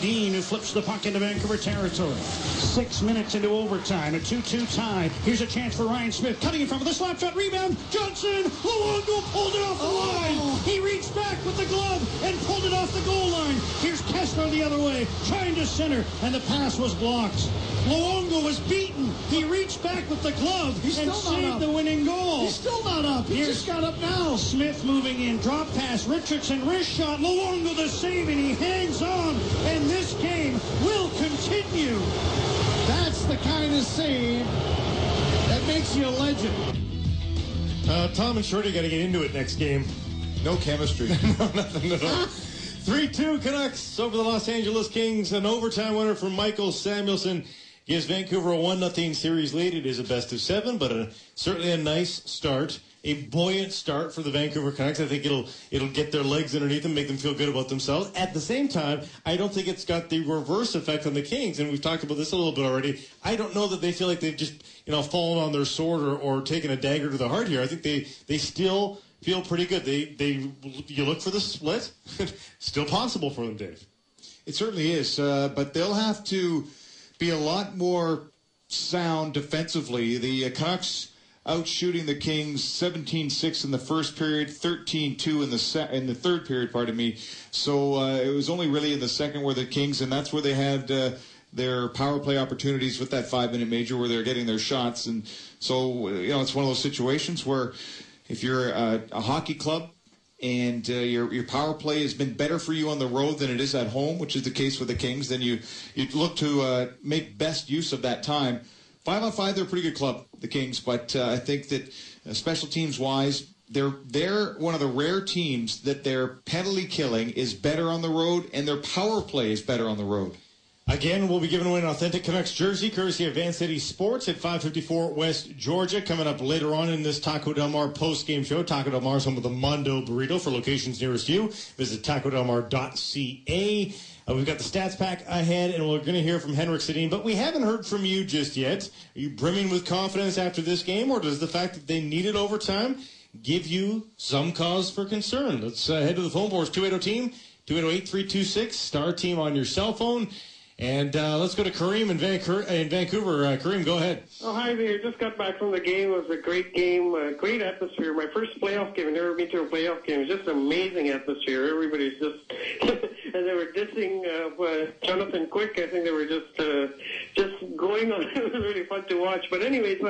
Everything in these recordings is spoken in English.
Dean, who flips the puck into Vancouver territory. 6 minutes into overtime, a 2-2 tie. Here's a chance for Ryan Smith, cutting in front with a slap shot rebound. Johnson, Luongo pulled it off the line. He reached back with the glove and pulled it off the goal line. Here's Kessler the other way, trying to center, and the pass was blocked. Luongo was beaten. He reached back with the glove and saved the winning goal. He's still not up. He just got up now. Smith moving in, drop pass, Richardson, wrist shot, Luongo the save, and he hangs on. And this game will continue. That's the kind of save that makes you a legend. Tom and Shorty got to get into it next game. No chemistry. No, nothing at all. 3-2 Canucks over the Los Angeles Kings. An overtime winner from Michael Samuelsson gives Vancouver a 1-0 series lead. It is a best of 7, but certainly a nice start. A buoyant start for the Vancouver Canucks. I think it'll get their legs underneath them, make them feel good about themselves. At the same time, I don't think it's got the reverse effect on the Kings, and we've talked about this a little bit already. I don't know that they feel like they've just fallen on their sword or taken a dagger to the heart here. I think they still feel pretty good. You look for the split, still possible for them, Dave. It certainly is, but they'll have to be a lot more sound defensively. The Canucks out shooting the Kings 17-6 in the first period, 13-2 in the third period, pardon me. So it was only really in the second where the Kings, and that's where they had their power play opportunities with that 5-minute major where they're getting their shots. And so, it's one of those situations where if you're a hockey club and your power play has been better for you on the road than it is at home, which is the case with the Kings, then you look to make best use of that time. 5-on-5, they're a pretty good club, the Kings, but I think that special teams-wise, they're one of the rare teams that their penalty killing is better on the road and their power play is better on the road. Again, we'll be giving away an authentic Canucks jersey, courtesy of Van City Sports at 554 West Georgia. Coming up later on in this Taco Del Mar post-game show. Taco Del Mar is home of the Mondo Burrito. For locations nearest you, visit tacodelmar.ca. We've got the stats pack ahead, and we're going to hear from Henrik Sedin, but we haven't heard from you just yet. Are you brimming with confidence after this game, or does the fact that they needed overtime give you some cause for concern? Let's head to the phone boards. 280-TEAM, 280-8326, star team on your cell phone. And let's go to Kareem in Vancouver. Kareem, go ahead. Oh, hi there. Just got back from the game. It was a great game, great atmosphere. My first playoff game. I've never been to a playoff game. It was just amazing atmosphere. Everybody's just, and they were dissing Jonathan Quick. I think they were just going on. It was really fun to watch. But anyways,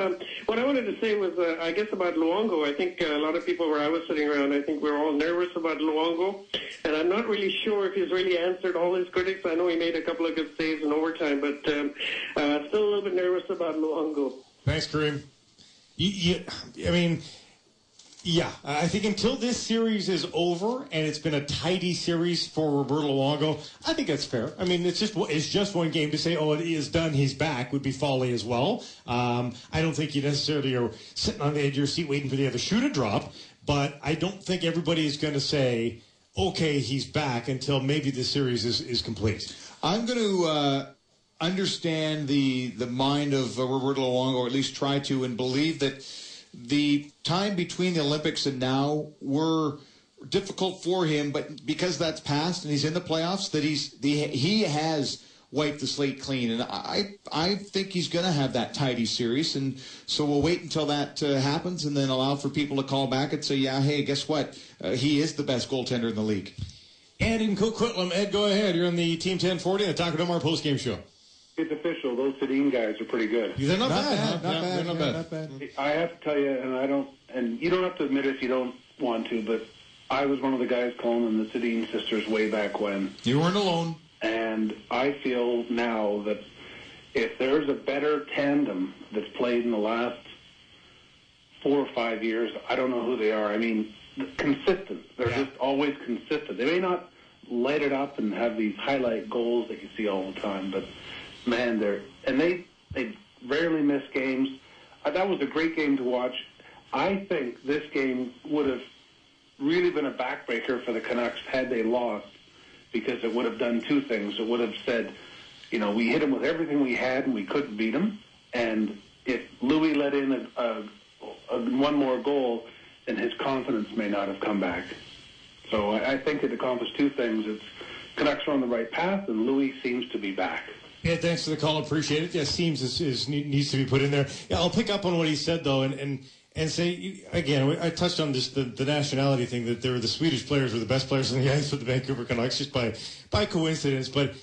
what I wanted to say was, I guess about Luongo. I think a lot of people where I was sitting around, I think we're all nervous about Luongo. And I'm not really sure if he's really answered all his critics. I know he made a couple of good saves in overtime, but still a little bit nervous about Luongo. Thanks, Kareem. I think until this series is over and it's been a tidy series for Roberto Luongo, I think that's fair. I mean, it's just one game. To say, oh, it is done, he's back, would be folly as well. I don't think you necessarily are sitting on the edge of your seat waiting for the other shoe to drop, but I don't think everybody is going to say, okay, he's back until maybe the series is complete. I'm going to understand the mind of Roberto Luongo, or at least try to, and believe that the time between the Olympics and now were difficult for him, but because that's passed and he's in the playoffs, that he has wiped the slate clean, and I think he's going to have that tidy series, and so we'll wait until that happens, and then allow for people to call back and say, yeah, hey, guess what? He is the best goaltender in the league. Ed in Coquitlam. Ed, go ahead. You're on the Team 1040 and the Taco Del Mar postgame show. It's official. Those Sedin guys are pretty good. They're not bad. Not bad. I have to tell you, and you don't have to admit if you don't want to, but I was one of the guys calling them the Sedin sisters way back when. You weren't alone. And I feel now that if there's a better tandem that's played in the last 4 or 5 years, I don't know who they are. I mean, consistent. They're just always consistent. They may not light it up and have these highlight goals that you see all the time, but man, they rarely miss games. That was a great game to watch. I think this game would have really been a backbreaker for the Canucks had they lost, because it would have done two things. It would have said, we hit them with everything we had and we couldn't beat them. And if Louis let in one more goal, and his confidence may not have come back. So I think it accomplished two things. It's Canucks are on the right path, and Louis seems to be back. Yeah, thanks for the call. Appreciate it. Yeah, Seams needs to be put in there. Yeah, I'll pick up on what he said, though, and say, again, I touched on this, the nationality thing, that the Swedish players were the best players on the ice with the Vancouver Canucks, just by coincidence. But,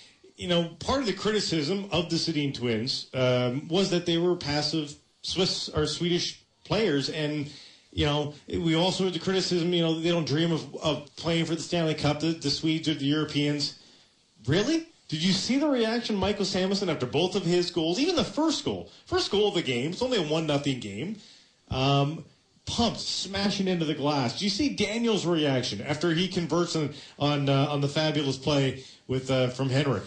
part of the criticism of the Sedin twins was that they were passive Swiss or Swedish players, and we also heard the criticism, they don't dream of playing for the Stanley Cup, the Swedes or the Europeans. Really? Did you see the reaction of Michael Samuelsson after both of his goals? Even the first goal of the game. It's only a 1-0 game. Pumped, smashing into the glass. Did you see Daniel's reaction after he converts on the fabulous play with from Henrik?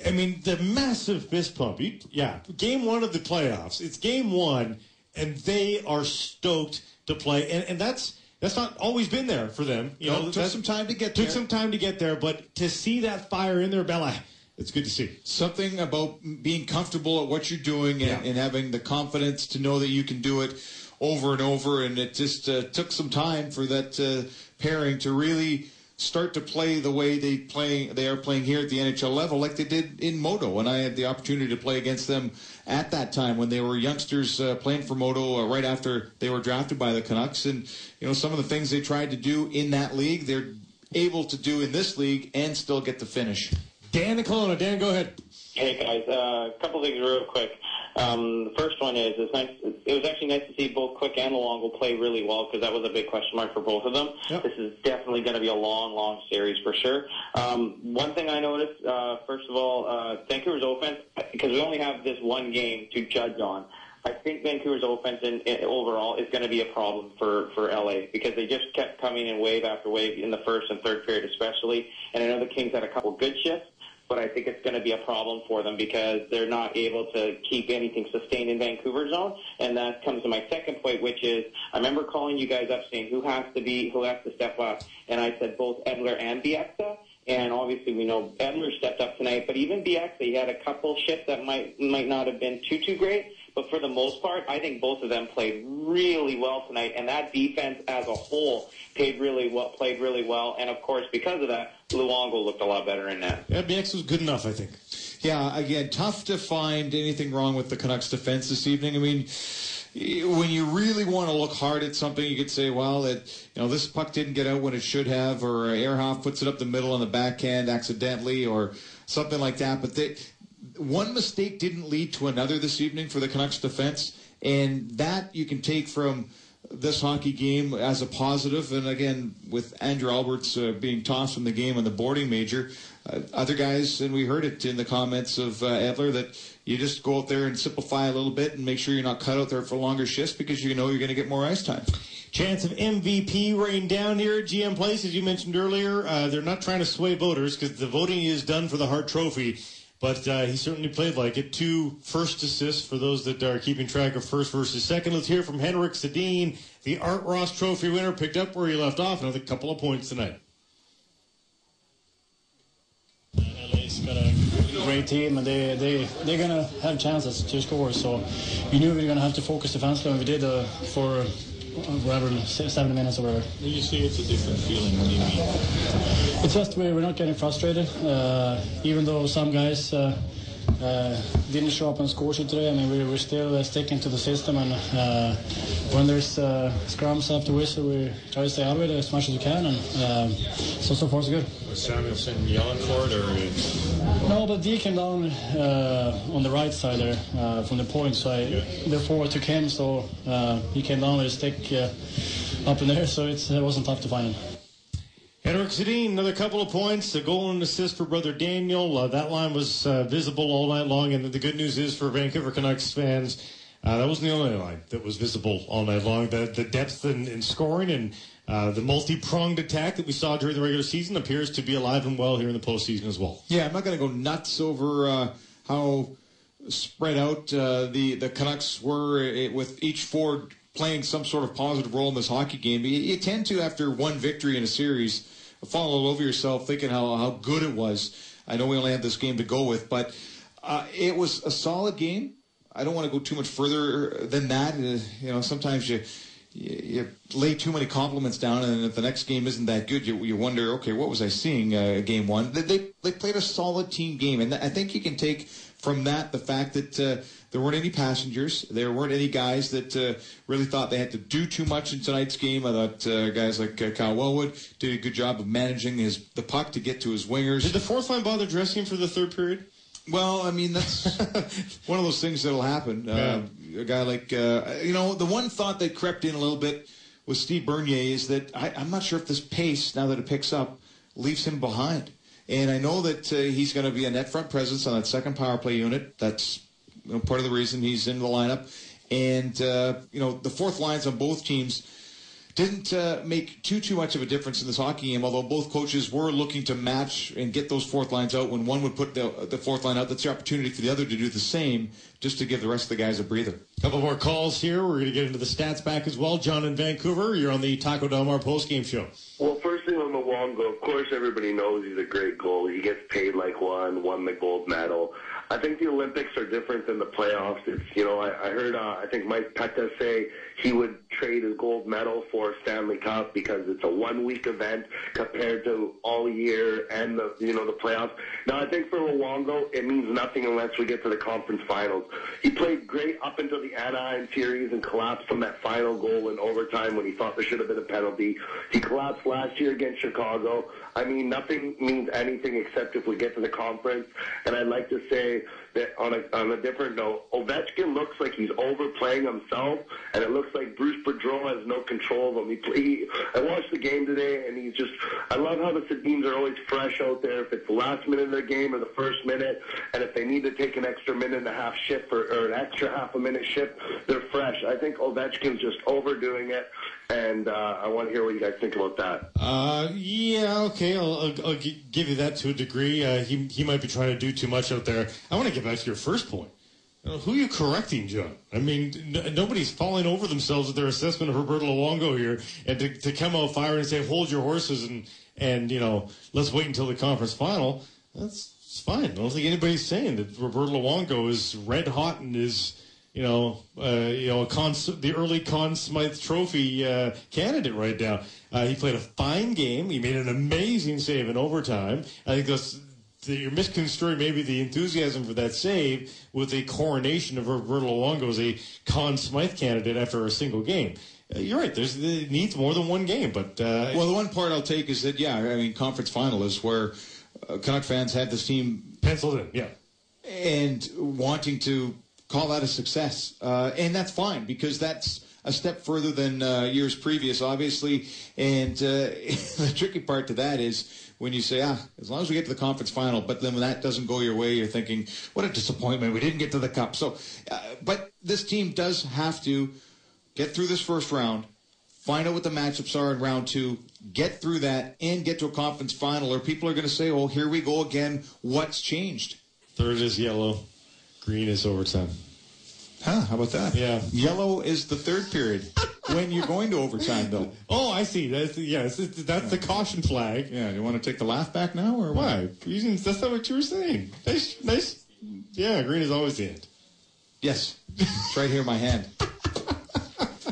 I mean, the massive fist pump. Game one of the playoffs. It's game one, and they are stoked to play, and that's not always been there for them. Took some time to get there. Took some time to get there, but to see that fire in their belly, it's good to see. Something about being comfortable at what you're doing and having the confidence to know that you can do it over and over, and it just took some time for that pairing to really start to play the way they are playing here at the NHL level, like they did in Modo. And I had the opportunity to play against them at that time when they were youngsters playing for Modo right after they were drafted by the Canucks. And some of the things they tried to do in that league, they're able to do in this league and still get the finish. Dan in Kelowna. Dan, go ahead. Hey guys, a couple things real quick. The first one is it was actually nice to see both Quick and Luongo play really well, because that was a big question mark for both of them. Yep. This is definitely going to be a long series for sure. One thing I noticed, first of all, Vancouver's offense, because we only have this one game to judge on, I think Vancouver's offense overall is going to be a problem for LA, because they just kept coming in wave after wave in the first and third period especially. And I know the Kings had a couple good shifts, but I think it's going to be a problem for them because they're not able to keep anything sustained in Vancouver zone. And that comes to my second point, which is I remember calling you guys up saying who has to step up, and I said both Edler and Bieksa. And obviously we know Edler stepped up tonight, but even Bieksa, he had a couple shifts that might not have been too great. But for the most part, I think both of them played really well tonight, and that defense as a whole played really well. And of course, because of that, Luongo looked a lot better in that. Yeah, BX was good enough, I think. Yeah, again, tough to find anything wrong with the Canucks defense this evening. I mean, when you really want to look hard at something, you could say, well, this puck didn't get out when it should have, or Ehrhoff puts it up the middle on the backhand accidentally, or something like that. But one mistake didn't lead to another this evening for the Canucks defense, and that you can take from this hockey game as a positive. And again, with Andrew Alberts being tossed from the game on the boarding major, other guys, and we heard it in the comments of Edler, that you just go out there and simplify a little bit and make sure you're not cut out there for longer shifts, because you know you're going to get more ice time. Chance of MVP rain down here at GM Place, as you mentioned earlier. They're not trying to sway voters because the voting is done for the Hart Trophy. But he certainly played like it. 2 first assists for those that are keeping track of first versus second. Let's hear from Henrik Sedin, the Art Ross Trophy winner, picked up where he left off. Another couple of points tonight. LA's got a great team, and they're going to have chances to score. So we knew we were going to have to focus defensively, and we did for whatever, 70 minutes or whatever. You see it's a different feeling. What do you mean? It's just we're not getting frustrated, even though some guys didn't show up on score sheet today. I mean, we're still sticking to the system, and when there's scrums after whistle, we try to stay out of it as much as we can, and so far so good. Was Samuelsson yelling for it, or? No, but D came down on the right side there from the point, so the forward took him, so he came down with his stick up in there, so it wasn't tough to find him. Henrik Sedin, another couple of points, a goal and assist for brother Daniel. That line was visible all night long, and the good news is for Vancouver Canucks fans, that wasn't the only line that was visible all night long. The depth in scoring and the multi-pronged attack that we saw during the regular season appears to be alive and well here in the postseason as well. Yeah, I'm not going to go nuts over how spread out the Canucks were with each forward playing some sort of positive role in this hockey game. You tend to, after one victory in a series, fall all over yourself thinking how good it was. I know we only have this game to go with, but it was a solid game. I don't want to go too much further than that. Sometimes you you lay too many compliments down, and if the next game isn't that good, you wonder, okay, what was I seeing game one? They played a solid team game, and I think you can take from that the fact that there weren't any passengers. There weren't any guys that really thought they had to do too much in tonight's game. I thought guys like Kyle Wellwood did a good job of managing the puck to get to his wingers. Did the fourth line bother dressing him for the third period? Well, I mean, that's one of those things that'll happen. Yeah. A guy like, the one thought that crept in a little bit with Steve Bernier is that I'm not sure if this pace, now that it picks up, leaves him behind. And I know that he's going to be a net front presence on that second power play unit. That's part of the reason he's in the lineup. And, the fourth lines on both teams didn't make too much of a difference in this hockey game, although both coaches were looking to match and get those fourth lines out. When one would put the fourth line out, that's the opportunity for the other to do the same, just to give the rest of the guys a breather. A couple more calls here. We're going to get into the stats back as well. John in Vancouver, you're on the Taco Del Mar postgame show. Well, first thing on the Luongo, of course everybody knows he's a great goalie. He gets paid like one, won the gold medal. I think the Olympics are different than the playoffs. It's, I heard, I think Mike Petta say he would trade his gold medal for Stanley Cup because it's a 1 week event compared to all year and the playoffs. Now, I think for Luongo, it means nothing unless we get to the conference finals. He played great up until the Anaheim series and collapsed from that final goal in overtime when he thought there should have been a penalty. He collapsed last year against Chicago. I mean, nothing means anything except if we get to the conference. And I'd like to say that on a different note, Ovechkin looks like he's overplaying himself, and it looks like Bruce Boudreau has no control of him. I watched the game today, and I love how the Sedins are always fresh out there, if it's the last minute of the game or the first minute, and if they need to take an extra minute and a half shift or an extra half a minute shift, they're fresh. I think Ovechkin's just overdoing it, and I want to hear what you guys think about that. Yeah, okay, I'll give you that to a degree. He might be trying to do too much out there. I want to get back to your first point. Who are you correcting, John? I mean, nobody's falling over themselves with their assessment of Roberto Luongo here, and to come out firing and say, hold your horses and let's wait until the conference final. It's fine. I don't think anybody's saying that Roberto Luongo is red hot and is the early Conn Smythe Trophy candidate right now. He played a fine game. He made an amazing save in overtime. I think you're misconstruing maybe the enthusiasm for that save with a coronation of Roberto Luongo as a Conn Smythe candidate after a single game. You're right. It needs more than one game. But the one part I'll take is that, conference final is where Canuck fans had this team penciled in, yeah, and wanting to call that a success. And that's fine because that's a step further than years previous, obviously. And the tricky part to that is when you say, as long as we get to the conference final, but then when that doesn't go your way, you're thinking, what a disappointment. We didn't get to the cup. So, but this team does have to get through this first round, find out what the matchups are in round two, get through that, and get to a conference final, or people are going to say, oh, here we go again. What's changed? Third is yellow. Green is overtime. How about that? Yeah. Yellow is the third period. When you're going to overtime, though. Oh, I see. That's the caution flag. Yeah. You want to take the laugh back now, or why? That's not what you were saying. Nice. Yeah, green is always the end. Yes. It's right here in my hand.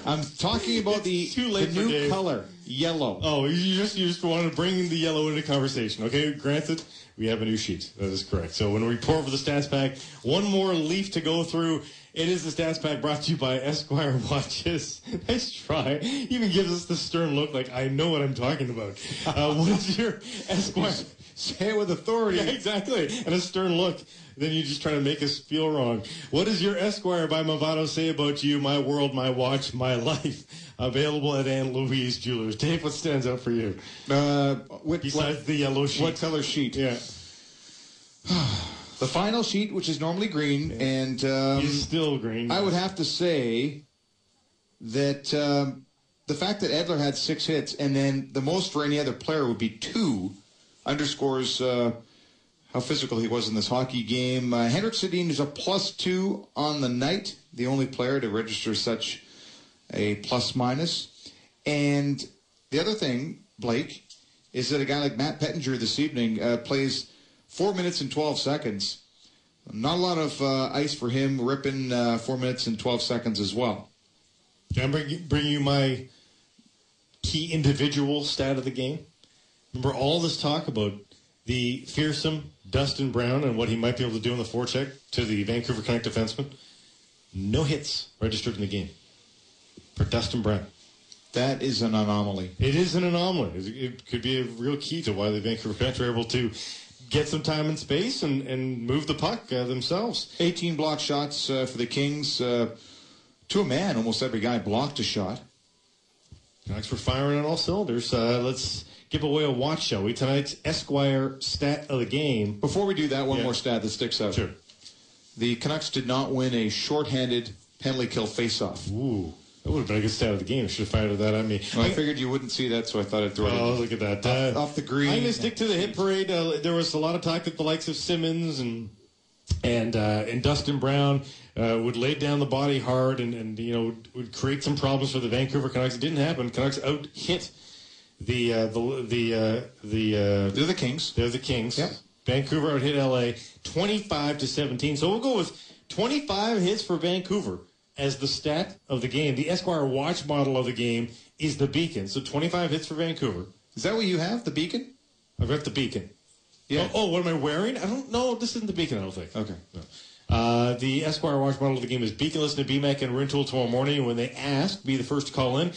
I'm talking about the new color, yellow. Oh, you just want to bring the yellow into conversation. Okay, granted, we have a new sheet. That is correct. So when we report for the stats pack, one more leaf to go through. It is the stats pack brought to you by Esquire Watches. Nice try. Even gives us the stern look like I know what I'm talking about. What is your Esquire? Say it with authority. Yeah, exactly. And a stern look. Then you just try to make us feel wrong. What does your Esquire by Movado say about you, my world, my watch, my life? Available at Anne Louise Jewelers. Dave, what stands out for you? Besides the yellow sheet. What color sheet? Yeah. The final sheet, which is normally green, and is still green. I would have to say that the fact that Edler had 6 hits, and then the most for any other player would be 2, underscores how physical he was in this hockey game. Henrik Sedin is a +2 on the night, the only player to register such a plus-minus. And the other thing, Blake, is that a guy like Matt Pettinger this evening plays 4 minutes and 12 seconds. Not a lot of ice for him, ripping 4 minutes and 12 seconds as well. Can I bring you my key individual stat of the game? Remember all this talk about the fearsome Dustin Brown and what he might be able to do in the forecheck to the Vancouver Canucks defenseman? No hits registered in the game for Dustin Brown. That is an anomaly. It is an anomaly. It could be a real key to why the Vancouver Canucks are able to get some time and space and move the puck themselves. 18 block shots for the Kings. To a man, almost every guy blocked a shot. Canucks were firing on all cylinders. Let's give away a watch, shall we? Tonight's Esquire stat of the game. Before we do that, one more stat that sticks out. Sure. The Canucks did not win a shorthanded penalty kill faceoff. Ooh. That would have been a good stat of the game. Should have fired that on me. Well, I figured you wouldn't see that, so I thought I'd throw it in. Oh, look at that. Off the green. I'm going to stick to the hit parade. There was a lot of talk that the likes of Simmons and Dustin Brown would lay down the body hard and would create some problems for the Vancouver Canucks. It didn't happen. Canucks out-hit they're the Kings. They're the Kings. Yep. Vancouver out-hit LA 25-17. So we'll go with 25 hits for Vancouver as the stat of the game. The Esquire watch model of the game is the Beacon. So 25 hits for Vancouver. Is that what you have, the Beacon? I've got the Beacon. Yeah. Oh, what am I wearing? I don't know. This isn't the Beacon, I don't think. Okay. No. The Esquire watch model of the game is Beacon. Listen to BMAC and Rintoul tomorrow morning. And when they ask, be the first to call in.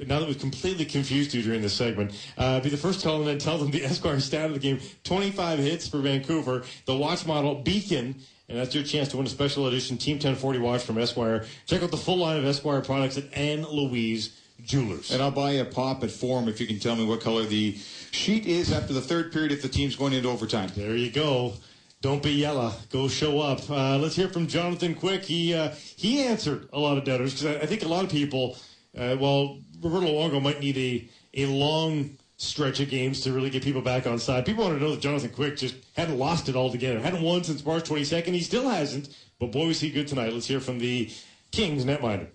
Now that we've completely confused you during this segment, be the first to call in and tell them the Esquire stat of the game. 25 hits for Vancouver. The watch model, Beacon. And that's your chance to win a special edition Team 1040 watch from Esquire. Check out the full line of Esquire products at Anne Louise Jewelers. And I'll buy you a pop at Forum if you can tell me what color the sheet is after the third period if the team's going into overtime. There you go. Don't be yella. Go show up. Let's hear from Jonathan Quick. He answered a lot of doubters because I think a lot of people, Roberto Luongo might need a long stretch of games to really get people back on side. People want to know that Jonathan Quick just hadn't lost it altogether. Hadn't won since March 22nd. He still hasn't. But boy, was he good tonight. Let's hear from the Kings netminder.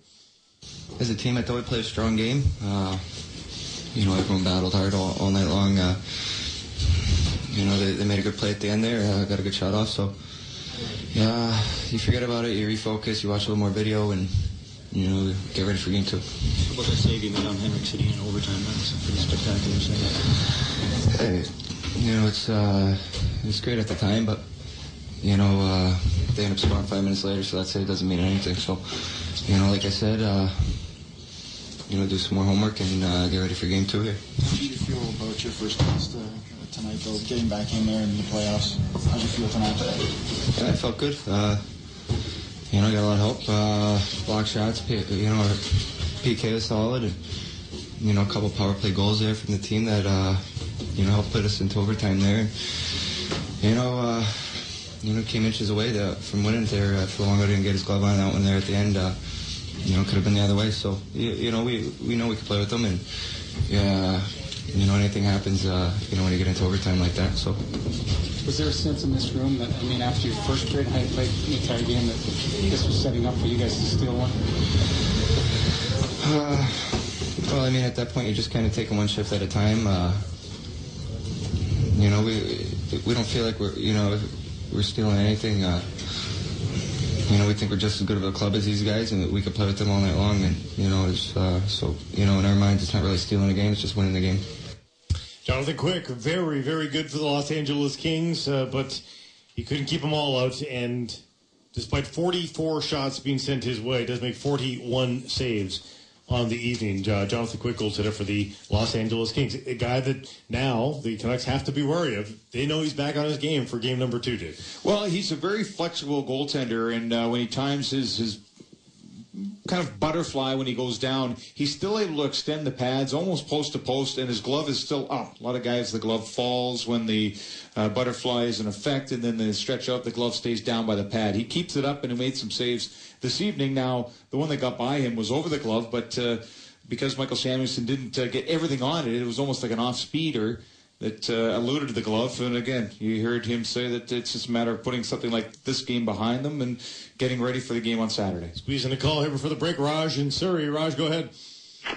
As a team, I thought we played a strong game. Everyone battled hard all night long. They made a good play at the end there. Got a good shot off. So, you forget about it. You refocus. You watch a little more video and, get ready for game 2. How about that save you made on Henrik Sedin in overtime? That was a pretty spectacular save. It's great at the time, but, they end up scoring 5 minutes later, so that save doesn't mean anything. So, like I said, do some more homework and get ready for game 2 here. How did you feel about your first test tonight, though, getting back in there in the playoffs? How did you feel tonight? Yeah, I felt good. I got a lot of help. Block shots, our PK was solid, and, a couple power play goals there from the team that, helped put us into overtime there. Came inches away from winning there. If Luongo didn't get his glove on that one there at the end, could have been the other way. So, we know we can play with them, and, anything happens, when you get into overtime like that. So. Was there a sense in this room that, after your first period, how you played the entire game, that this was setting up for you guys to steal one? At that point, you're just kind of taking one shift at a time. We don't feel like we're stealing anything. We think we're just as good of a club as these guys, and we could play with them all night long. And in our minds, it's not really stealing a game; it's just winning the game. Jonathan Quick, very, very good for the Los Angeles Kings, but he couldn't keep them all out. And despite 44 shots being sent his way, does make 41 saves on the evening. Jonathan Quick goal today for the Los Angeles Kings, a guy that now the Canucks have to be wary of. They know he's back on his game for game number 2, Dave. Well, he's a very flexible goaltender, and when he times his kind of butterfly when he goes down, he's still able to extend the pads almost post to post, and his glove is still up. A lot of guys, the glove falls when the butterfly is in effect, and then they stretch out, the glove stays down by the pad. He keeps it up, and he made some saves this evening. Now, the one that got by him was over the glove, but because Michael Samuelson didn't get everything on it, it was almost like an off-speeder that alluded to the glove. And again, you heard him say that it's just a matter of putting something like this game behind them and getting ready for the game on Saturday. Squeezing a call here before the break. Raj in Surrey. Raj, go ahead.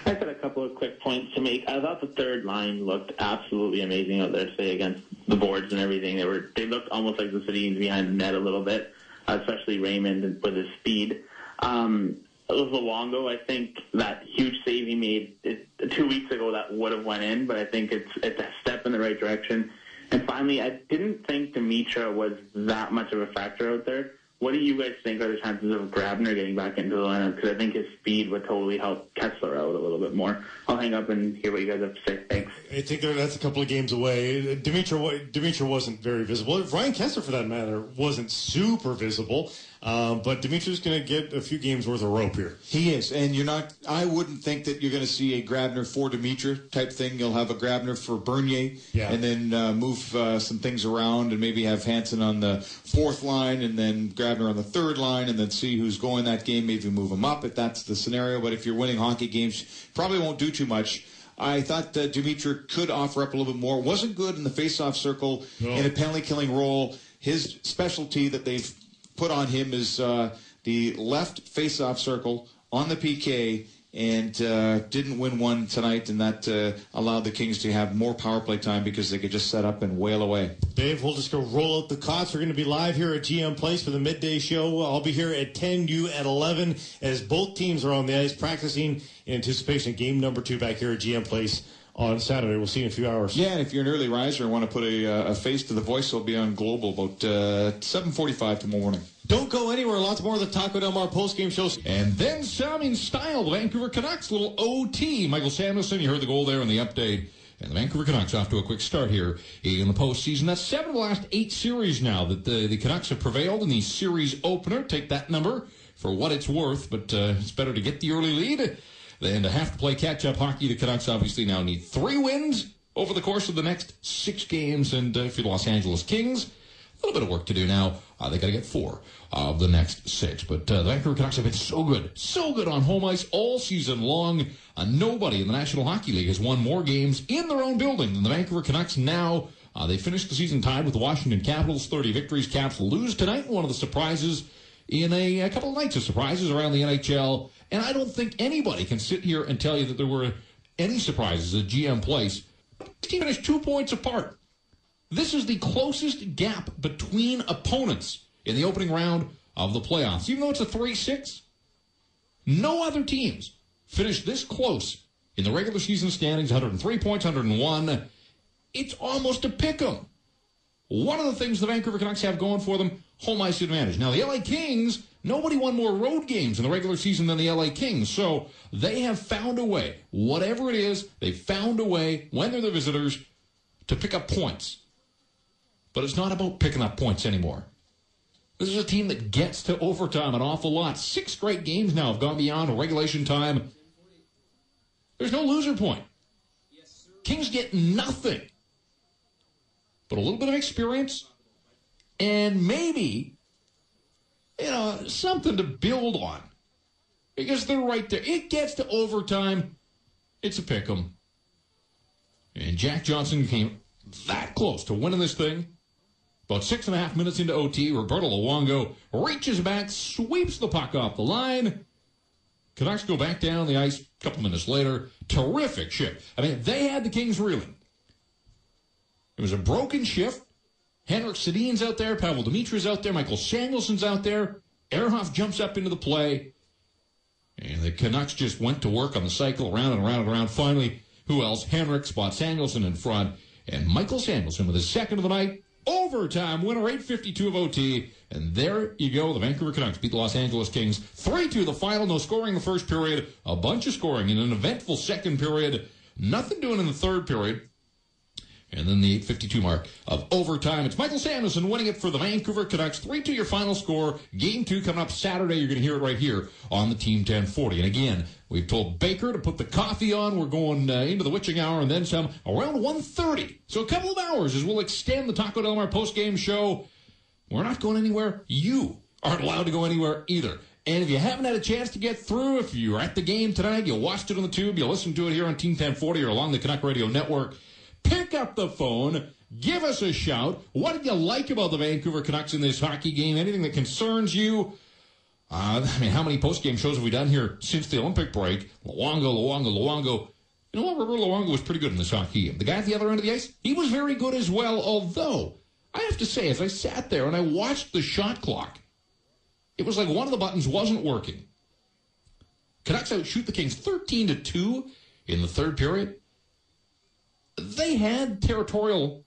I got a couple of quick points to make. I thought the third line looked absolutely amazing out there today against the boards and everything. They looked almost like the Sedins behind the net a little bit, especially Raymond with his speed. Luongo. I think that huge save he made 2 weeks ago that would have went in, but I think it's a step in the right direction. And finally, I didn't think Dimitra was that much of a factor out there. What do you guys think are the chances of Grabner getting back into the lineup? Because I think his speed would totally help Kessler out a little bit more. I'll hang up and hear what you guys have to say. Thanks. I think that's a couple of games away. Dimitra wasn't very visible. Ryan Kessler, for that matter, wasn't super visible. But Dimitri's going to get a few games worth of rope here. He is, and I wouldn't think that you're going to see a Grabner for Dimitra type thing. You'll have a Grabner for Bernier, and then move some things around, and maybe have Hansen on the fourth line, and then Grabner on the third line, and then see who's going that game. Maybe move him up if that's the scenario. But if you're winning hockey games, probably won't do too much. I thought Dimitra could offer up a little bit more. Wasn't good in the face-off circle in a penalty-killing role. His specialty that they've put on him is the left face-off circle on the PK, and didn't win one tonight, and that allowed the Kings to have more power play time because they could just set up and wail away. Dave, we'll just go roll out the cots. We're going to be live here at GM Place for the midday show. I'll be here at 10, you at 11, as both teams are on the ice practicing in anticipation of game number 2 back here at GM Place on Saturday. We'll see you in a few hours. Yeah, and if you're an early riser and want to put a face to the voice, it'll be on Global about 7:45 tomorrow morning. Don't go anywhere. Lots more of the Taco Del Mar postgame shows. And then some in style. The Vancouver Canucks, little OT. Michael Samuelson, you heard the goal there in the update. And the Vancouver Canucks off to a quick start here in the postseason. That's 7 of the last 8 series now that the Canucks have prevailed in the series opener. Take that number for what it's worth, but it's better to get the early lead than to have to play catch-up hockey. The Canucks obviously now need 3 wins over the course of the next 6 games. And if you're the Los Angeles Kings, a little bit of work to do now. They got to get 4 of the next 6. But the Vancouver Canucks have been so good on home ice all season long. Nobody in the National Hockey League has won more games in their own building than the Vancouver Canucks now. They finished the season tied with the Washington Capitals, 30 victories. Caps lose tonight. One of the surprises in a couple of nights of surprises around the NHL. And I don't think anybody can sit here and tell you that there were any surprises at GM Place. The team finished 2 points apart. This is the closest gap between opponents in the opening round of the playoffs. Even though it's a 3-6, no other teams finished this close in the regular season standings. 103 points, 101. It's almost a pick-em. One of the things the Vancouver Canucks have going for them, home ice advantage. Now, the LA Kings, nobody won more road games in the regular season than the LA Kings. So they have found a way, whatever it is, they've found a way when they're the visitors to pick up points. But it's not about picking up points anymore. This is a team that gets to overtime an awful lot. 6 straight games now have gone beyond regulation time. There's no loser point. Kings get nothing but a little bit of experience and maybe, something to build on. Because they're right there. It gets to overtime. It's a pick'em. And Jack Johnson came that close to winning this thing. About 6.5 minutes into OT, Roberto Luongo reaches back, sweeps the puck off the line. Canucks go back down the ice a couple minutes later. Terrific shift. I mean, they had the Kings reeling. It was a broken shift. Henrik Sedin's out there. Pavel Dimitri's out there. Michael Samuelson's out there. Ehrhoff jumps up into the play. And the Canucks just went to work on the cycle, around and around and around. Finally, who else? Henrik spots Samuelson in front. And Michael Samuelson with his second of the night. Overtime winner, 8:52 of OT. And there you go. The Vancouver Canucks beat the Los Angeles Kings 3-2 the final. No scoring in the first period. A bunch of scoring in an eventful second period. Nothing doing in the third period. And then the 8:52 mark of overtime. It's Michael Samuelson winning it for the Vancouver Canucks. 3-2 your final score. Game 2 coming up Saturday. You're going to hear it right here on the Team 1040. And again, we've told Baker to put the coffee on. We're going into the witching hour and then some around 1:30. So a couple of hours as we'll extend the Taco Del Mar postgame show. We're not going anywhere. You aren't allowed to go anywhere either. And if you haven't had a chance to get through, if you're at the game tonight, you watched it on the tube, you listened to it here on Team 1040 or along the Canuck Radio Network, pick up the phone, give us a shout. What did you like about the Vancouver Canucks in this hockey game? Anything that concerns you? How many post-game shows have we done here since the Olympic break? Luongo. You know what? Roberto Luongo was pretty good in this hockey game. The guy at the other end of the ice, he was very good as well, although I have to say, as I sat there and I watched the shot clock, it was like one of the buttons wasn't working. Canucks outshoot the Kings 13-2 in the third period. They had territorial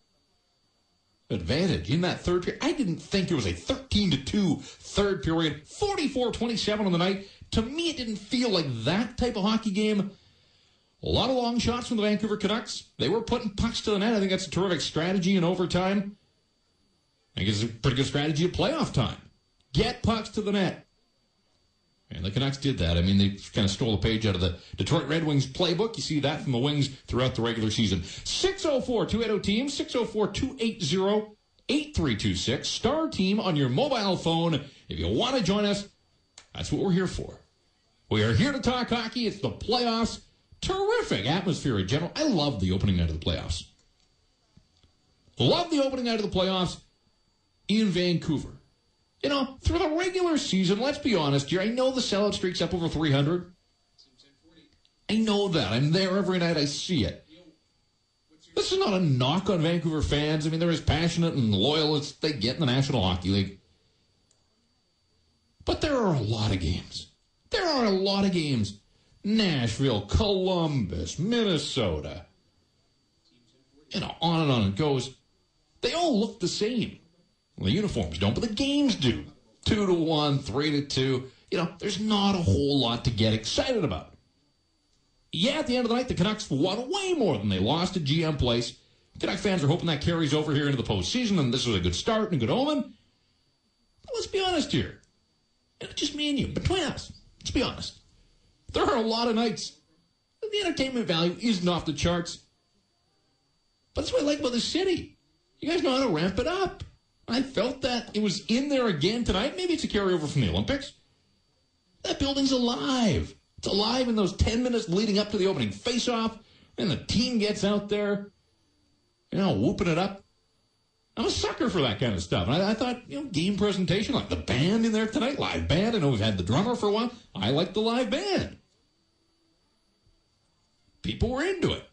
advantage in that third period. I didn't think it was a 13-2 third period, 44-27 on the night. To me, it didn't feel like that type of hockey game. A lot of long shots from the Vancouver Canucks. They were putting pucks to the net. I think that's a terrific strategy in overtime. I think it's a pretty good strategy at playoff time. Get pucks to the net. And the Canucks did that. I mean, they kind of stole a page out of the Detroit Red Wings playbook. You see that from the Wings throughout the regular season. 604-280-TEAM, 604-280-8326. Star Team on your mobile phone. If you want to join us, that's what we're here for. We are here to talk hockey. It's the playoffs. Terrific atmosphere in general. I love the opening night of the playoffs. Love the opening night of the playoffs in Vancouver. You know, through the regular season, let's be honest here, I know the sellout streak's up over 300. I know that. I'm there every night. I see it. This is not a knock on Vancouver fans. I mean, they're as passionate and loyal as they get in the National Hockey League. But there are a lot of games. There are a lot of games. Nashville, Columbus, Minnesota. You know, on and on it goes. They all look the same. Well, the uniforms don't, but the games do. 2-1, 3-2. You know, there's not a whole lot to get excited about. Yeah, at the end of the night, the Canucks won way more than they lost at GM Place. Canuck fans are hoping that carries over here into the postseason, and this was a good start and a good omen. But let's be honest here. It's just me and you, between us. Let's be honest. There are a lot of nights. The entertainment value isn't off the charts. But that's what I like about the city. You guys know how to ramp it up. I felt that it was in there again tonight. Maybe it's a carryover from the Olympics. That building's alive. It's alive in those 10 minutes leading up to the opening face-off. And the team gets out there, you know, whooping it up. I'm a sucker for that kind of stuff. And I thought, you know, game presentation, like the band in there tonight, live band. I know we've had the drummer for a while. I like the live band. People were into it.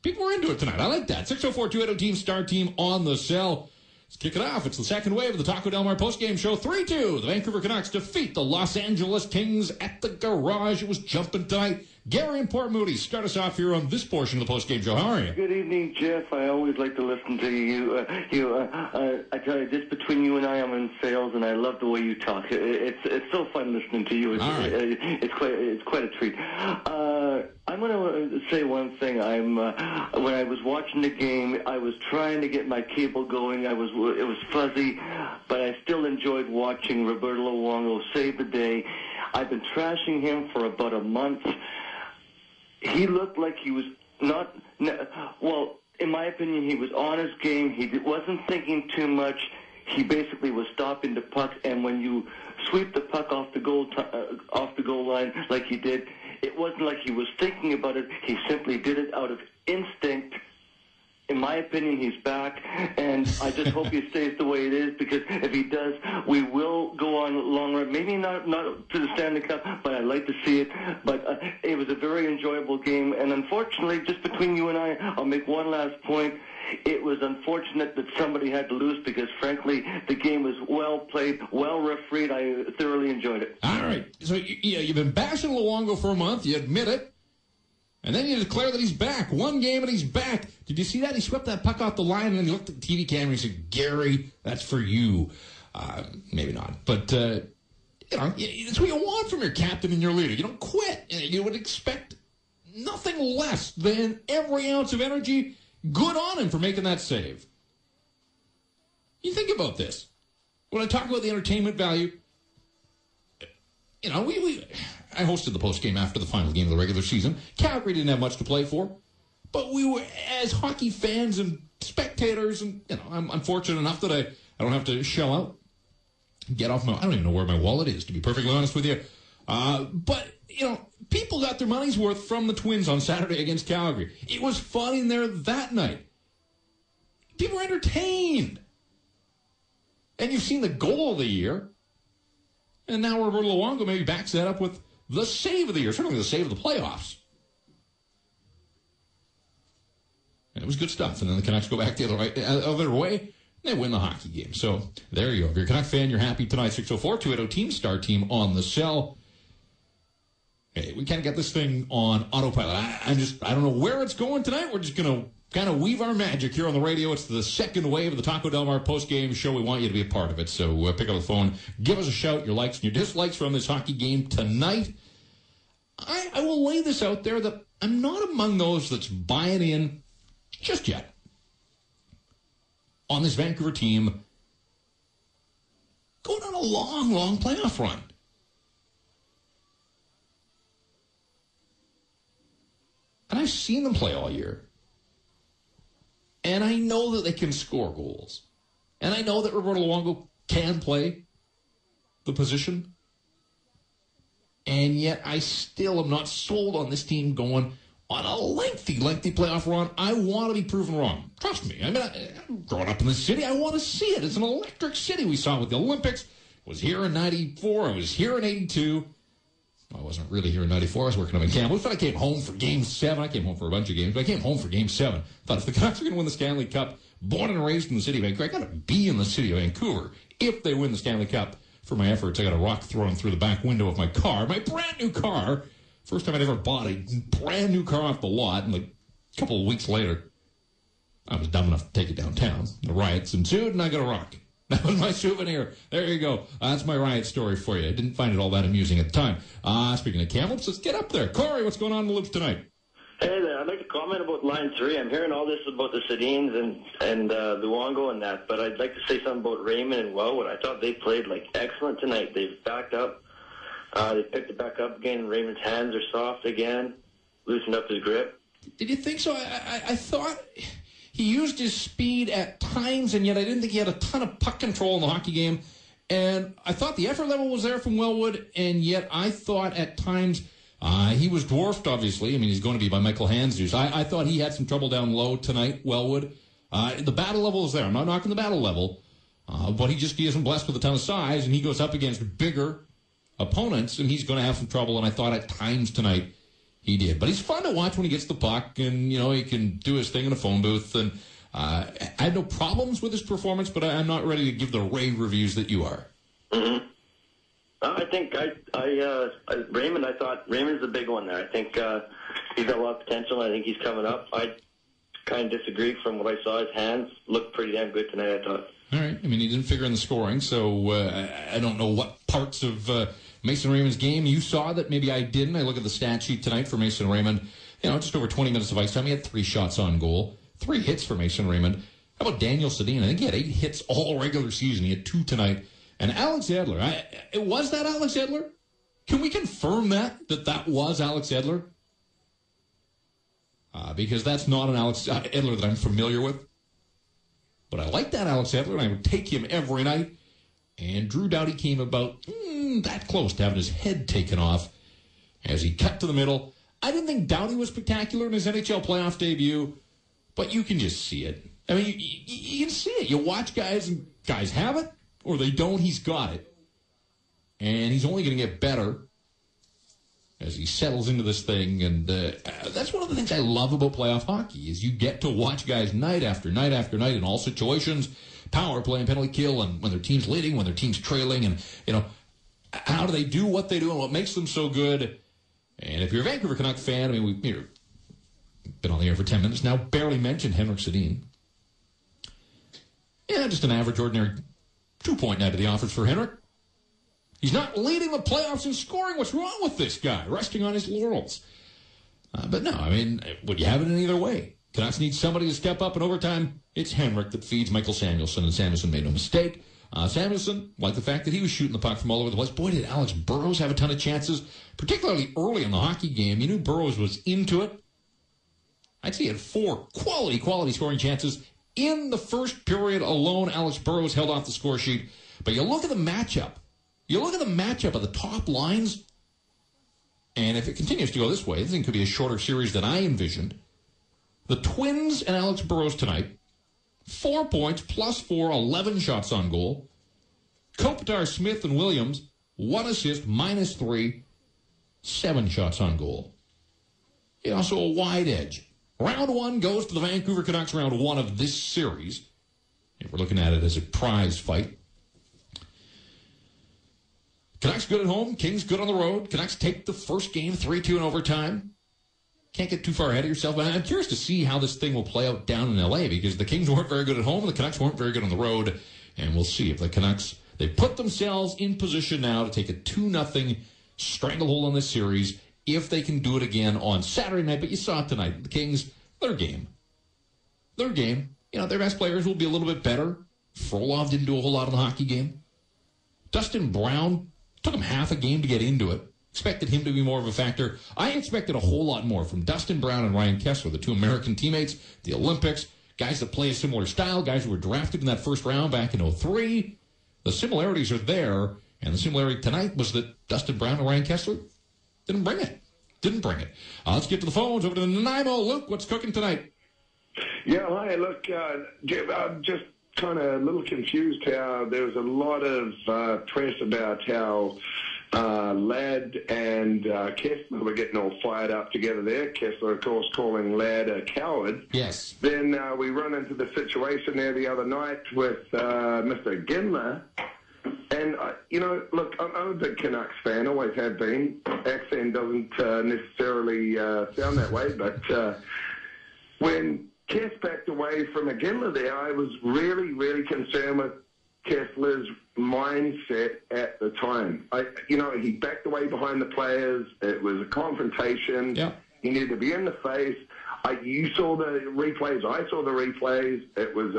People were into it tonight. I like that. 604-280-TEAM, Star Team on the cell. Let's kick it off. It's the second wave of the Taco Del Mar postgame show. 3-2. The Vancouver Canucks defeat the Los Angeles Kings at the Garage. It was jumping tonight. Gary and Port Moody start us off here on this portion of the postgame show. How are you? Good evening, Jeff. I always like to listen to you. I tell you, just between you and I, I'm in sales, and I love the way you talk. It's so fun listening to you. It's quite a treat. I'm going to say one thing. When I was watching the game, I was trying to get my cable going. It was fuzzy, but I still enjoyed watching Roberto Luongo save the day. I've been trashing him for about a month. He looked like he was not, well, in my opinion, he was on his game. He wasn't thinking too much. He basically was stopping the puck, and when you sweep the puck off the goal line like he did, it wasn't like he was thinking about it. He simply did it out of instinct. In my opinion, he's back, and I just hope he stays the way it is, because if he does, we will go on a long run. Maybe not to the Stanley Cup, but I'd like to see it. But it was a very enjoyable game, and unfortunately, just between you and I, I'll make one last point. It was unfortunate that somebody had to lose, because, frankly, the game was well played, well refereed. I thoroughly enjoyed it. All right. So you've been bashing Luongo for a month. You admit it. And then you declare that he's back. One game and he's back. Did you see that? He swept that puck off the line, and then he looked at the TV camera and he said, Gary, that's for you. Maybe not. But, you know, it's what you want from your captain and your leader. You don't quit. You would expect nothing less than every ounce of energy. Good on him for making that save. You think about this. When I talk about the entertainment value, you know, I hosted the postgame after the final game of the regular season. Calgary didn't have much to play for, but we were, as hockey fans and spectators, and you know, I'm fortunate enough that I don't have to shell out, get off I don't even know where my wallet is, to be perfectly honest with you. But you know, people got their money's worth from the Twins on Saturday against Calgary. It was fun in there that night. People were entertained, and you've seen the goal of the year. And now Roberto Luongo maybe backs that up with the save of the year, certainly the save of the playoffs. And it was good stuff. And then the Canucks go back the other way, and they win the hockey game. So there you go. If you're a Canuck fan, you're happy tonight. 604-280-TEAM, Star Team on the cell. Hey, we kind of got this thing on autopilot. I don't know where it's going tonight. We're just going to kind of weave our magic here on the radio. It's the second wave of the Taco Del Mar post-game show. We want you to be a part of it. So pick up the phone. Give us a shout, your likes and your dislikes from this hockey game tonight. I will lay this out there that I'm not among those that's buying in just yet on this Vancouver team going on a long, long playoff run. And I've seen them play all year. And I know that they can score goals. And I know that Roberto Luongo can play the position. And yet I still am not sold on this team going on a lengthy playoff run. I want to be proven wrong. Trust me. I mean, I'm growing up in the city. I want to see it. It's an electric city. We saw it with the Olympics. I was here in 94. I was here in 82. I wasn't really here in 94. I was working up in Campbell. I came home for Game 7. I came home for a bunch of games, but I came home for Game 7. Thought if the Canucks are going to win the Stanley Cup, born and raised in the city of Vancouver, I got to be in the city of Vancouver. If they win the Stanley Cup, for my efforts, I got a rock thrown through the back window of my car, my brand new car. First time I'd ever bought a brand new car off the lot, and like a couple of weeks later, I was dumb enough to take it downtown. The riots ensued, and I got a rock. That was my souvenir. There you go. That's my riot story for you. I didn't find it all that amuing at the time. Speaking of Kamloops, let's get up there. Corey, what's going on in the Loops tonight? Hey there. I'd like to comment about Line 3. I'm hearing all this about the Sedins and Luongo and that, but I'd like to say something about Raymond and Wellwood. I thought they played excellent tonight. They've backed up. They picked it back up again. Raymond's hands are soft again, loosened up his grip. Did you think so? I thought he used his speed at times, and yet I didn't think he had a ton of puck control in the hockey game. And I thought the effort level was there from Wellwood, and yet I thought at times he was dwarfed, obviously. I mean, he's going to be by Michael Handzus. I thought he had some trouble down low tonight, Wellwood. The battle level is there. I'm not knocking the battle level, but he isn't blessed with a ton of size, and he goes up against bigger opponents, and he's going to have some trouble, and I thought at times tonight he did. But he's fun to watch when he gets the puck, and, he can do his thing in a phone booth. And I had no problems with his performance, but I'm not ready to give the rave reviews that you are. Mm-hmm. I think Raymond, I thought Raymond's the big one there. I think he's got a lot of potential, and I think he's coming up. I kind of disagree from what I saw. His hands looked pretty damn good tonight, I thought. All right. I mean, he didn't figure in the scoring, so I don't know what parts of Mason Raymond's game you saw that maybe I didn't. I look at the stat sheet tonight for Mason Raymond. Just over 20 minutes of ice time. He had 3 shots on goal, 3 hits for Mason Raymond. How about Daniel Sedin? I think he had 8 hits all regular season. He had 2 tonight. And Alex Edler, was that Alex Edler? Can we confirm that was Alex Edler? Because that's not an Alex Edler that I'm familiar with. But I like that Alex Edler, and I would take him every night. And Drew Doughty came about that close to having his head taken off as he cut to the middle. I didn't think Doughty was spectacular in his NHL playoff debut, but you can just see it. I mean, you can see it. You watch guys, and guys have it, or they don't. He's got it. And he's only going to get better as he settles into this thing. And that's one of the things I love about playoff hockey is you get to watch guys night after night after night in all situations, power play and penalty kill, and when their team's leading, when their team's trailing, and, how do they do what they do and what makes them so good. And if you're a Vancouver Canucks fan, I mean, we've been on the air for 10 minutes now, barely mentioned Henrik Sedin. Yeah, just an average, ordinary 2-point night of the office for Henrik. He's not leading the playoffs in scoring. What's wrong with this guy? Resting on his laurels. But no, I mean, would you have it in either way? Canucks need somebody to step up in overtime. It's Henrik that feeds Michael Samuelsson, and Samuelsson made no mistake. Samuelsson, like the fact that he was shooting the puck from all over the place. Boy, did Alex Burrows have a ton of chances, particularly early in the hockey game. You knew Burrows was into it. I'd say he had 4 quality scoring chances. In the first period alone, Alex Burrows held off the score sheet. But you look at the matchup. You look at the matchup of the top lines, and if it continues to go this way, this thing could be a shorter series than I envisioned. The Twins and Alex Burrows tonight, 4 points, plus 4, 11 shots on goal. Kopitar, Smith, and Williams, 1 assist, minus 3, 7 shots on goal. Also a wide edge. Round 1 goes to the Vancouver Canucks, round 1 of this series. If we're looking at it as a prize fight. Canucks good at home, Kings good on the road. Canucks take the first game 3-2 in overtime. Can't get too far ahead of yourself. But I'm curious to see how this thing will play out down in L.A. because the Kings weren't very good at home and the Canucks weren't very good on the road. And we'll see if the Canucks, they put themselves in position now to take a 2-0 stranglehold on this series if they can do it again on Saturday night. But you saw it tonight. The Kings, their game. Their game. You know, their best players will be a little bit better. Frolov didn't do a whole lot in the hockey game. Dustin Brown took him half a game to get into it. Expected him to be more of a factor. I expected a whole lot more from Dustin Brown and Ryan Kessler, the two American teammates, the Olympics, guys that play a similar style, guys who were drafted in that first round back in 2003. The similarities are there, and the similarity tonight was that Dustin Brown and Ryan Kessler didn't bring it. Let's get to the phones. Over to the Nanaimo. Luke, what's cooking tonight? Yeah, hi. Look, Jeff, I'm just kind of a little confused how there was a lot of press about how Ladd and Kessler were getting all fired up together there. Kessler, of course, calling Ladd a coward. Yes. Then we run into the situation there the other night with Mr. Ginler. And, look, I'm a big Canucks fan, always have been. Accent doesn't necessarily sound that way, but when Kess backed away from a Ginler there, I was really, really concerned with Kessler's mindset at the time. He backed away behind the players. It was a confrontation. Yep. He needed to be in the face. You saw the replays. I saw the replays. It was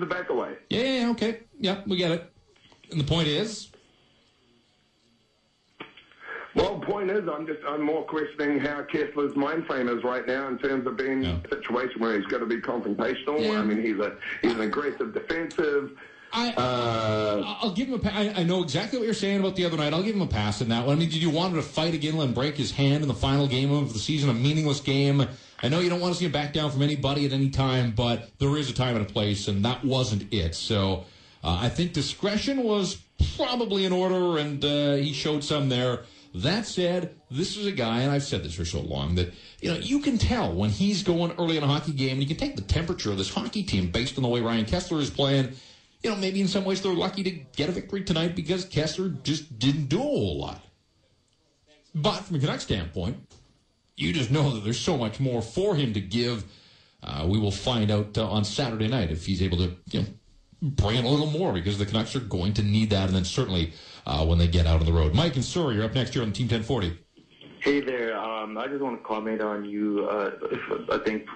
a back away. Yeah, okay. Yeah, we get it. And the point is? Well, the point is, I'm more questioning how Kessler's mind frame is right now in terms of being in a situation where he's got to be confrontational. Yeah. I mean, he's an aggressive defensive. I'll give him a pass. I know exactly what you're saying about the other night. I'll give him a pass in that one. I mean, did you want him to fight again and break his hand in the final game of the season, a meaningless game? I know you don't want to see him back down from anybody at any time, but there is a time and a place, and that wasn't it. So I think discretion was probably in order, and he showed some there. That said, this is a guy, and I've said this for so long, that you can tell when he's going early in a hockey game, and you can take the temperature of this hockey team based on the way Ryan Kessler is playing. Maybe in some ways they're lucky to get a victory tonight because Kessler just didn't do a whole lot. But from a Canucks standpoint, you just know that there's so much more for him to give. We will find out on Saturday night if he's able to, bring in a little more because the Canucks are going to need that, and then certainly when they get out on the road. Mike and Surrey, you're up next here on Team 1040. Hey there. I just want to comment on you. I think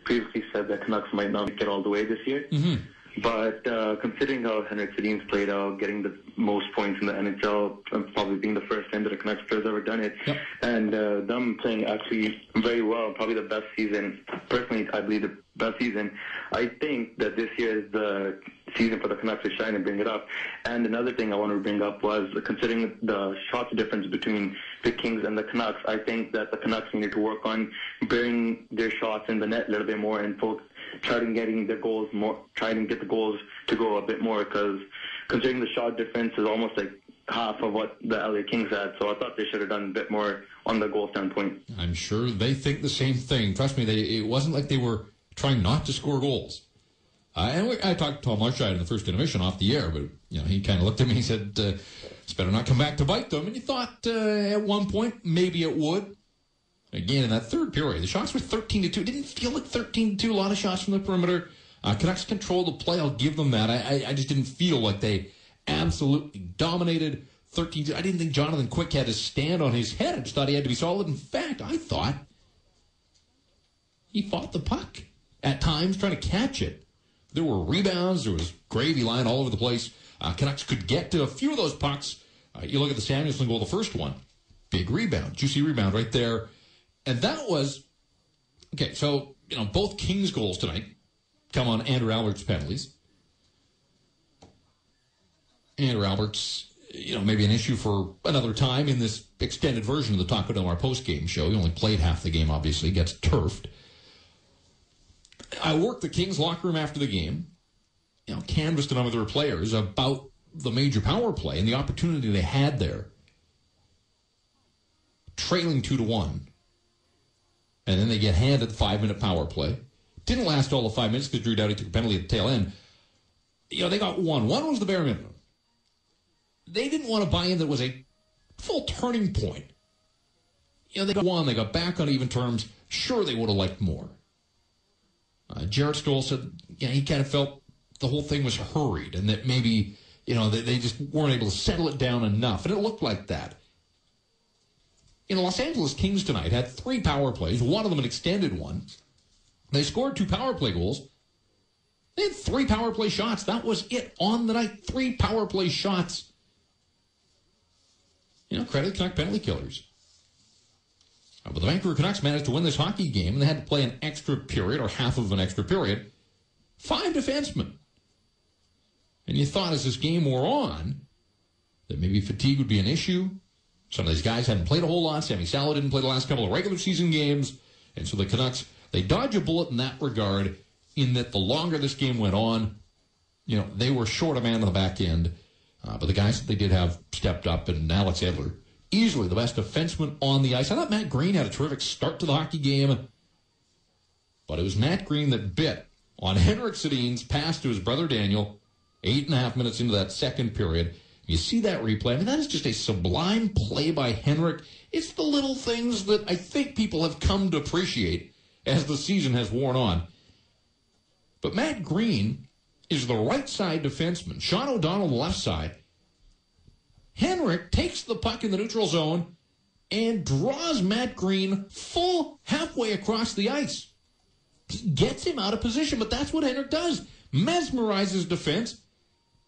previously said that Canucks might not get all the way this year. Mm-hmm. But considering how Henrik Sedin's played out, getting the most points in the NHL, and probably being the first time that a Canucks player's ever done it, and them playing actually very well, probably the best season, personally, I believe the best season, I think that this year is the season for the Canucks to shine and bring it up. And another thing I want to bring up was considering the shots difference between the Kings and the Canucks, I think that the Canucks needed to work on bringing their shots in the net a little bit more and trying to get the goals to go a bit more, because considering the shot difference is almost like half of what the LA Kings had, so I thought they should have done a bit more on the goal standpoint. I'm sure they think the same thing. Trust me, it wasn't like they were trying not to score goals. And I talked to Tom Marshide in the first intermission off the air, but he kind of looked at me and he said, it's better not come back to bite them. And you thought at one point maybe it would. Again, in that third period, the shots were 13-2. It didn't feel like 13-2. A lot of shots from the perimeter. Canucks controlled the play. I'll give them that. I just didn't feel like they absolutely dominated 13-2. I didn't think Jonathan Quick had to stand on his head. I just thought he had to be solid. In fact, I thought he fought the puck at times, trying to catch it. There were rebounds. There was gravy line all over the place. Canucks could get to a few of those pucks. You look at the Samuelson goal, the first one. Big rebound. Juicy rebound right there. And that was, okay, so, both Kings goals tonight come on Andrew Albert's penalties. Andrew Albert's, maybe an issue for another time in this extended version of the Taco Del Mar post-game show. He only played half the game, obviously, gets turfed. I worked the Kings locker room after the game, canvassed a number of their players about the major power play and the opportunity they had there. Trailing 2-1. And then they get handed the 5-minute power play. Didn't last all the 5 minutes because Drew Doughty took a penalty at the tail end. They got one. One was the bare minimum. they didn't want to buy in that was a full turning point. They won, they got back on even terms. Sure, they would have liked more. Jared Stoll said, he kind of felt the whole thing was hurried and that maybe, they just weren't able to settle it down enough. And it looked like that. Los Angeles Kings tonight had 3 power plays, one of them an extended one. They scored 2 power play goals. They had 3 power play shots. That was it on the night. 3 power play shots. Credit the Canuck penalty killers. But the Vancouver Canucks managed to win this hockey game, and they had to play an extra period, or half of an extra period. 5 defensemen. And you thought as this game wore on that maybe fatigue would be an issue. Some of these guys hadn't played a whole lot. Sammy Salo didn't play the last couple of regular season games. And so the Canucks, they dodge a bullet in that regard, in that the longer this game went on, they were short a man on the back end. But the guys that they did have stepped up, and Alex Edler, easily the best defenseman on the ice. I thought Matt Green had a terrific start to the hockey game, but it was Matt Green that bit on Henrik Sedin's pass to his brother Daniel 8.5 minutes into that second period. You see that replay. That is just a sublime play by Henrik. It's the little things that I think people have come to appreciate as the season has worn on. But Matt Green is the right side defenseman. Sean O'Donnell the left side. Henrik takes the puck in the neutral zone and draws Matt Green full halfway across the ice. He gets him out of position, but that's what Henrik does. Mesmerizes defense,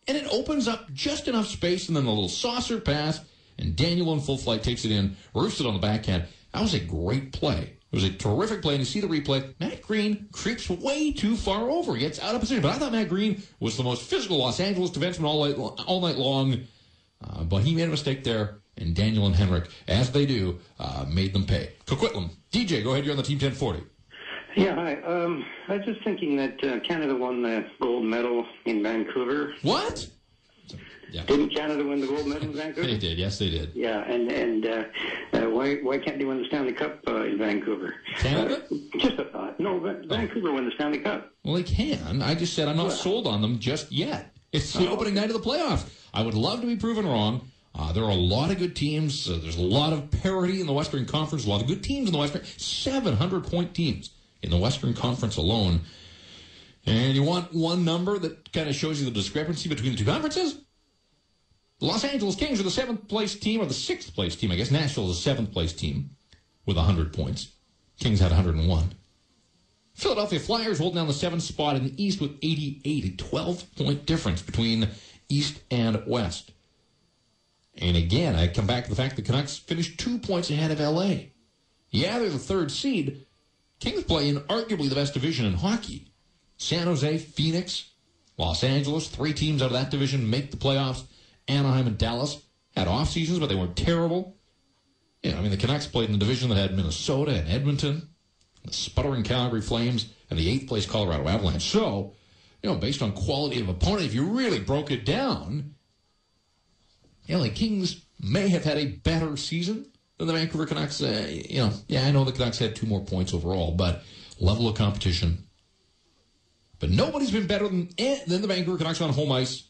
and it opens up just enough space, and then a little saucer pass, and Daniel in full flight takes it in, roofs it on the backhand. That was a great play. It was a terrific play, and you see the replay. Matt Green creeps way too far over. He gets out of position. But I thought Matt Green was the most physical Los Angeles defenseman all night long. But he made a mistake there, and Daniel and Henrik, as they do, made them pay. Coquitlam, DJ, go ahead. You're on the Team 1040. Yeah, hi. I was just thinking that Canada won the gold medal in Vancouver. What? Yeah. Didn't Canada win the gold medal in Vancouver? They did, yes, they did. Yeah, and why can't they win the Stanley Cup in Vancouver? Canada? Just a thought. No, Vancouver won the Stanley Cup. Well, they can. I just said I'm not sold on them just yet. It's the opening night of the playoffs. I would love to be proven wrong. There are a lot of good teams. There's a lot of parity in the Western Conference. A lot of good teams in the Western. 700-point teams in the Western Conference alone. And you want one number that kind of shows you the discrepancy between the two conferences? The Los Angeles Kings are the 7th-place team, or the 6th-place team, I guess. Nashville is the 7th-place team with 100 points. Kings had 101. Philadelphia Flyers holding down the 7th spot in the East with 88, a 12-point difference between East and West. And again, I come back to the fact the Canucks finished 2 points ahead of L.A. Yeah, they're the 3rd seed. Kings play in arguably the best division in hockey. San Jose, Phoenix, Los Angeles, 3 teams out of that division make the playoffs. Anaheim and Dallas had off seasons, but they weren't terrible. The Canucks played in the division that had Minnesota and Edmonton, the sputtering Calgary Flames, and the 8th-place Colorado Avalanche. So, based on quality of opponent, if you really broke it down, LA Kings may have had a better season than the Vancouver Canucks. I know the Canucks had 2 more points overall, but level of competition. But nobody's been better than the Vancouver Canucks on home ice.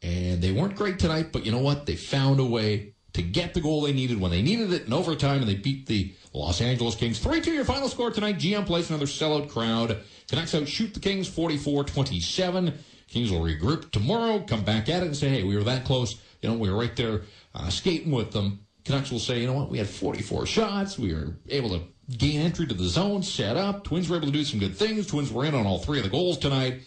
And they weren't great tonight, but you know what? They found a way to get the goal they needed when they needed it in overtime, and they beat the Los Angeles Kings. 3-2 your final score tonight. GM plays another sellout crowd. Canucks outshoot the Kings 44-27. Kings will regroup tomorrow, come back at it and say, hey, we were that close. We were right there skating with them. Canucks will say, you know what? We had 44 shots. We were able to gain entry to the zone, set up. Twins were able to do some good things. Twins were in on all 3 of the goals tonight.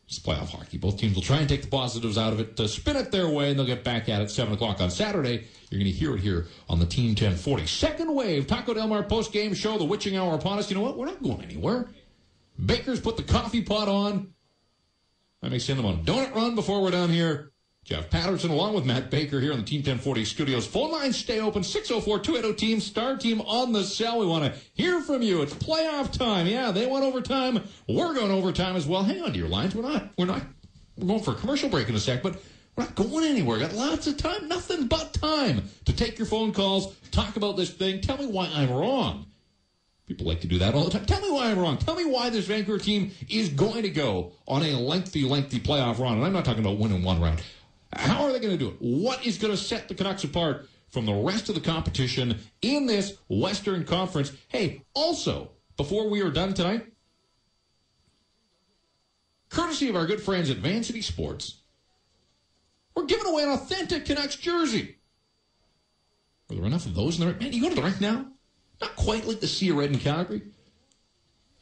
It's playoff hockey. Both teams will try and take the positives out of it, to spin it their way, and they'll get back at it 7 o'clock on Saturday. You're going to hear it here on the Team 1040. Second wave, Taco Del Mar post-game show, the witching hour upon us. You know what? We're not going anywhere. Baker's put the coffee pot on. I may send them on a donut run before we're done here. Jeff Patterson along with Matt Baker here on the Team 1040 studios. Phone lines stay open, 604-280-TEAM, star team on the cell. We want to hear from you. It's playoff time. Yeah, they went overtime. We're going overtime as well. Hang on to your lines. We're going for a commercial break in a sec, but we're not going anywhere. Got lots of time, nothing but time to take your phone calls, talk about this thing. Tell me why I'm wrong. People like to do that all the time. Tell me why I'm wrong. Tell me why this Vancouver team is going to go on a lengthy playoff run. And I'm not talking about winning one round. How are they going to do it? What is going to set the Canucks apart from the rest of the competition in this Western Conference? Hey, also, before we are done tonight, courtesy of our good friends at Vancouver Sports, we're giving away an authentic Canucks jersey. Are there enough of those in the rink? Man, you go to the rink now? Not quite like the Sea of Red in Calgary.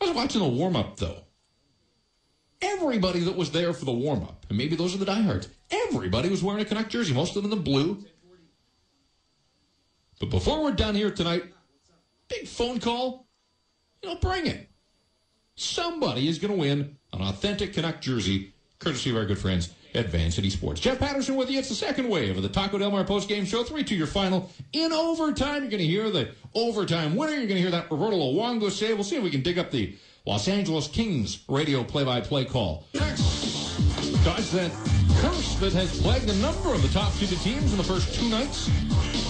I was watching the warm-up, though. Everybody that was there for the warm-up, and maybe those are the diehards, everybody was wearing a Canuck jersey, most of them in the blue. But before we're done here tonight, big phone call, bring it. Somebody is going to win an authentic Canuck jersey, courtesy of our good friends at Vancouver Sports. Jeff Patterson with you. It's the second wave of the Taco Del Mar post-game show. 3-2 your final. In overtime, you're going to hear the overtime winner. You're going to hear that Roberto Luongo save. We'll see if we can dig up the Los Angeles Kings radio play-by-play call. Next, dodge that curse that has plagued a number of the top-seeded teams in the first two nights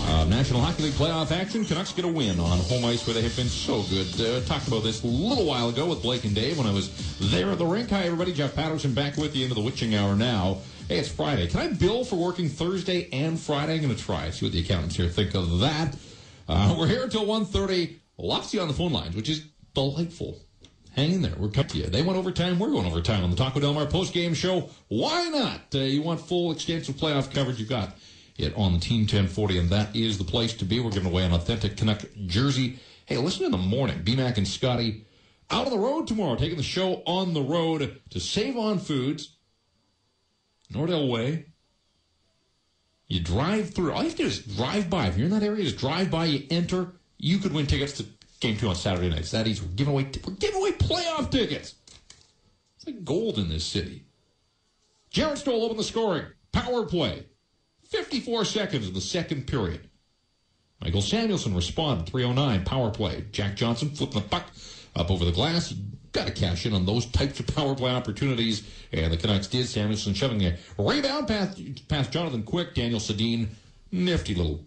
of National Hockey League playoff action. Canucks get a win on home ice where they have been so good. Talked about this a little while ago with Blake and Dave when I was there at the rink. Hi, everybody. Jeff Patterson back with you into the witching hour now. Hey, it's Friday. Can I bill for working Thursday and Friday? I'm going to try. See what the accountants here think of that. We're here until 1:30. Lots of you on the phone lines, which is delightful. Hang in there. We're coming to you. They went overtime. We're going overtime on the Taco Del Mar post-game show. Why not? You want full, extensive playoff coverage? You've got it on the Team 1040, and that is the place to be. We're giving away an authentic Canuck jersey. Hey, listen in the morning. B-Mac and Scotty out on the road tomorrow, taking the show on the road to Save On Foods, Nordell Way. You drive through. All you have to do is drive by. If you're in that area, just drive by. You enter. You could win tickets to Game 2 on Saturday nights. That is, we're giving away playoff tickets. It's like gold in this city. Jared Stoll opened the scoring. Power play. 54 seconds in the second period. Michael Samuelson responded. 3:09 power play. Jack Johnson flipping the puck up over the glass. You got to cash in on those types of power play opportunities. And the Canucks did. Samuelson shoving a rebound past Jonathan Quick. Daniel Sedin. Nifty little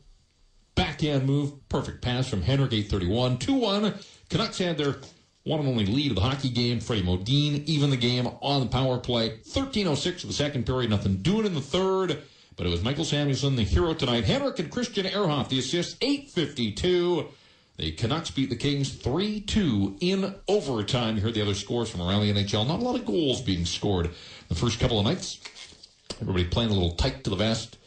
backhand move. Perfect pass from Henrik, 8:31. 2-1. Canucks had their one and only lead of the hockey game. Freddie Modine even the game on the power play. 13:06 of the second period. Nothing doing in the third. But it was Michael Samuelson, the hero tonight. Henrik and Christian Ehrhoff, the assists, 8:52. The Canucks beat the Kings 3-2 in overtime. You heard the other scores from around the NHL. Not a lot of goals being scored the first couple of nights. Everybody playing a little tight to the vest.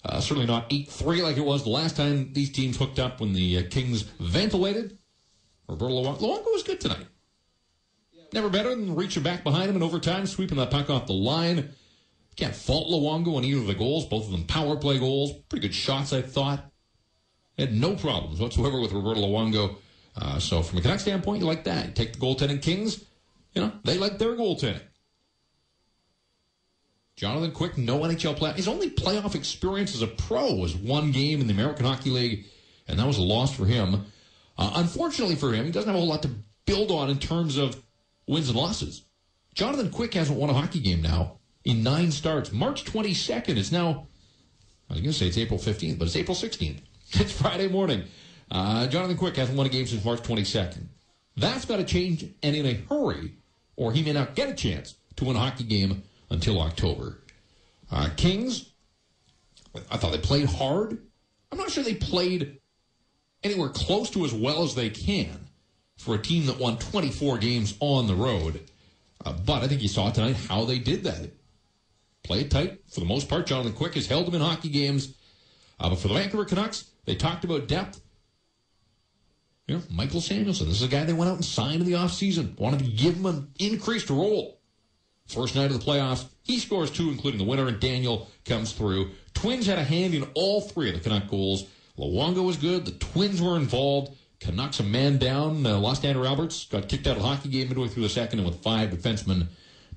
Certainly not 8-3 like it was the last time these teams hooked up when the Kings ventilated. Roberto Luongo was good tonight. Never better than reaching back behind him in overtime, sweeping that puck off the line. Can't fault Luongo on either of the goals, both of them power play goals. Pretty good shots, I thought. Had no problems whatsoever with Roberto Luongo. So from a Canucks standpoint, you like that. You take the goaltending Kings, they like their goaltending. Jonathan Quick, no NHL playoff. His only playoff experience as a pro was one game in the American Hockey League, and that was a loss for him. Unfortunately for him, he doesn't have a whole lot to build on in terms of wins and losses. Jonathan Quick hasn't won a hockey game now in 9 starts. March 22nd is now, I was going to say it's April 15th, but it's April 16th. It's Friday morning. Jonathan Quick hasn't won a game since March 22nd. That's got to change, and in a hurry, or he may not get a chance to win a hockey game until October. Kings, I thought they played hard. I'm not sure they played anywhere close to as well as they can for a team that won 24 games on the road. But I think you saw tonight how they did that. Play it tight. For the most part, Jonathan Quick has held them in hockey games. But for the Vancouver Canucks, they talked about depth. Michael Samuelson, this is a guy they went out and signed in the offseason. Wanted to give him an increased role. First night of the playoffs, he scores 2, including the winner, and Daniel comes through. Twins had a hand in all 3 of the Canuck goals. Luongo was good. The Twins were involved. Canucks a man down. Lost Andrew Alberts. Got kicked out of the hockey game midway through the second, and with 5 defensemen.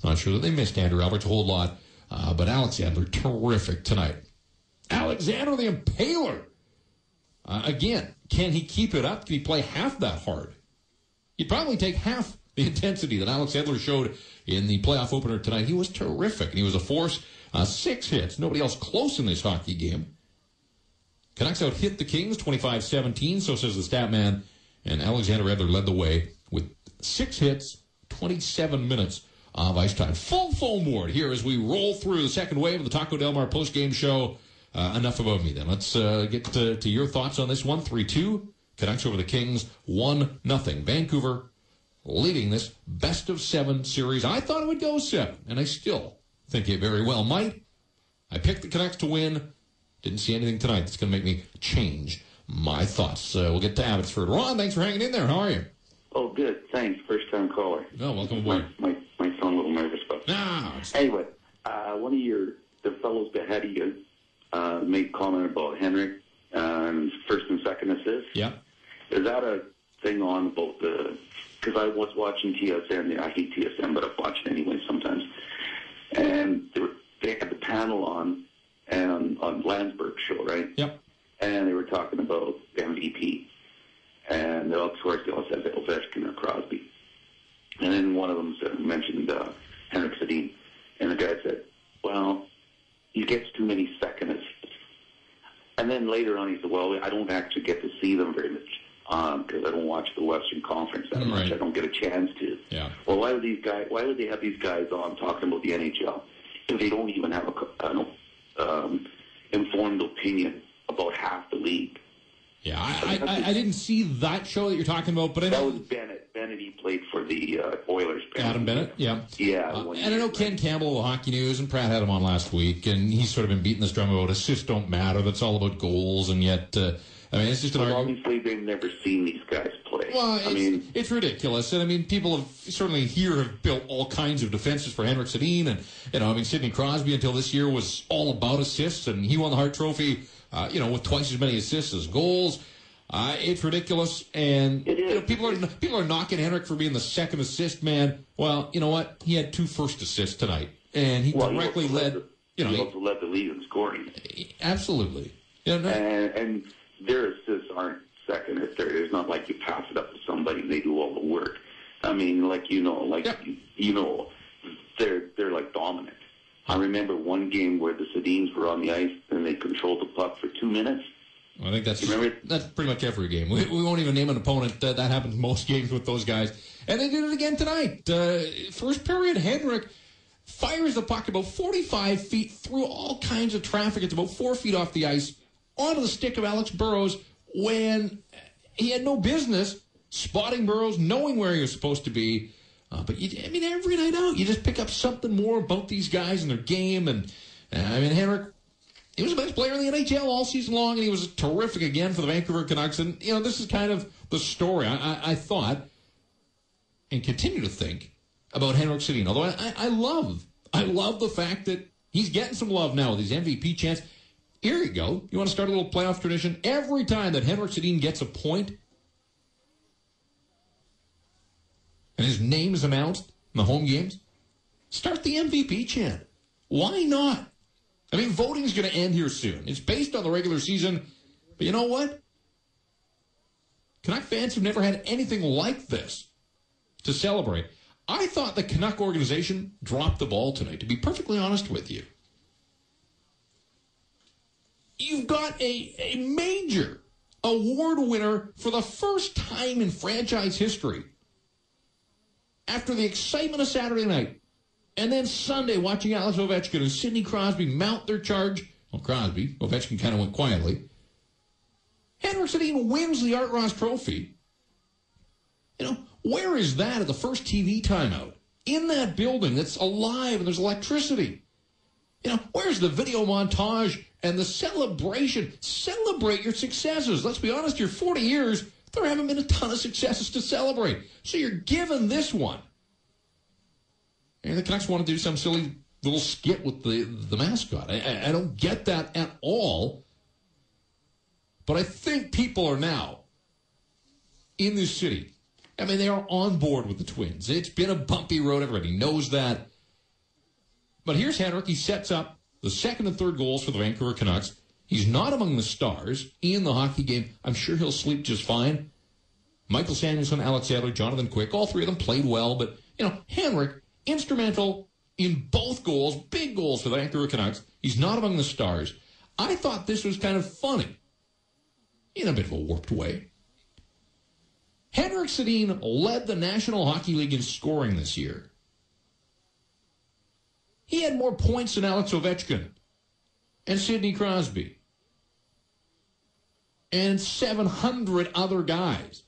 Not sure that they missed Andrew Alberts a whole lot. But Alexander, terrific tonight. Alexander the Impaler. Again, can he keep it up? Can he play half that hard? He'd probably take half the intensity that Alex Edler showed in the playoff opener tonight. He was terrific, and he was a force. 6 hits. Nobody else close in this hockey game. Canucks out hit the Kings 25-17, so says the stat man. And Alexander Edler led the way with 6 hits, 27 minutes of ice time. Full phone board here as we roll through the second wave of the Taco Del Mar post-game show. Enough about me then. Let's get to your thoughts on this one. 3-2. Canucks over the Kings. 1-0. Vancouver leading this best-of-7 series. I thought it would go 7, and I still think it very well might. I picked the Canucks to win. Didn't see anything tonight that's going to make me change my thoughts. We'll get to Abbotsford. Ron, thanks for hanging in there. How are you? Oh, good. Thanks. First-time caller. Oh, welcome aboard. My son a little nervous, but anyway, one of the fellows ahead of you made comment about Henrik and first and second assist. Yeah. Is that a thing on about because I was watching TSN. I hate TSN, but I watch it anyway sometimes. And they had the panel on Landsberg's show, right? Yep. And they were talking about MVP. And of course, they all said Ovechkin or Crosby. And then one of them mentioned Henrik Sedin. And the guy said, well, he gets too many second assists. And then later on, he said, well, I don't actually get to see them very much because I don't watch the Western Conference that much. I don't get a chance to. Yeah. Well, why would they have these guys on talking about the NHL if they don't even have an informed opinion about half the league? Yeah, I didn't see that show that you're talking about, but I know... That was Bennett. Bennett, he played for the Oilers. Adam Bennett, yeah. Yeah. And I know Ken Campbell of Hockey News, and Pratt had him on last week, and he's sort of been beating this drum about assists don't matter, that's all about goals, and yet, it's just an argument. Obviously, they've never seen these guys play. Well, it's ridiculous, and people have certainly have built all kinds of defenses for Henrik Sedin, and, Sidney Crosby until this year was all about assists, and he won the Hart Trophy with twice as many assists as goals. It's ridiculous, and people are knocking Henrik for being the second assist man. Well, you know what? He had 2 first assists tonight, and he directly led. He also led the league in scoring. Absolutely. Yeah, and their assists aren't second. It's not like you pass it up to somebody and they do all the work. They're like dominant. I remember one game where the Sedins were on the ice and they controlled the puck for 2 minutes. I think that's pretty much every game. We won't even name an opponent. That happens most games with those guys. And they did it again tonight. First period, Henrik fires the puck about 45 feet through all kinds of traffic. It's about 4 feet off the ice onto the stick of Alex Burrows when he had no business spotting Burrows, knowing where he was supposed to be. But every night out, you just pick up something more about these guys and their game. And Henrik, he was the best player in the NHL all season long, and he was terrific again for the Vancouver Canucks. And this is kind of the story I thought and continue to think about Henrik Sedin. Although I love the fact that he's getting some love now with his MVP chance. Here you go. You want to start a little playoff tradition? Every time that Henrik Sedin gets a point and his name is announced in the home games, start the MVP chant. Why not? Voting is going to end here soon. It's based on the regular season. But you know what? Canuck fans have never had anything like this to celebrate. I thought the Canuck organization dropped the ball tonight, to be perfectly honest with you. You've got a major award winner for the first time in franchise history. After the excitement of Saturday night, and then Sunday watching Alex Ovechkin and Sidney Crosby mount their charge. Well, Ovechkin kind of went quietly. Henrik Sedin wins the Art Ross Trophy. Where is that at the first TV timeout? In that building that's alive and there's electricity. Where's the video montage and the celebration? Celebrate your successes. Let's be honest, your 40 years, there haven't been a ton of successes to celebrate. So you're given this one. And the Canucks want to do some silly little skit with the mascot. I don't get that at all. But I think people are now in this city. They are on board with the Twins. It's been a bumpy road. Everybody knows that. But here's Henrik. He sets up the second and third goals for the Vancouver Canucks. He's not among the stars in the hockey game. I'm sure he'll sleep just fine. Michael Samuelsson, Alex Adler, Jonathan Quick, all three of them played well. But, Henrik, instrumental in both goals, big goals for the Vancouver Canucks. He's not among the stars. I thought this was kind of funny in a bit of a warped way. Henrik Sedin led the National Hockey League in scoring this year. He had more points than Alex Ovechkin and Sidney Crosby and 700 other guys.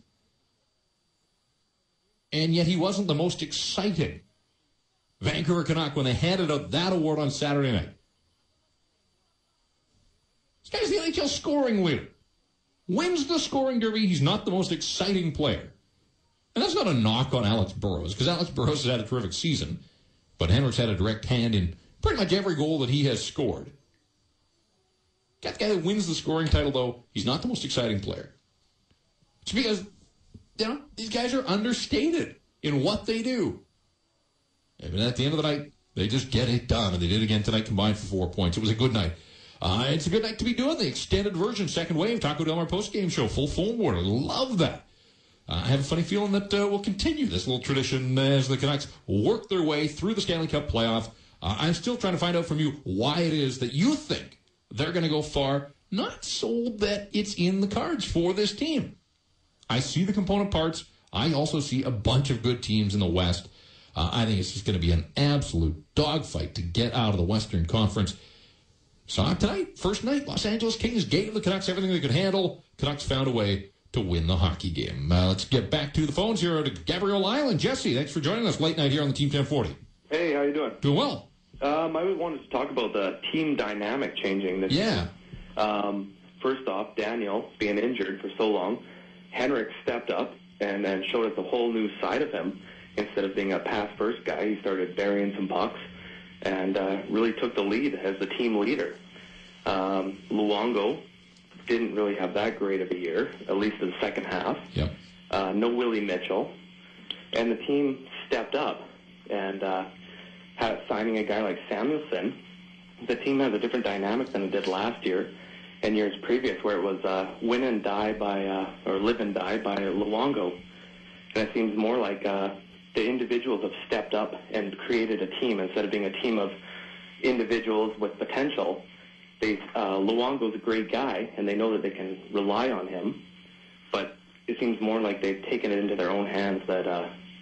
And yet he wasn't the most exciting Vancouver Canuck when they handed out that award on Saturday night. This guy's the NHL scoring leader. Wins the scoring derby, he's not the most exciting player. And that's not a knock on Alex Burrows, because Alex Burrows has had a terrific season, but Henrik's had a direct hand in pretty much every goal that he has scored. Got the guy that wins the scoring title, though, he's not the most exciting player. It's because, these guys are understated in what they do. And at the end of the night, they just get it done, and they did again tonight, combined for 4 points. It was a good night. It's a good night to be doing the extended version, second wave, Taco Del Mar post-game show, full phone board. I love that. I have a funny feeling that we'll continue this little tradition as the Canucks work their way through the Stanley Cup playoff. I'm still trying to find out from you why it is that you think they're going to go far. Not sold that it's in the cards for this team. I see the component parts. I also see a bunch of good teams in the West. I think it's just going to be an absolute dogfight to get out of the Western Conference. So tonight, first night, Los Angeles Kings gave the Canucks everything they could handle. Canucks found a way to win the hockey game. Let's get back to the phones here to Gabriel Island. Jesse, thanks for joining us late night here on the Team 1040. Hey, how you doing? Doing well. I wanted to talk about the team dynamic changing this year. First off, Daniel being injured for so long, Henrik stepped up and showed us a whole new side of him. Instead of being a pass-first guy, he started burying some pucks and really took the lead as the team leader. Luongo didn't really have that great of a year, at least in the second half. Yep. No Willie Mitchell. And the team stepped up. And signing a guy like Samuelson, the team has a different dynamic than it did last year and years previous, where it was win and die by, or live and die by Luongo. And it seems more like the individuals have stepped up and created a team instead of being a team of individuals with potential. Luongo's a great guy, and they know that they can rely on him. But it seems more like they've taken it into their own hands that,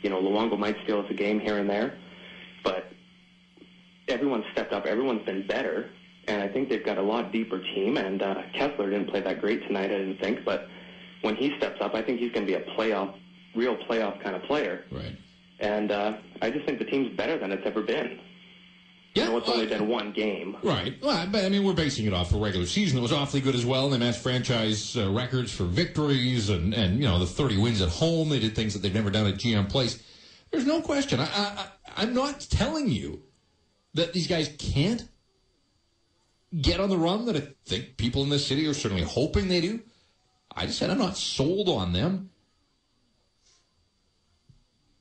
Luongo might steal us a game here and there. But everyone's stepped up. Everyone's been better. And I think they've got a lot deeper team. And Kessler didn't play that great tonight, I didn't think. But when he steps up, I think he's going to be a real playoff kind of player. Right. And I just think the team's better than it's ever been. Yeah, it's only been one game. Right. Well, but, we're basing it off a regular season that was awfully good as well. They matched franchise records for victories and the 30 wins at home. They did things that they've never done at GM Place. There's no question. I'm not telling you that these guys can't get on the run that I think people in this city are certainly hoping they do. I just said I'm not sold on them.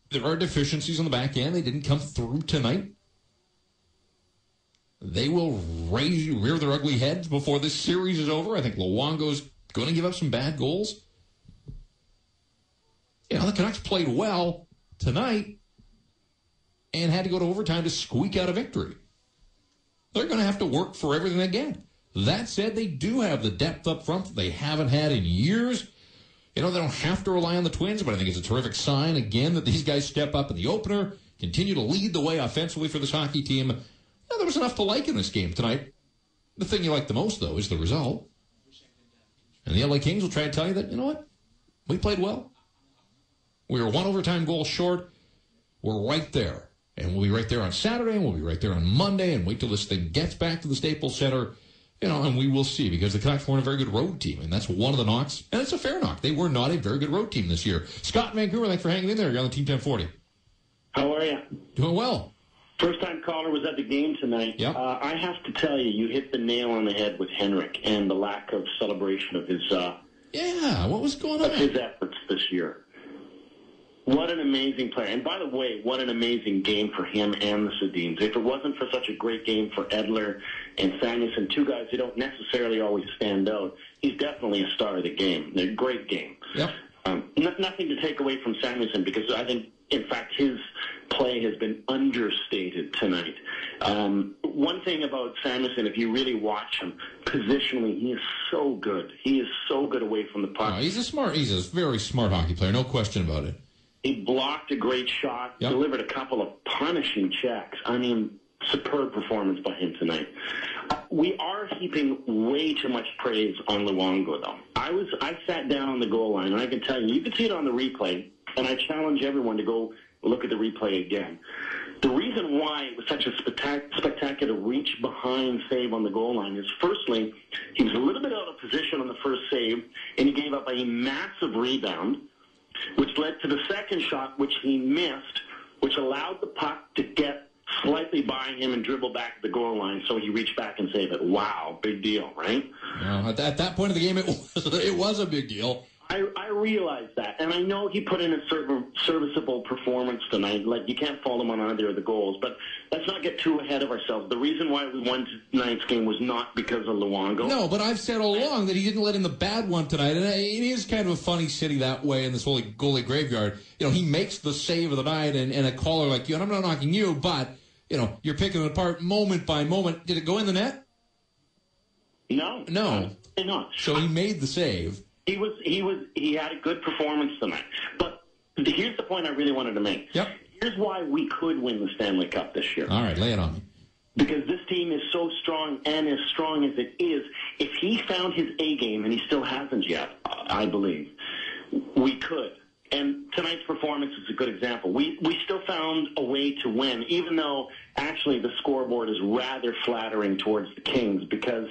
There are deficiencies on the back end. They didn't come through tonight. They will rear their ugly heads before this series is over. I think Luongo's going to give up some bad goals. The Canucks played well tonight and had to go to overtime to squeak out a victory. They're going to have to work for everything again. That said, they do have the depth up front that they haven't had in years. They don't have to rely on the Twins, but I think it's a terrific sign, again, that these guys step up in the opener, continue to lead the way offensively for this hockey team. There was enough to like in this game tonight. The thing you like the most, though, is the result. And the LA Kings will try to tell you that, we played well. We were one overtime goal short. We're right there. And we'll be right there on Saturday, and we'll be right there on Monday, and wait till this thing gets back to the Staples Center. And we will see, because the Canucks weren't a very good road team, and that's one of the knocks. And it's a fair knock. They were not a very good road team this year. Scott in Vancouver, thanks for hanging in there. You're on the Team 1040. How are you? Doing well. First-time caller was at the game tonight. Yep. I have to tell you, you hit the nail on the head with Henrik and the lack of celebration of his what was going on? Of his efforts this year. What an amazing player. And by the way, what an amazing game for him and the Sedins. If it wasn't for such a great game for Edler and Samuelson, two guys who don't necessarily always stand out, he's definitely a star of the game. They're a great game. Yep. Nothing to take away from Samuelson, because I think, in fact, his play has been understated tonight. One thing about Samuelson, if you really watch him, positionally, he is so good. He is so good away from the puck. He's a very smart hockey player, no question about it. He blocked a great shot, Yep. delivered a couple of punishing checks. superb performance by him tonight. We are heaping way too much praise on Luongo, though. I sat down on the goal line, and I can tell you can see it on the replay, and I challenge everyone to go look at the replay again. The reason why it was such a spectacular reach behind save on the goal line is, firstly, he was a little bit out of position on the first save, and he gave up a massive rebound, which led to the second shot, which he missed, which allowed the puck to get slightly by him and dribble back to the goal line, so he reached back and saved it. Wow, big deal, right? At that point of the game, it was a big deal. I realize that, and I know he put in a serviceable performance tonight. Like, you can't fault him on either of the goals, but let's not get too ahead of ourselves. The reason why we won tonight's game was not because of Luongo. No, but I've said all along that he didn't let in the bad one tonight, and it is kind of a funny city that way in this whole goalie graveyard. You know, he makes the save of the night, and a caller like you, and I'm not knocking you, but, you know, you're picking it apart moment by moment. Did it go in the net? No. Not. So he made the save. He had a good performance tonight. But here's the point I really wanted to make. Yep. Here's why we could win the Stanley Cup this year. All right, lay it on me. Because this team is so strong, and as strong as it is, if he found his A game, and he still hasn't yet, I believe, we could. And tonight's performance is a good example. We still found a way to win, even though actually the scoreboard is rather flattering towards the Kings, because,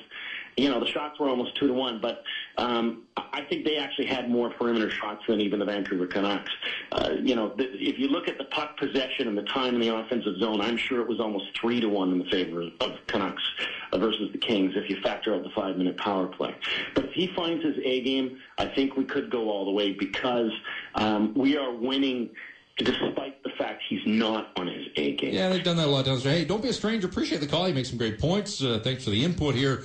you know, the shots were almost 2-1, but I think they actually had more perimeter shots than even the Vancouver Canucks. If you look at the puck possession and the time in the offensive zone, I'm sure it was almost 3-1 in the favor of Canucks versus the Kings if you factor out the 5-minute power play. But if he finds his A game, I think we could go all the way, because we are winning despite the fact he's not on his A game. Yeah, they've done that a lot of times. Hey, don't be a stranger. Appreciate the call. You make some great points. Thanks for the input here.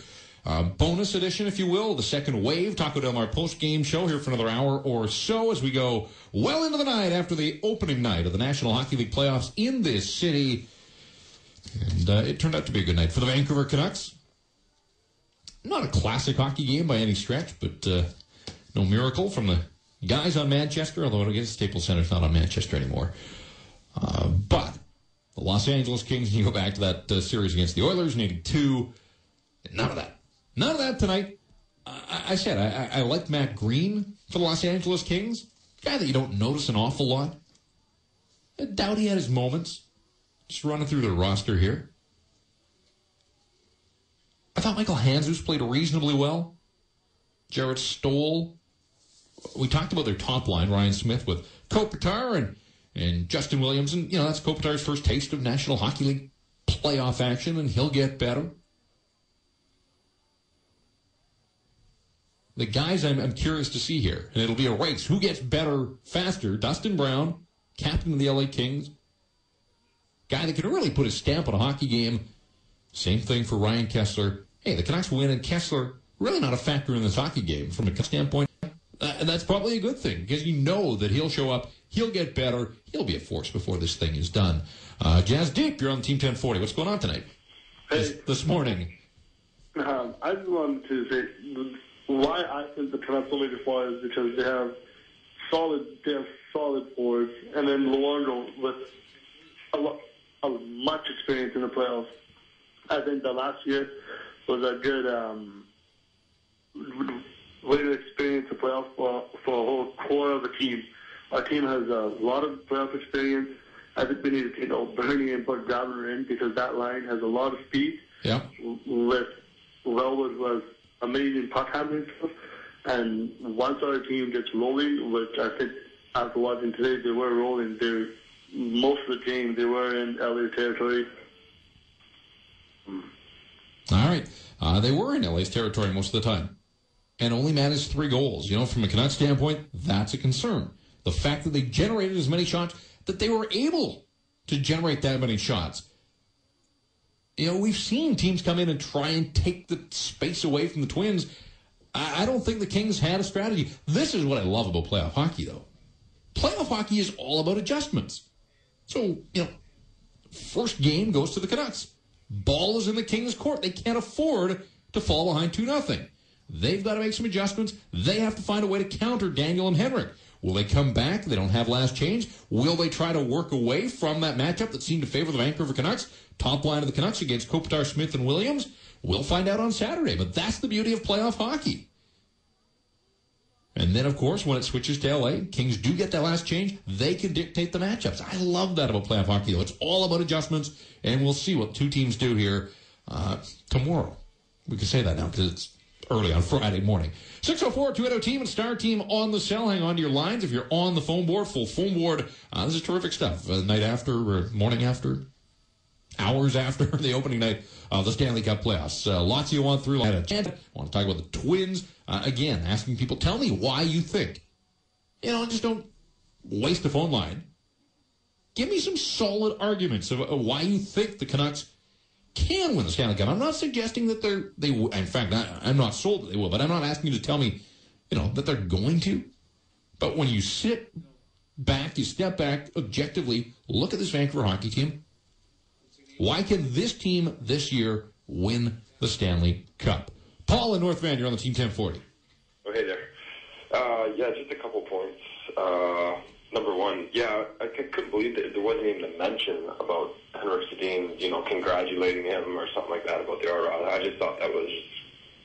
Bonus edition, if you will, the second wave, Taco Del Mar post-game show here for another hour or so as we go well into the night after the opening night of the National Hockey League playoffs in this city. And it turned out to be a good night for the Vancouver Canucks. Not a classic hockey game by any stretch, but no miracle from the guys on Manchester, although I guess Staples Center's not on Manchester anymore. But the Los Angeles Kings, you go back to that series against the Oilers, needed 2. None of that. None of that tonight. I said I like Matt Green for the Los Angeles Kings. Guy that you don't notice an awful lot. I doubt he had his moments. Just running through the roster here. I thought Michael Handzus played reasonably well. Jarrett Stoll. We talked about their top line, Ryan Smith with Kopitar and Justin Williams. And, you know, that's Kopitar's first taste of National Hockey League playoff action, and he'll get better. The guys I'm curious to see here, and it'll be a race. Who gets better faster? Dustin Brown, captain of the LA Kings. Guy that can really put his stamp on a hockey game. Same thing for Ryan Kessler. Hey, the Canucks win, and Kessler really not a factor in this hockey game from a standpoint. And that's probably a good thing, because you know that he'll show up, he'll get better, he'll be a force before this thing is done. Jazz Deep, you're on Team 1040. What's going on tonight? Hey. This morning. I just wanted to say why I think the Canucks will make it far is because they have solid forwards, and then Luongo with much experience in the playoffs. I think the last year was a good way to experience the playoffs for a whole core of the team. Our team has a lot of playoff experience. I think we need to take Bernie and put Gabler in, because that line has a lot of speed. Yeah. With Wellwood was amazing puck handling stuff, and once our team gets rolling, which I think after watching today they were rolling. Most of the game they were in LA territory. All right, they were in LA's territory most of the time, and only managed 3 goals. You know, from a Canucks standpoint, that's a concern. The fact that they generated as many shots, that they were able to generate that many shots. You know, we've seen teams come in and try and take the space away from the Twins. I don't think the Kings had a strategy. This is what I love about playoff hockey, though. Playoff hockey is all about adjustments. So, you know, first game goes to the Canucks. Ball is in the Kings' court. They can't afford to fall behind 2-0. They've got to make some adjustments. They have to find a way to counter Daniel and Henrik. Will they come back? They don't have last change. Will they try to work away from that matchup that seemed to favor the Vancouver Canucks? Top line of the Canucks against Kopitar, Smith, and Williams? We'll find out on Saturday, but that's the beauty of playoff hockey. And then, of course, when it switches to L.A., Kings do get that last change. They can dictate the matchups. I love that about playoff hockey, though. It's all about adjustments, and we'll see what two teams do here tomorrow. We can say that now because it's early on Friday morning. 604-280-TEAM and Star Team on the cell. Hang on to your lines if you're on the phone board, full phone board. This is terrific stuff. Night after or morning after, hours after the opening night of the Stanley Cup playoffs. Lots of you on through. I want to talk about the Twins. Again, asking people, tell me why you think. Just don't waste the phone line. Give me some solid arguments of why you think the Canucks can win the Stanley Cup. I'm not suggesting that they in fact, I'm not sold that they will, but I'm not asking you to tell me, that they're going to. But when you sit back, you step back, objectively, look at this Vancouver hockey team. Why can this team this year win the Stanley Cup? Paul in North Van, you're on the Team 1040. Oh, hey there. Just a couple points. Number one, I couldn't believe that there wasn't even a mention about Henrik Sedin, congratulating him or something like that about the RRA. I just thought that was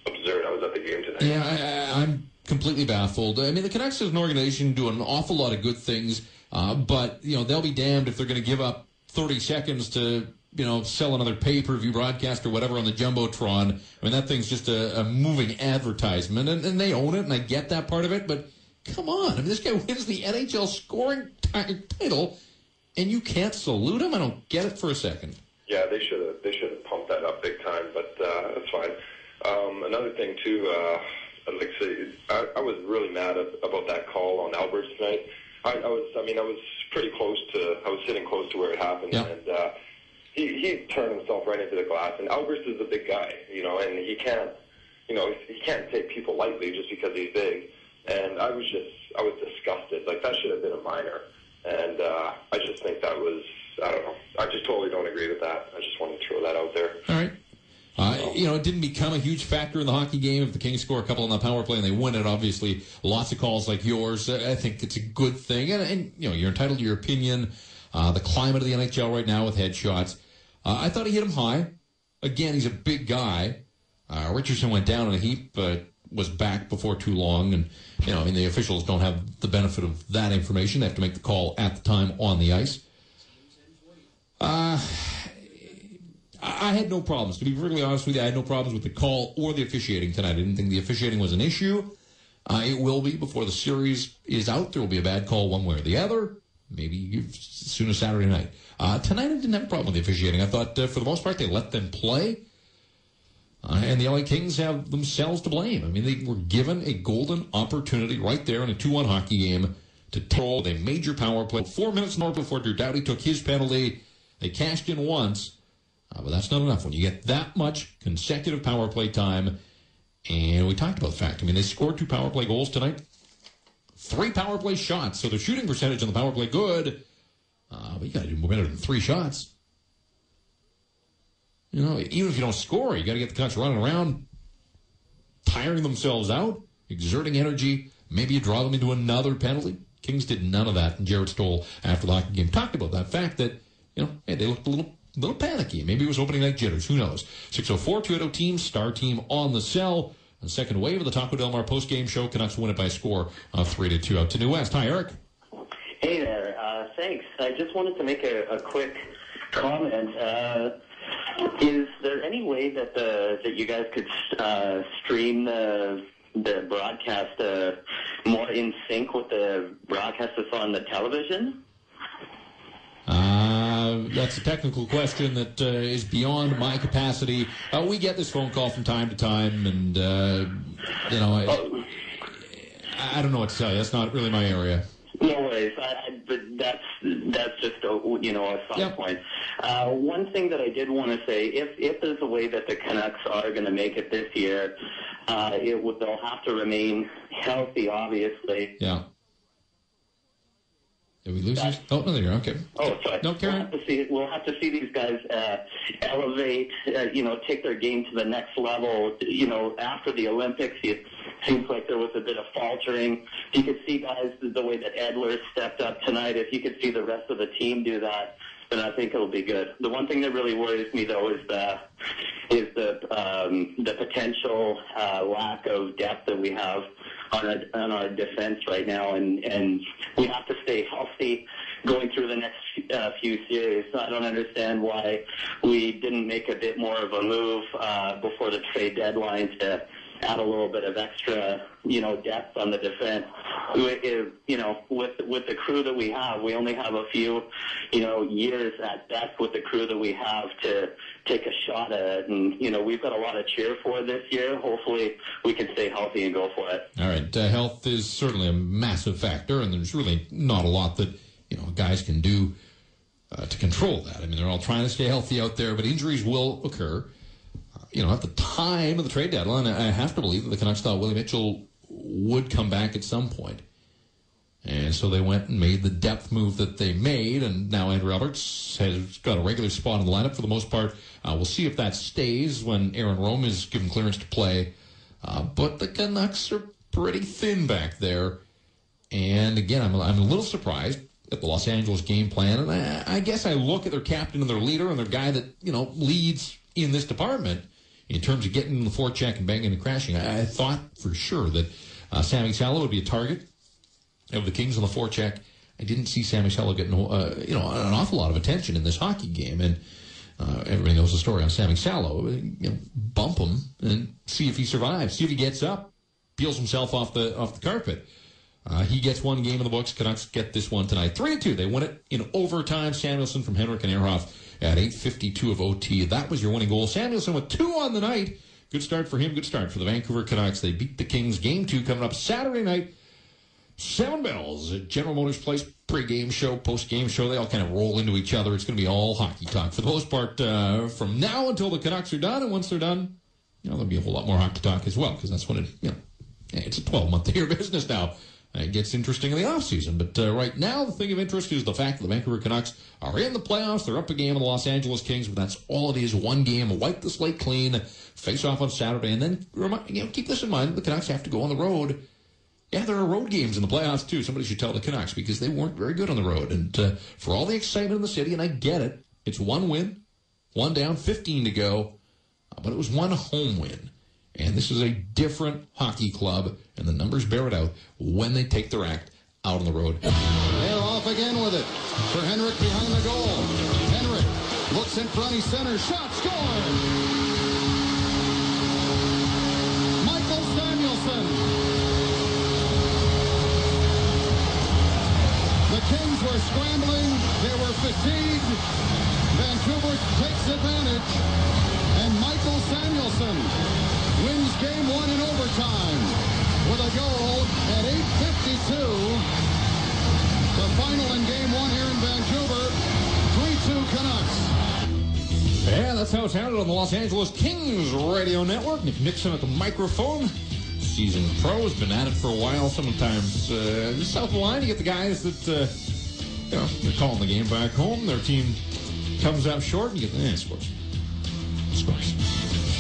absurd. I was at the game today. Yeah, I'm completely baffled. I mean, the Canucks as an organization do an awful lot of good things, but, they'll be damned if they're going to give up 30 seconds to sell another pay-per-view broadcast or whatever on the Jumbotron. I mean, that thing's just a moving advertisement, and they own it, and I get that part of it, but come on. I mean, this guy wins the NHL scoring title, and you can't salute him? I don't get it for a second. Yeah, they should have pumped that up big time, but that's fine. Another thing, too, I'd like to say, I was really mad about that call on Alberts tonight. I was pretty close to, I was sitting close to where it happened, and he turned himself right into the glass. And Alberts is a big guy, and he can't take people lightly just because he's big. And I was disgusted. Like, that should have been a minor. And I just think that was, I don't know. I just totally don't agree with that. I just wanted to throw that out there. All right. It didn't become a huge factor in the hockey game. If the Kings score a couple on the power play and they win it, obviously, lots of calls like yours. I think it's a good thing. And you're entitled to your opinion. The climate of the NHL right now with headshots. I thought he hit him high. Again, he's a big guy. Richardson went down in a heap, but was back before too long. And, the officials don't have the benefit of that information. They have to make the call at the time on the ice. I had no problems. To be perfectly honest with you, I had no problems with the call or the officiating tonight. I didn't think the officiating was an issue. It will be before the series is out. There will be a bad call one way or the other. Maybe as soon as Saturday night. Tonight I didn't have a problem with the officiating. I thought, for the most part, they let them play. And the LA Kings have themselves to blame. I mean, they were given a golden opportunity right there in a 2-1 hockey game to control a major power play. 4 minutes more before Drew Doughty took his penalty. They cashed in once. But that's not enough when you get that much consecutive power play time. And we talked about the fact. I mean, they scored 2 power play goals tonight. 3 power play shots. So their shooting percentage on the power play good. But you got to do better than 3 shots. Even if you don't score, you got to get the Canucks running around, tiring themselves out, exerting energy. Maybe you draw them into another penalty. Kings did none of that. And Jared Stoll, after the hockey game, talked about that fact that, they looked a little panicky. Maybe it was opening night jitters. Who knows? 604-280-TEAM, Star Team on the cell. The second wave of the Taco Del Mar post-game show. Canucks win it by a score of 3-2 out to New West. Hi, Eric. Hey there. Thanks. I just wanted to make a quick comment. Is there any way that you guys could stream the broadcast more in sync with the broadcast that's on the television? That's a technical question that is beyond my capacity. We get this phone call from time to time, and I don't know what to tell you. That's not really my area. No worries, but that's just a side point. One thing that I did want to say, if there's a way that the Canucks are going to make it this year, they'll have to remain healthy, obviously. Yeah. Did we lose you? Oh, no, there you are. Okay. Oh, sorry. No, Karen. We'll have to see these guys elevate, take their game to the next level. After the Olympics, it seems like there was a bit of faltering. If you could see guys the way that Edler stepped up tonight, if you could see the rest of the team do that, then I think it'll be good. The one thing that really worries me, though, is the potential lack of depth that we have on our defense right now, and we have to stay healthy going through the next few series. So I don't understand why we didn't make a bit more of a move before the trade deadline to add a little bit of extra, depth on the defense. With the crew that we have, we only have a few, years at best with the crew that we have to take a shot at it. And, we've got a lot to cheer for this year. Hopefully we can stay healthy and go for it. All right. Health is certainly a massive factor, and there's really not a lot that, guys can do to control that. I mean, they're all trying to stay healthy out there, but injuries will occur. At the time of the trade deadline, I have to believe that the Canucks thought Willie Mitchell would come back at some point. And so they went and made the depth move that they made, and now Andrew Alberts has got a regular spot in the lineup for the most part. We'll see if that stays when Aaron Rome is given clearance to play. But the Canucks are pretty thin back there. And again, I'm a little surprised at the Los Angeles game plan. And I guess I look at their captain and their leader and their guy that, leads in this department in terms of getting the forecheck and banging and crashing. I thought for sure that Sammy Salo would be a target of the Kings on the forecheck. I didn't see Sammy Salo getting an awful lot of attention in this hockey game, and everybody knows the story on Sammy Salo. Bump him and see if he survives. See if he gets up, peels himself off the carpet. He gets one game in the books. Canucks get this one tonight. 3-2. They win it in overtime. Samuelsson from Henrik and Ehrhoff at 8:52 of OT. That was your winning goal. Samuelsson with 2 on the night. Good start for him. Good start for the Vancouver Canucks. They beat the Kings. Game 2 coming up Saturday night. 7 bells at General Motors Place. Pre-game show, post-game show. They all kind of roll into each other. It's going to be all hockey talk for the most part from now until the Canucks are done. And once they're done, there'll be a whole lot more hockey talk as well, because that's when it's a 12-month-a-year business now. It gets interesting in the offseason. But right now, the thing of interest is the fact that the Vancouver Canucks are in the playoffs. They're up a game of the Los Angeles Kings, but that's all it is. One game, wipe the slate clean, face off on Saturday. And then, keep this in mind, the Canucks have to go on the road. Yeah, there are road games in the playoffs, too. Somebody should tell the Canucks, because they weren't very good on the road. And for all the excitement in the city, and I get it, it's 1 win, 1 down, 15 to go. But it was 1 home win. And this is a different hockey club, and the numbers bear it out when they take their act out on the road. They're off again with it for Henrik behind the goal. Henrik looks in front, he centers, shot, score! Michael Samuelsson. The Kings were scrambling, they were fatigued. Vancouver takes advantage, and Michael Samuelsson wins game 1 in overtime with a goal at 8:52. The final in game 1 here in Vancouver, 3-2 Canucks. Yeah, that's how it sounded on the Los Angeles Kings radio network. Nick Nixon at the microphone. Seasoned pro, has been at it for a while. Sometimes just south of the line, you get the guys that, they're calling the game back home. Their team comes up short, and you get the scores.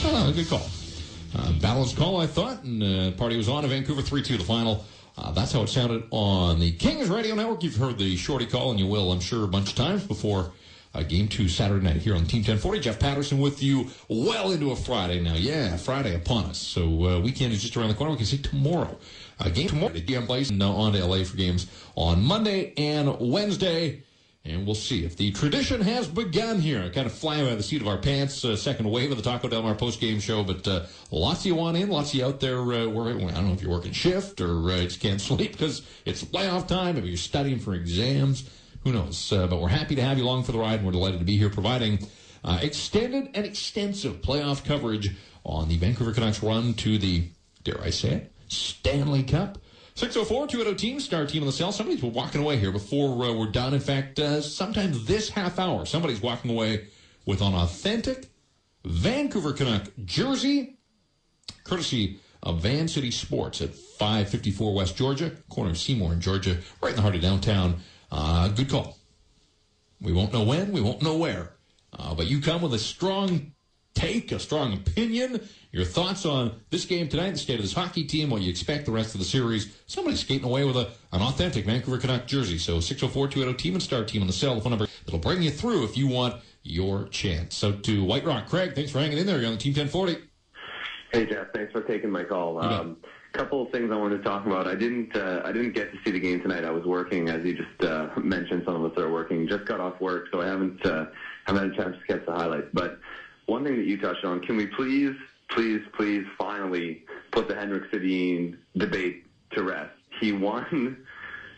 Oh, good call. Balanced call, I thought, and the party was on in Vancouver, 3-2 the final. That's how it sounded on the Kings Radio Network. You've heard the shorty call, and you will, I'm sure, a bunch of times before Game 2 Saturday night here on Team 1040. Jeff Patterson with you well into a Friday now. Yeah, Friday upon us. So weekend is just around the corner. We can see tomorrow. Game tomorrow at DM Place, and on to LA for games on Monday and Wednesday. And we'll see if the tradition has begun here. Kind of flying by the seat of our pants. Second wave of the Taco Del Mar post-game show. But lots of you want in. Lots of you out there. I don't know if you're working shift or just can't sleep because it's playoff time. Maybe you're studying for exams. Who knows? But we're happy to have you along for the ride. And we're delighted to be here providing extended and extensive playoff coverage on the Vancouver Canucks run to the, dare I say it, Stanley Cup. 604-280-TEAM, star team on the cell. Somebody's walking away here before we're done. In fact, sometimes this half hour, somebody's walking away with an authentic Vancouver Canuck jersey, courtesy of Van City Sports at 554 West Georgia, corner of Seymour and Georgia, right in the heart of downtown Good call. We won't know when, we won't know where. But you come with a strong take, a strong opinion, your thoughts on this game tonight, the state of this hockey team, what you expect the rest of the series. Somebody's skating away with an authentic Vancouver Canuck jersey. So 604-280-TEAM and STAR team on the cell phone number that'll bring you through if you want your chance. So to White Rock, Craig, thanks for hanging in there. You're on the Team 1040. Hey, Jeff, thanks for taking my call. Couple of things I wanted to talk about. I didn't get to see the game tonight. I was working, as you just mentioned. Some of us are working. Just got off work, so I haven't had a chance to catch the highlights. But one thing that you touched on, can we please finally put the Henrik Sedin debate to rest? He won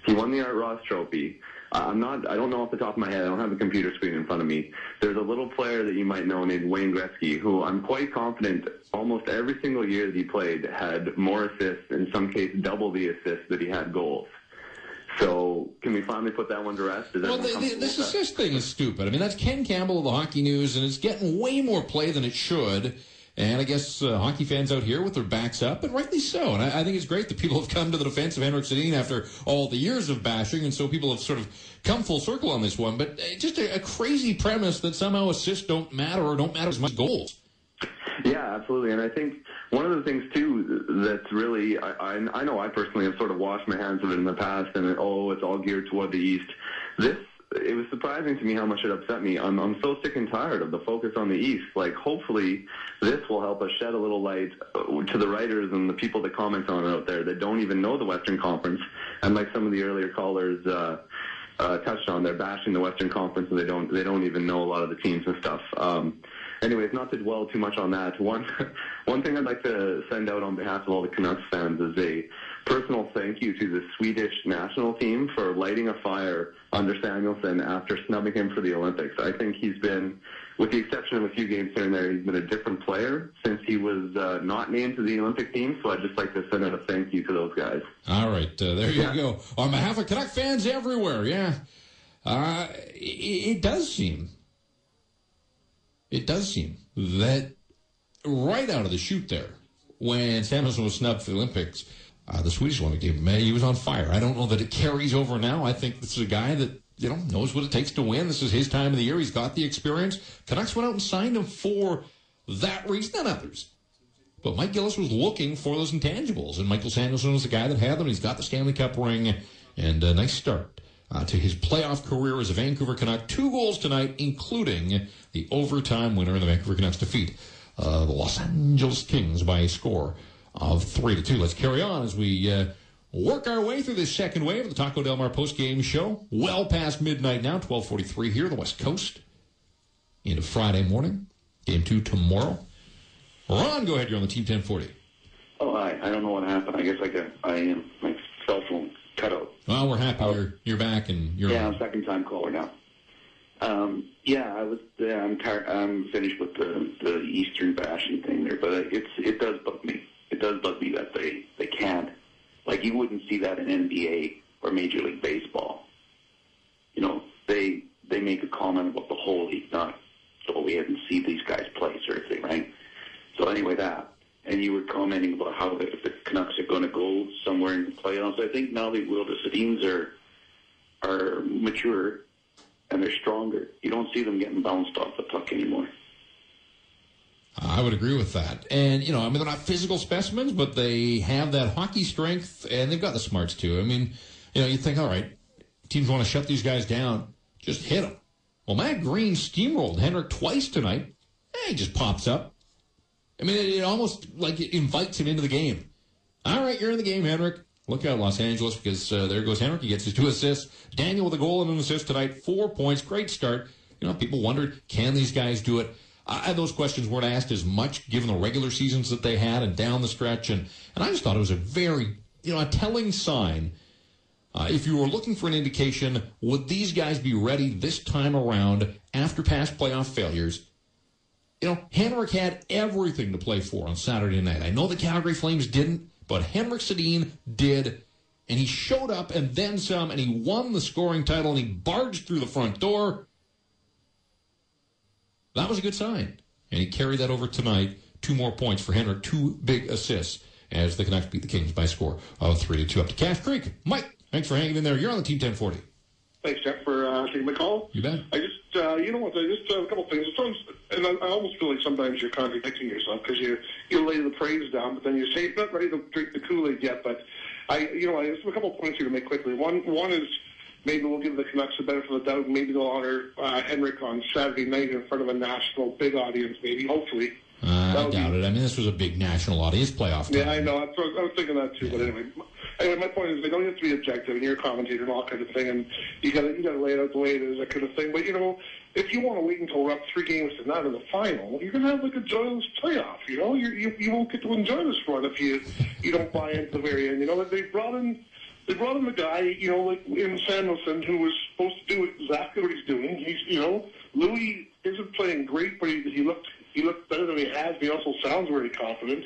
the Art Ross Trophy. I don't know off the top of my head. I don't have a computer screen in front of me. There's a little player that you might know named Wayne Gretzky, who I'm quite confident almost every single year that he played had more assists, in some cases double the assists that he had goals. So can we finally put that one to rest? Well, this assist thing is stupid. I mean, that's Ken Campbell of the Hockey News, and it's getting way more play than it should. And I guess hockey fans out here with their backs up, and rightly so. And I think it's great that people have come to the defense of Henrik Sedin after all the years of bashing, and so people have sort of come full circle on this one. But just a crazy premise that somehow assists don't matter or don't matter as much goals. Yeah, absolutely. And I think one of the things, too, that's really, I know I personally have sort of washed my hands of it in the past, and it's all geared toward the East. It was surprising to me how much it upset me. I'm so sick and tired of the focus on the East. Like, hopefully this will help us shed a little light to the writers and the people that comment on it out there that don't even know the Western Conference. And like some of the earlier callers touched on, they're bashing the Western Conference, and they don't even know a lot of the teams and stuff. Anyways, not to dwell too much on that, one thing I'd like to send out on behalf of all the Canucks fans is a personal thank you to the Swedish national team for lighting a fire under Samuelsson after snubbing him for the Olympics. I think he's been, with the exception of a few games here and there, he's been a different player since he was not named to the Olympic team, so I'd just like to send out a thank you to those guys. All right, there you go. On behalf of Canuck fans everywhere, it does seem that right out of the chute there, when Samuelsson was snubbed for the Olympics, the Swedish Olympic team, he was on fire. I don't know that it carries over now. I think this is a guy that, knows what it takes to win. This is his time of the year. He's got the experience. Canucks went out and signed him for that reason and others. But Mike Gillis was looking for those intangibles, and Michael Samuelsson was the guy that had them. He's got the Stanley Cup ring, and a nice start to his playoff career as a Vancouver Canuck. 2 goals tonight, including the overtime winner in the Vancouver Canucks defeat the Los Angeles Kings by a score of 3-2. Let's carry on as we work our way through this second wave of the Taco Del Mar post-game show. Well past midnight now, 12:43 here on the West Coast. Into Friday morning. Game 2 tomorrow. Ron, go ahead. You're on the Team 1040. Oh, hi. I don't know what happened. I guess my cell phone cut out. Well, we're happy you're back and you're. Yeah, I'm second-time caller now. I'm tired. I'm finished with the Eastern bashing thing there, but it does bug me. It does bug me that they can't. Like, you wouldn't see that in NBA or Major League Baseball. They make a comment about the whole league, not so we haven't seen these guys play sort of thing, right? So anyway, that. And you were commenting about how the Canucks are going to go somewhere in the playoffs. I think now they will. The Sedins are mature and they're stronger. You don't see them getting bounced off the puck anymore. I would agree with that. And, they're not physical specimens, but they have that hockey strength, and they've got the smarts, too. I mean, you think, all right, teams want to shut these guys down, just hit them. Well, Matt Green steamrolled Henrik twice tonight. He just pops up. I mean, it almost like it invites him into the game. All right, you're in the game, Henrik. Look out, Los Angeles, because there goes Henrik. He gets his 2 assists. Daniel with a goal and an assist tonight. 4 points. Great start. People wondered, can these guys do it? Those questions weren't asked as much given the regular seasons that they had and down the stretch. And I just thought it was a very, a telling sign. If you were looking for an indication, would these guys be ready this time around after past playoff failures? Henrik had everything to play for on Saturday night. I know the Calgary Flames didn't, but Henrik Sedin did. And he showed up and then some, and he won the scoring title, and he barged through the front door. That was a good sign. And he carried that over tonight. 2 more points for Henrik. 2 big assists as the Canucks beat the Kings by a score of 3-2 up to Cache Creek. Mike, thanks for hanging in there. You're on the Team 1040. Thanks, Jeff, for taking my call. You bet. I just, you know what, a couple things. And I almost feel like sometimes you're contradicting yourself because you lay the praise down, but then you say you're not ready to drink the Kool-Aid yet. But I just have a couple points here to make quickly. One is maybe we'll give the Canucks the benefit of the doubt. Maybe they'll honor Henrik on Saturday night in front of a national big audience, maybe, hopefully. I doubt it. I mean, this was a big national audience playoff time. Yeah, I know. I was thinking that too. Yeah. But anyway, my point is they don't have to be objective, and you're a commentator and all kind of thing, and you got to lay it out the way it is, that kind of thing. But if you want to wait until we're up 3 games to none in the final, you're going to have like a joyless playoff. You won't get to enjoy this run if you don't buy into the very end. They brought in the guy, like in Samuelson, who was supposed to do exactly what he's doing. Louis isn't playing great, but he looked better than he has. He also sounds very confident.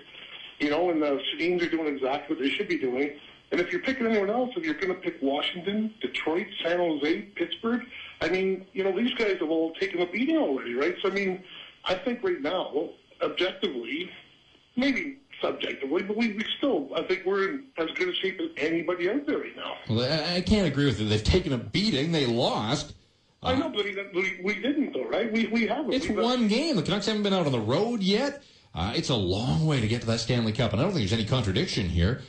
And the Sedins are doing exactly what they should be doing. And if you're picking anyone else, if you're going to pick Washington, Detroit, San Jose, Pittsburgh, I mean, these guys have all taken a beating already, right? So, I mean, I think right now, objectively, maybe subjectively, but we still, I think we're in as good a shape as anybody out there right now. Well, I can't agree with it. They've taken a beating. They lost. I know, but we didn't, though, right? We haven't. It's one game. The Canucks haven't been out on the road yet. It's a long way to get to that Stanley Cup, and I don't think there's any contradiction here.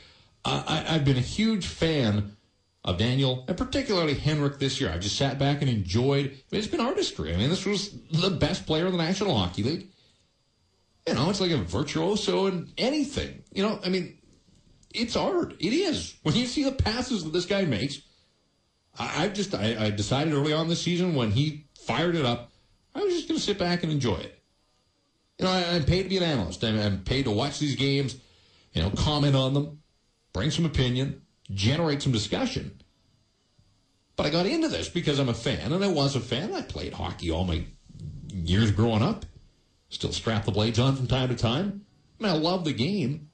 I've been a huge fan of Daniel, and particularly Henrik this year. I've just sat back and enjoyed. It's been artistry. I mean, this was the best player in the National Hockey League. It's like a virtuoso in anything. I mean, it's art. It is. When you see the passes that this guy makes, I decided early on this season when he fired it up, I was just going to sit back and enjoy it. I'm paid to be an analyst. I'm paid to watch these games, comment on them, bring some opinion, generate some discussion. But I got into this because I'm a fan, and I was a fan. I played hockey all my years growing up. Still strap the blades on from time to time. I mean, I love the game.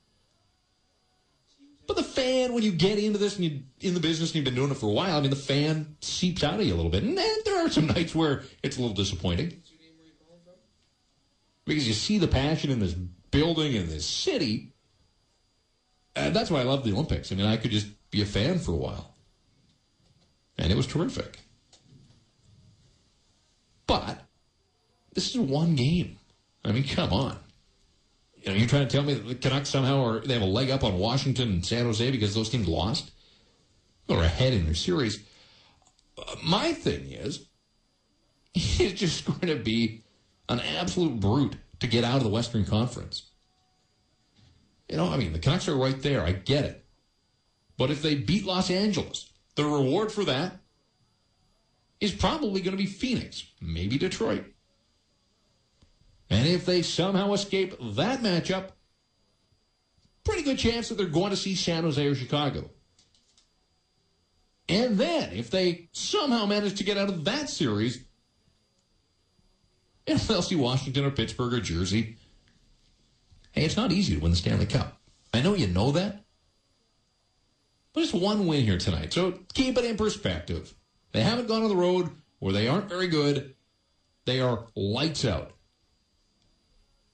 But the fan, when you get into this and you're in the business and you've been doing it for a while, I mean, the fan seeps out of you a little bit. And there are some nights where it's a little disappointing. Because you see the passion in this building, in this city. And that's why I love the Olympics. I mean, I could just be a fan for a while. And it was terrific. But this is one game. I mean, come on. You're trying to tell me that the Canucks somehow they have a leg up on Washington and San Jose because those teams lost? Or ahead in their series. My thing is, it's just going to be an absolute brute to get out of the Western Conference. I mean, the Canucks are right there. I get it. But if they beat Los Angeles, the reward for that is probably going to be Phoenix, maybe Detroit. And if they somehow escape that matchup, pretty good chance that they're going to see San Jose or Chicago. And then, if they somehow manage to get out of that series, they'll see Washington or Pittsburgh or Jersey. Hey, it's not easy to win the Stanley Cup. I know you know that. But it's one win here tonight, so keep it in perspective. They haven't gone on the road where they aren't very good. They are lights out.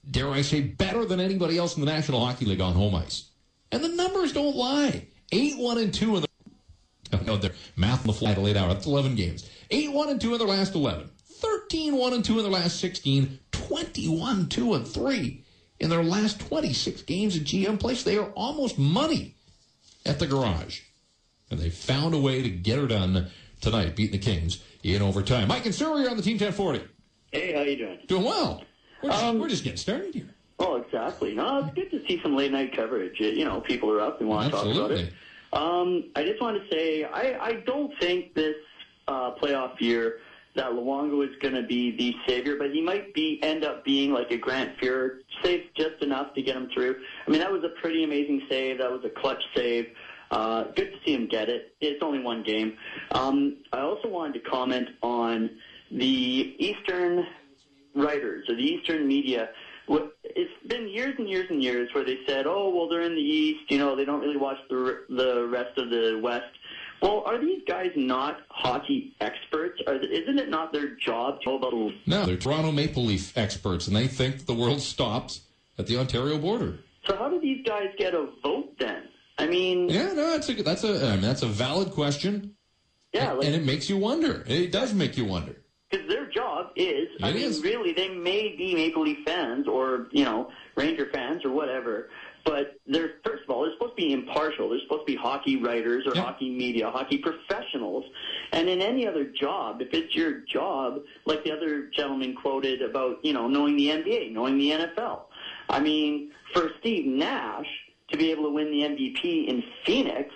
Dare I say, better than anybody else in the National Hockey League on home ice. And the numbers don't lie. 8-1-2 in the... No, they're math on the fly at a late hour. That's 11 games. 8-1-2 in their last 11. 13-1-2 in their last 16. 21-2-3 in their last 26 games at GM Place. They are almost money at the Garage. And they found a way to get her done tonight, beating the Kings in overtime. Mike and Surrey are on the Team 1040. Hey, how you doing? Doing well. We're just getting started here. Oh, exactly. No, it's good to see some late night coverage. People are up and want to talk about it. I just want to say I don't think this playoff year that Luongo is going to be the savior, but he might end up being like a Grant Fuhrer, save just enough to get him through. I mean, that was a pretty amazing save. That was a clutch save. Good to see him get it. It's only one game. I also wanted to comment on the Eastern writers or the Eastern media. It's been years and years and years where they said, oh, well, they're in the East, they don't really watch the rest of the West. Well, are these guys not hockey experts? Isn't it not their job to know about... No, they're Toronto Maple Leaf experts, and they think the world stops at the Ontario border. So how do these guys get a vote then? I mean... Yeah, no, that's a valid question. Yeah, and it makes you wonder. It does make you wonder. Because their job is, really, they may be Maple Leaf fans or, Ranger fans or whatever, but first of all, they're supposed to be impartial. They're supposed to be hockey writers or hockey media, hockey professionals. And in any other job, if it's your job, like the other gentleman quoted about, knowing the NBA, knowing the NFL. I mean, for Steve Nash to be able to win the MVP in Phoenix,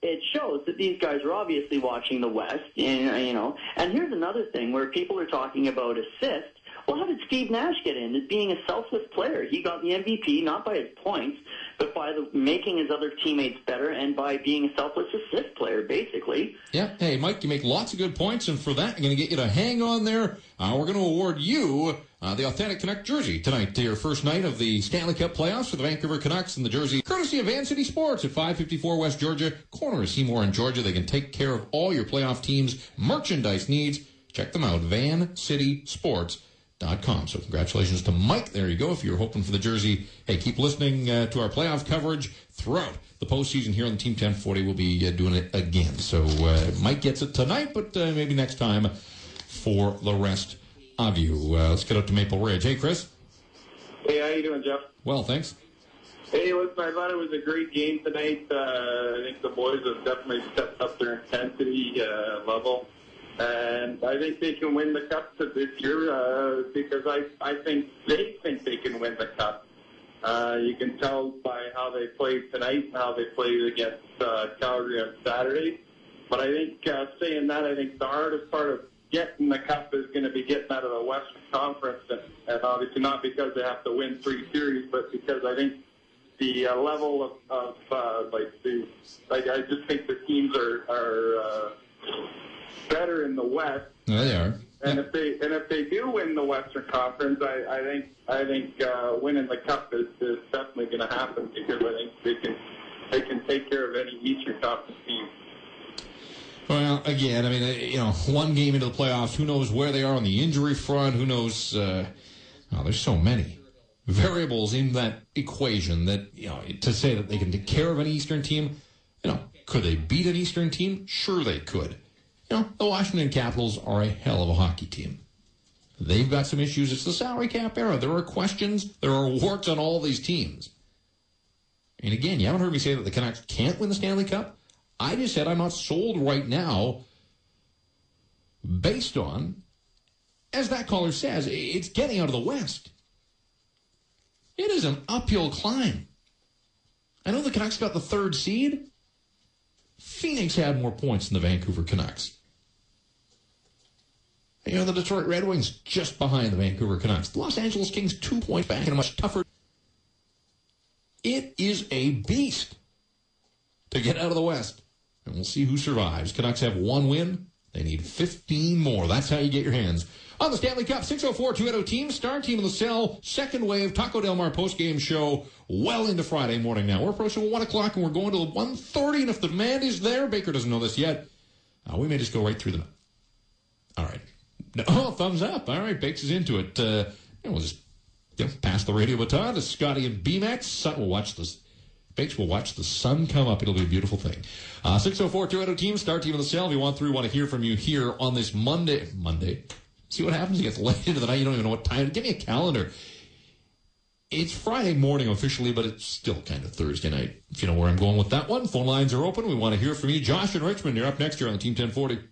it shows that these guys are obviously watching the West, And here's another thing where people are talking about assists. Well, how did Steve Nash get in? As being a selfless player. He got the MVP not by his points, but by making his other teammates better and by being a selfless assist player, basically. Yeah. Hey, Mike, you make lots of good points, and for that, I'm going to get you to hang on there. We're going to award you the Authentic Canuck jersey tonight to your first night of the Stanley Cup playoffs for the Vancouver Canucks and the jersey, courtesy of Van City Sports at 554 West Georgia, corner of Seymour and Georgia. They can take care of all your playoff team's merchandise needs. Check them out, vancitysports.com. So congratulations to Mike. There you go. If you're hoping for the jersey, hey, keep listening to our playoff coverage throughout the postseason here on the Team 1040. We'll be doing it again. So Mike gets it tonight, but maybe next time for the rest of you. Let's get up to Maple Ridge. Hey, Chris. Hey, how you doing, Jeff? Well, thanks. Hey, listen, I thought it was a great game tonight. I think the boys have definitely stepped up their intensity level. And I think they can win the Cup this year because I think they can win the Cup. You can tell by how they played tonight and how they played against Calgary on Saturday. But I think, saying that, I think the hardest part of getting the Cup is going to be getting out of the Western Conference. And obviously not because they have to win 3 series, but because I think the level of I just think the teams are better in the West. Oh, they are. And if they do win the Western Conference, I think winning the Cup is definitely going to happen because I think they can take care of any Eastern Conference team. Well, again, I mean, one game into the playoffs, who knows where they are on the injury front? Who knows? There's so many variables in that equation that to say that they can take care of an Eastern team. Could they beat an Eastern team? Sure, they could. The Washington Capitals are a hell of a hockey team. They've got some issues. It's the salary cap era. There are questions. There are warts on all these teams. And again, you haven't heard me say that the Canucks can't win the Stanley Cup. I just said I'm not sold right now based on, as that caller says, it's getting out of the West. It is an uphill climb. I know the Canucks got the 3rd seed. Phoenix had more points than the Vancouver Canucks. The Detroit Red Wings just behind the Vancouver Canucks. The Los Angeles Kings 2 points back and a much tougher. It is a beast to get out of the West. And we'll see who survives. Canucks have 1 win. They need 15 more. That's how you get your hands on the Stanley Cup. 604-280-TEAM. Star Team in the Cell. Second wave Taco Del Mar postgame show well into Friday morning now. We're approaching 1 o'clock and we're going to 1:30. And if the demand is there, Baker doesn't know this yet, we may just go right through the... All right. Oh, thumbs up. All right, Bakes is into it. We'll just pass the radio baton to Scotty and B-Max. We'll watch this. Bakes will watch the sun come up. It'll be a beautiful thing. 604-280-TEAM, Star Team in the Cell. If you want to hear from you here on this Monday. See what happens? It gets late into the night. You don't even know what time. Give me a calendar. It's Friday morning officially, but it's still kind of Thursday night. If you know where I'm going with that one. Phone lines are open. We want to hear from you. Josh in Richmond, you're up next year on the Team 1040.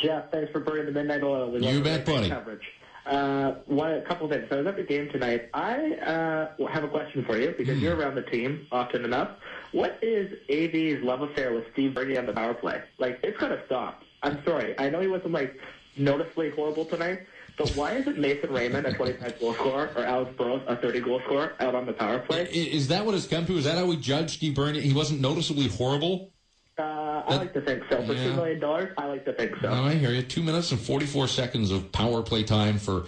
Jeff, thanks for burning the midnight oil. You bet, buddy. Coverage. A couple of things. So I was at the game tonight. I have a question for you because you're around the team often enough. What is AV's love affair with Steve Burney on the power play? It's got to stop. I'm sorry. I know he wasn't noticeably horrible tonight, but why isn't Mason Raymond a 25-goal scorer or Alex Burrows a 30-goal scorer out on the power play? Is that what it's come to? Is that how we judge Steve Burney? He wasn't noticeably horrible? I like to think so. For $2 million, I like to think so. No, I hear you. 2 minutes and 44 seconds of power play time for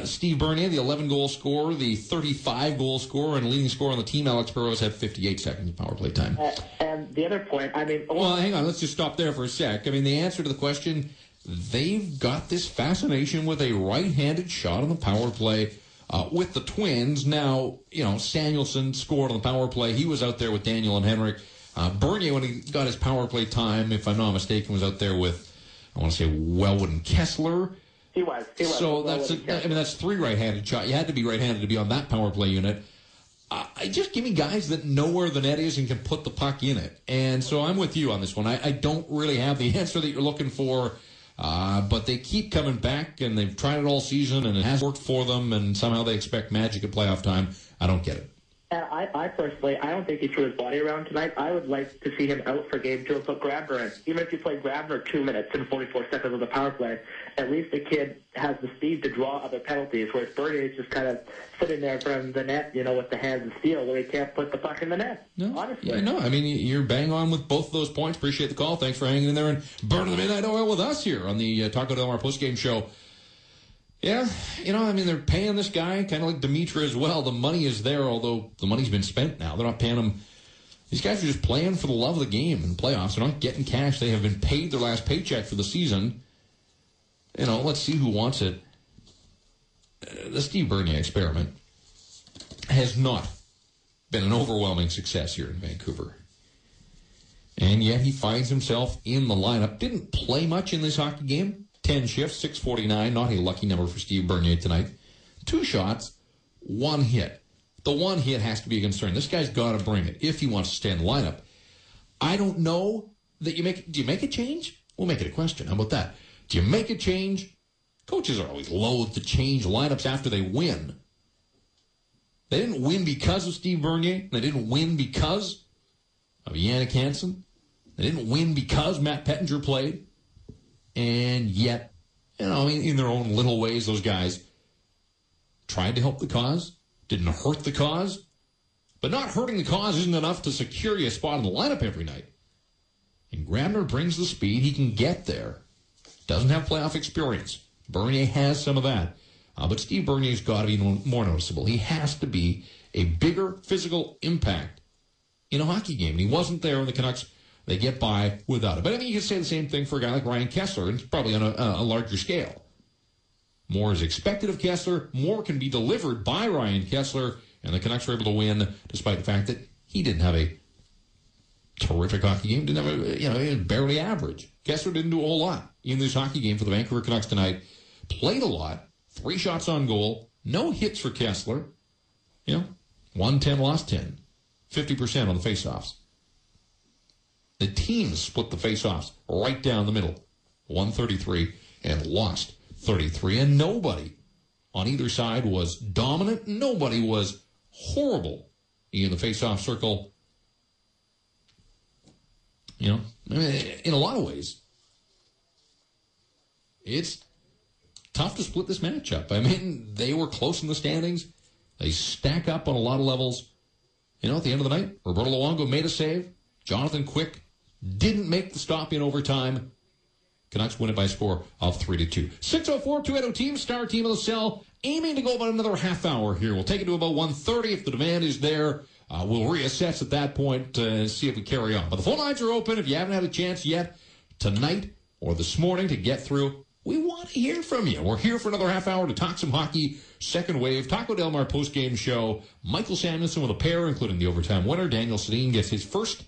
Steve Bernier, the 11-goal scorer, the 35-goal scorer, and leading scorer on the team. Alex Burrows had 58 seconds of power play time. And the other point, Well, hang on. Let's just stop there for a sec. The answer to the question, they've got this fascination with a right-handed shot on the power play with the Twins. Now, Samuelson scored on the power play. He was out there with Daniel and Henrik. Bernier, when he got his power play time, if I'm not mistaken, was out there with, I want to say, Wellwood and Kessler. He was. So that's 3 right-handed shots. You had to be right-handed to be on that power play unit. Just give me guys that know where the net is and can put the puck in it. And so I'm with you on this one. I don't really have the answer that you're looking for, but they keep coming back, and they've tried it all season, and it has worked for them, and somehow they expect magic at playoff time. I don't get it. I personally, I don't think he threw his body around tonight. I would like to see him out for Game 2 and put Grabner in. Even if you play Grabner 2 minutes and 44 seconds of the power play, at least the kid has the speed to draw other penalties, whereas Bernier is just kind of sitting there from the net, with the hands of steel, where he can't put the puck in the net, honestly. Yeah, no, I mean, you're bang on with both of those points. Appreciate the call. Thanks for hanging in there and burning the midnight oil with us here on the Taco Del Mar postgame show. Yeah, they're paying this guy, kind of like Dimitra as well. The money is there, although the money's been spent now. They're not paying him. These guys are just playing for the love of the game in the playoffs. They're not getting cash. They have been paid their last paycheck for the season. Let's see who wants it. The Steve Bernier experiment has not been an overwhelming success here in Vancouver. And yet he finds himself in the lineup. Didn't play much in this hockey game. 10 shifts, 649, not a lucky number for Steve Bernier tonight. 2 shots, 1 hit. The 1 hit has to be a concern. This guy's got to bring it if he wants to stay in the lineup. I don't know that do you make a change? We'll make it a question. How about that? Do you make a change? Coaches are always loath to change lineups after they win. They didn't win because of Steve Bernier. They didn't win because of Yannick Hansen. They didn't win because Matt Pettinger played. And yet, in their own little ways, those guys tried to help the cause, didn't hurt the cause. But not hurting the cause isn't enough to secure you a spot in the lineup every night. And Grabner brings the speed. He can get there. Doesn't have playoff experience. Bernier has some of that. But Steve Bernier's got to be more noticeable. He has to be a bigger physical impact in a hockey game. And he wasn't there when the Canucks, they get by without it. But you can say the same thing for a guy like Ryan Kessler, and it's probably on a larger scale. More is expected of Kessler. More can be delivered by Ryan Kessler, and the Canucks were able to win despite the fact that he didn't have a terrific hockey game. Didn't have he was barely average. Kessler didn't do a whole lot in this hockey game for the Vancouver Canucks tonight. Played a lot. 3 shots on goal. No hits for Kessler. 1-10, lost 10. 50% on the faceoffs. The team split the faceoffs right down the middle. 133 and lost 33. And nobody on either side was dominant. Nobody was horrible in the faceoff circle. In a lot of ways, it's tough to split this matchup. They were close in the standings. They stack up on a lot of levels. At the end of the night, Roberto Luongo made a save. Jonathan Quick didn't make the stop in overtime. Canucks win it by a score of 3-2. 604-280-TEAM, star team of the cell, aiming to go about another half hour here. We'll take it to about 1:30 if the demand is there. We'll reassess at that point and see if we carry on. But the phone lines are open. If you haven't had a chance yet tonight or this morning to get through, we want to hear from you. We're here for another half hour to talk some hockey. Second wave, Taco Del Mar postgame show. Michael Samuelson with a pair, including the overtime winner. Daniel Sedin gets his first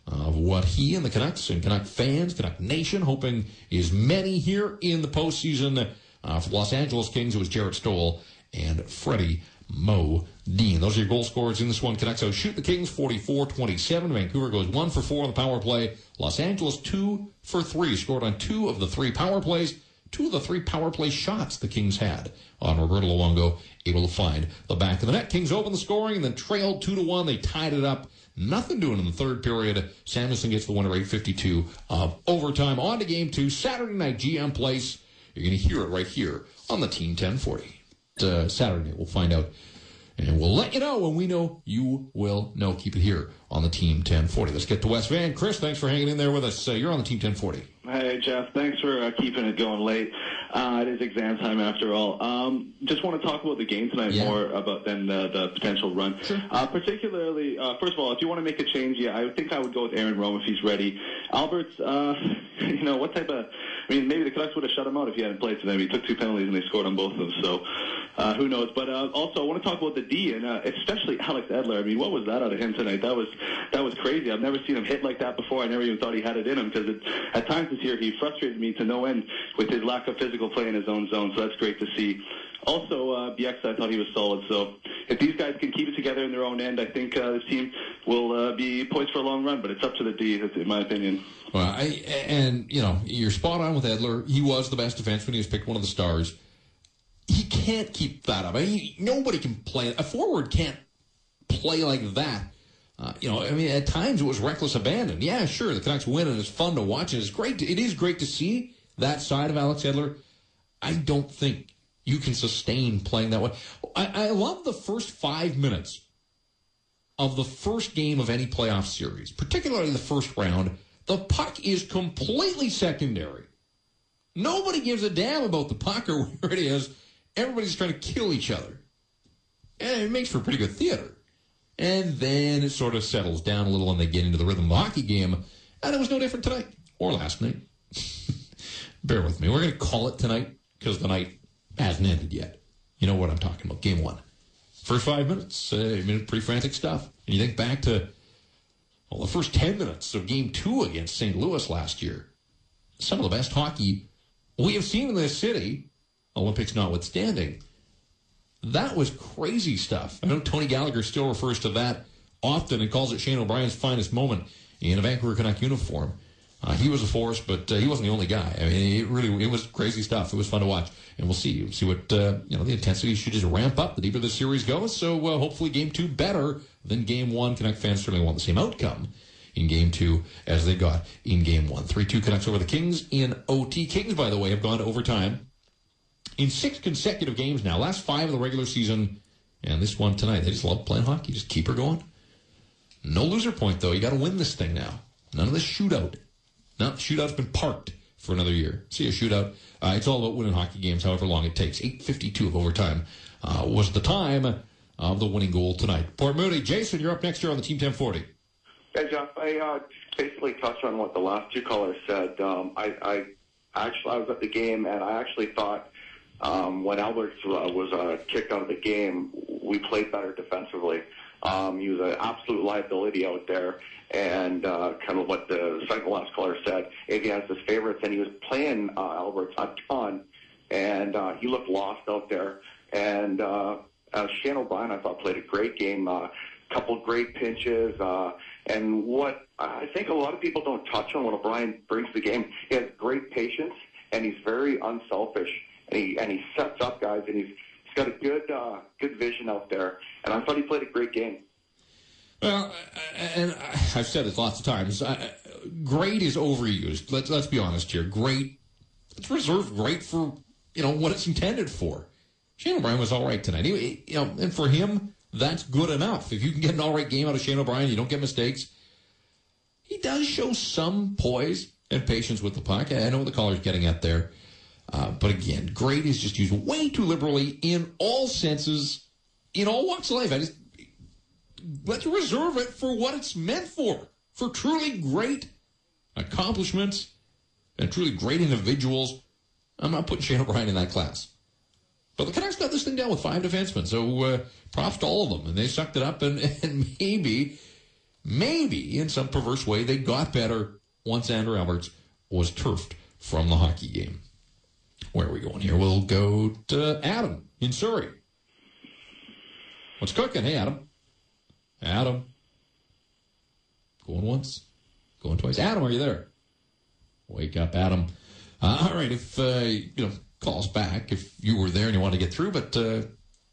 of what he and the Canucks and Canuck fans, Canuck Nation, hoping is many here in the postseason. For the Los Angeles Kings, it was Jarrett Stoll and Freddie Modine. Those are your goal scorers in this one. Canucks outshoot the Kings 44-27. Vancouver goes 1 for 4 on the power play. Los Angeles 2 for 3. Scored on 2 of the 3 power plays. 2 of the 3 power play shots the Kings had on Roberto Luongo, able to find the back of the net. Kings opened the scoring and then trailed 2-1. They tied it up. Nothing doing in the third period. Samuelson gets the winner, 8:52 of overtime. On to Game 2, Saturday night, GM Place. You're going to hear it right here on the Team 1040. Saturday, we'll find out. And we'll let you know when we know you will know. Keep it here on the Team 1040. Let's get to West Van. Chris, thanks for hanging in there with us. You're on the Team 1040. Hey, Jeff. Thanks for keeping it going late. It is exam time after all. Just want to talk about the game tonight more about than the potential run. Sure. Particularly, first of all, if you want to make a change, I think I would go with Aaron Rome if he's ready. Albert's, what type of I mean, maybe the Canucks would have shut him out if he hadn't played today. He took 2 penalties and they scored on both of them. So who knows? But also, I want to talk about the D, and especially Alex Edler. I mean, what was that out of him tonight? That was crazy. I've never seen him hit like that before. I never even thought he had it in him, because at times this year he frustrated me to no end with his lack of physical play in his own zone. So that's great to see. Also, BX, I thought he was solid. So if these guys can keep it together in their own end, I think this team will be poised for a long run. But it's up to the D, in my opinion. Well, you're spot on with Edler. He was the best defenseman. He was picked one of the stars. He can't keep that up. I mean, nobody can play. A forward can't play like that. At times it was reckless abandon. Yeah, sure, the Canucks win, and it's fun to watch, and it's great. It is great to see that side of Alex Edler. I don't think you can sustain playing that way. I love the first 5 minutes of the first game of any playoff series, particularly the first round. The puck is completely secondary. Nobody gives a damn about the puck or where it is. Everybody's trying to kill each other. And it makes for pretty good theater. And then it sort of settles down a little and they get into the rhythm of the hockey game. And it was no different tonight or last night. Bear with me. We're going to call it tonight because the night hasn't ended yet. You know what I'm talking about. Game 1. First 5 minutes, pretty frantic stuff. And you think back to the first 10 minutes of Game 2 against St. Louis last year. Some of the best hockey we have seen in this city, Olympics notwithstanding. That was crazy stuff. I know Tony Gallagher still refers to that often and calls it Shane O'Brien's finest moment in a Vancouver Canuck uniform. He was a force, but he wasn't the only guy. I mean, it was crazy stuff. It was fun to watch. And we'll see what, the intensity should just ramp up the deeper the series goes. So hopefully Game 2 better than Game 1. Canuck fans certainly want the same outcome in Game 2 as they got in Game 1. 3-2 Canucks over the Kings in OT. Kings, by the way, have gone to overtime in 6 consecutive games now. Last 5 of the regular season, and this one tonight. They just love playing hockey. Just keep her going. No loser point, though. You got to win this thing now. None of this shootout. No, the shootout's been parked for another year. See a shootout. It's all about winning hockey games, however long it takes. 8:52 of overtime was the time of the winning goal tonight. Port Moody, Jason, you're up next here on the Team 1040. Hey, Jeff. I basically touched on what the last 2 callers said. I was at the game, and I actually thought when Alberts was kicked out of the game, we played better defensively. He was an absolute liability out there, and kind of what the second last caller said, AV has his favorites, and he was playing Alberts a ton, and he looked lost out there. And Shane O'Brien, I thought, played a great game, couple great pinches, and what I think a lot of people don't touch on when O'Brien brings the game, he has great patience, and he's very unselfish, and he sets up guys, and he's got a good vision out there, and I thought he played a great game. Well, and I've said this lots of times. Great is overused. Let's be honest here. Great, it's reserved great for what it's intended for. Shane O'Brien was all right tonight. And for him, that's good enough. If you can get an all right game out of Shane O'Brien, you don't get mistakes. He does show some poise and patience with the puck. I know what the caller's getting at there. But again, great is just used way too liberally in all senses, in all walks of life. Let's reserve it for what it's meant for truly great accomplishments and truly great individuals. I'm not putting Shane O'Brien in that class. But the Canucks got this thing down with 5 defensemen, so props to all of them. And they sucked it up, and maybe, in some perverse way, they got better once Andrew Alberts was turfed from the hockey game. Where are we going here? We'll go to Adam in Surrey. What's cooking? Hey, Adam. Adam. Going once. Going twice. Adam, are you there? Wake up, Adam. All right, if, call us back if you were there and you wanted to get through, but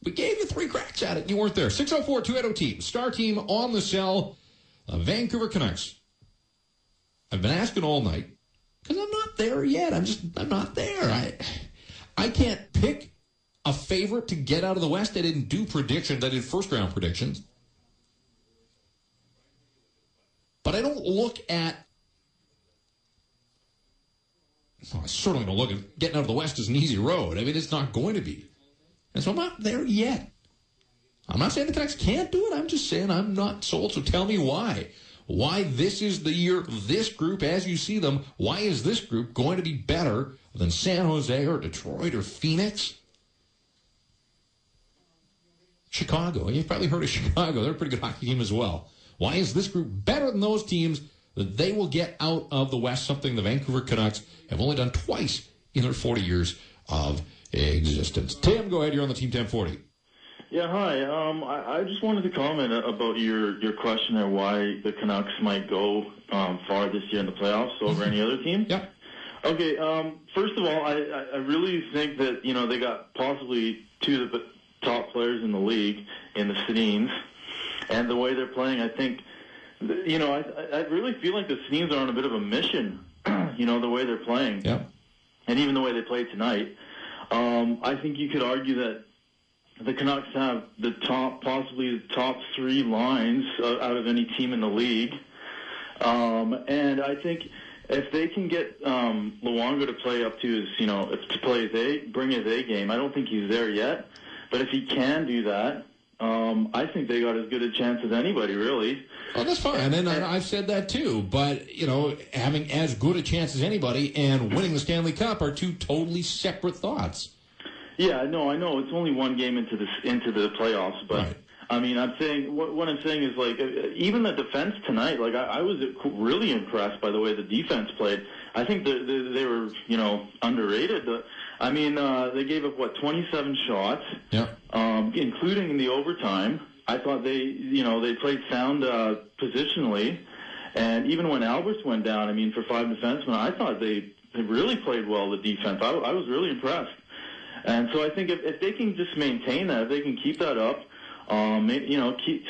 we gave you 3 cracks at it and you weren't there. 604-280-TEAM. Star team on the cell. Vancouver Canucks. I've been asking all night, because I'm not there yet. I'm not there. I can't pick a favorite to get out of the West. I didn't do predictions. I did first-round predictions. But I don't look at... I certainly don't look at getting out of the West as an easy road. I mean, it's not going to be. And so I'm not there yet. I'm not saying the Canucks can't do it. I'm just saying I'm not sold. So tell me why. why this is the year, this group, as you see them, why is this group going to be better than San Jose or Detroit or Phoenix? Chicago. You've probably heard of Chicago. They're a pretty good hockey team as well. Why is this group better than those teams that they will get out of the West, something the Vancouver Canucks have only done twice in their 40 years of existence? Tim, go ahead. You're on the Team 1040. Yeah, hi. I just wanted to comment about your question there, why the Canucks might go far this year in the playoffs over any other team. Yeah. Okay, first of all, I really think that, they got possibly two of the top players in the league in the Sedins, and the way they're playing, I think, I really feel like the Sedins are on a bit of a mission, the way they're playing. Yeah. And even the way they played tonight. I think you could argue that the Canucks have possibly the top three lines out of any team in the league. And I think if they can get Luongo to play up to his, bring his A game, I don't think he's there yet. But if he can do that, I think they got as good a chance as anybody, really. Oh, that's fine. And I've said that too. But, having as good a chance as anybody and winning the Stanley Cup are two totally separate thoughts. Yeah, no, I know. It's only one game into the playoffs. But, right. I mean, I'm saying, what I'm saying is, like, even the defense tonight, like, I was really impressed by the way the defense played. I think they were, underrated. They gave up, 27 shots, including in the overtime. I thought they played sound positionally. And even when Alberts went down, for five defensemen, I thought they really played well, the defense. I was really impressed. And so I think if they can just maintain that, if they can keep that up,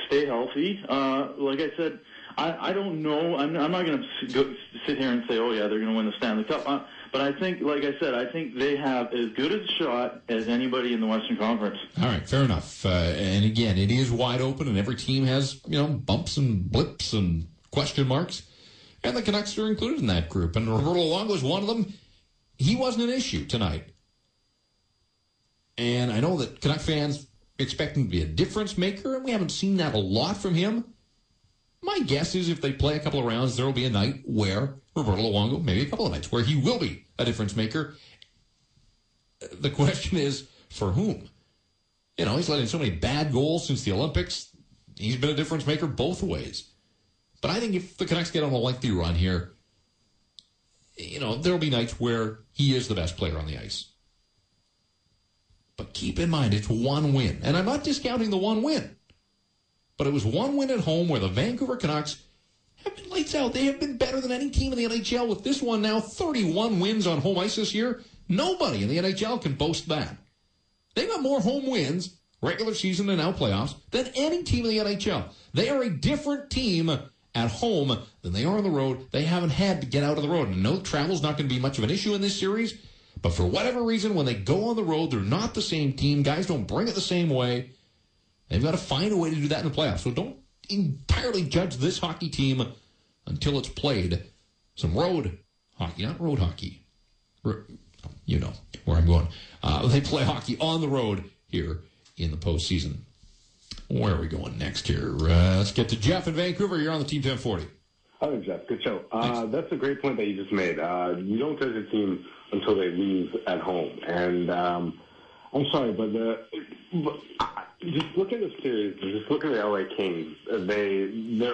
stay healthy. Like I said, I don't know. I'm not going to sit here and say, oh, yeah, they're going to win the Stanley Cup. But I think, like I said, I think they have as good a shot as anybody in the Western Conference. All right, fair enough. And again, it is wide open, and every team has, bumps and blips and question marks. And the Canucks are included in that group. And Roberto Luongo is one of them. He wasn't an issue tonight. And I know that Canuck fans expect him to be a difference maker, and we haven't seen that a lot from him. My guess is if they play a couple of rounds, there will be a night where Roberto Luongo, maybe a couple of nights, where he will be a difference maker. The question is, for whom? He's let in so many bad goals since the Olympics. He's been a difference maker both ways. But I think if the Canucks get on a lengthy run here, there will be nights where he is the best player on the ice. But keep in mind, it's one win. And I'm not discounting the one win. But it was one win at home where the Vancouver Canucks have been lights out. They have been better than any team in the NHL. With this one now, 31 wins on home ice this year. Nobody in the NHL can boast that. They've got more home wins, regular season and now playoffs, than any team in the NHL. They are a different team at home than they are on the road. They haven't had to get out of the road. And no, travel's not going to be much of an issue in this series. But for whatever reason, when they go on the road, they're not the same team. Guys don't bring it the same way. They've got to find a way to do that in the playoffs. So don't entirely judge this hockey team until it's played some road hockey, not road hockey. You know where I'm going. They play hockey on the road here in the postseason. Where are we going next here? Let's get to Jeff in Vancouver. You're on the Team 1040. Hi, Jeff. Good show. That's a great point that you just made. You don't judge a team until they lose at home. And I'm sorry, but just look at the series. Just look at the LA Kings.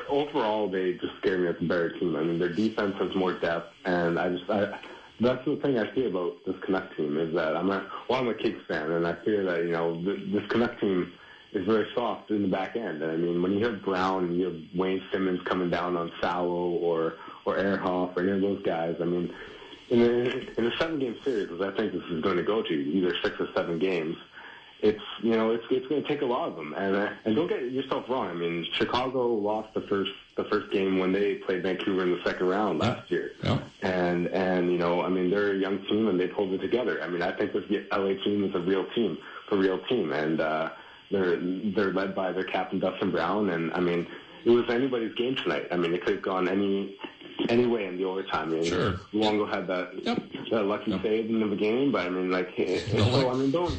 Overall, they just scare me as a better team. I mean, their defense has more depth, and that's the thing I see about this Canucks team is that I'm a Kings fan, and I fear that this Canucks team is very soft in the back end. And I mean, when you have Brown and you have Wayne Simmons coming down on Sallow or Ehrhoff or any of those guys, I mean, in a 7-game series, as I think this is going to go to, either 6 or 7 games, it's going to take a lot of them. And don't get yourself wrong. I mean, Chicago lost the first game when they played Vancouver in the second round last year. Yeah. And I mean, they're a young team and they pulled it together. I mean, I think this LA team is a real team, and they're led by their captain Dustin Brown. And I mean, it was anybody's game tonight. I mean, it could have gone any way in the overtime. I mean, sure. Luongo had that a lucky save in the game, but I mean, like, don't.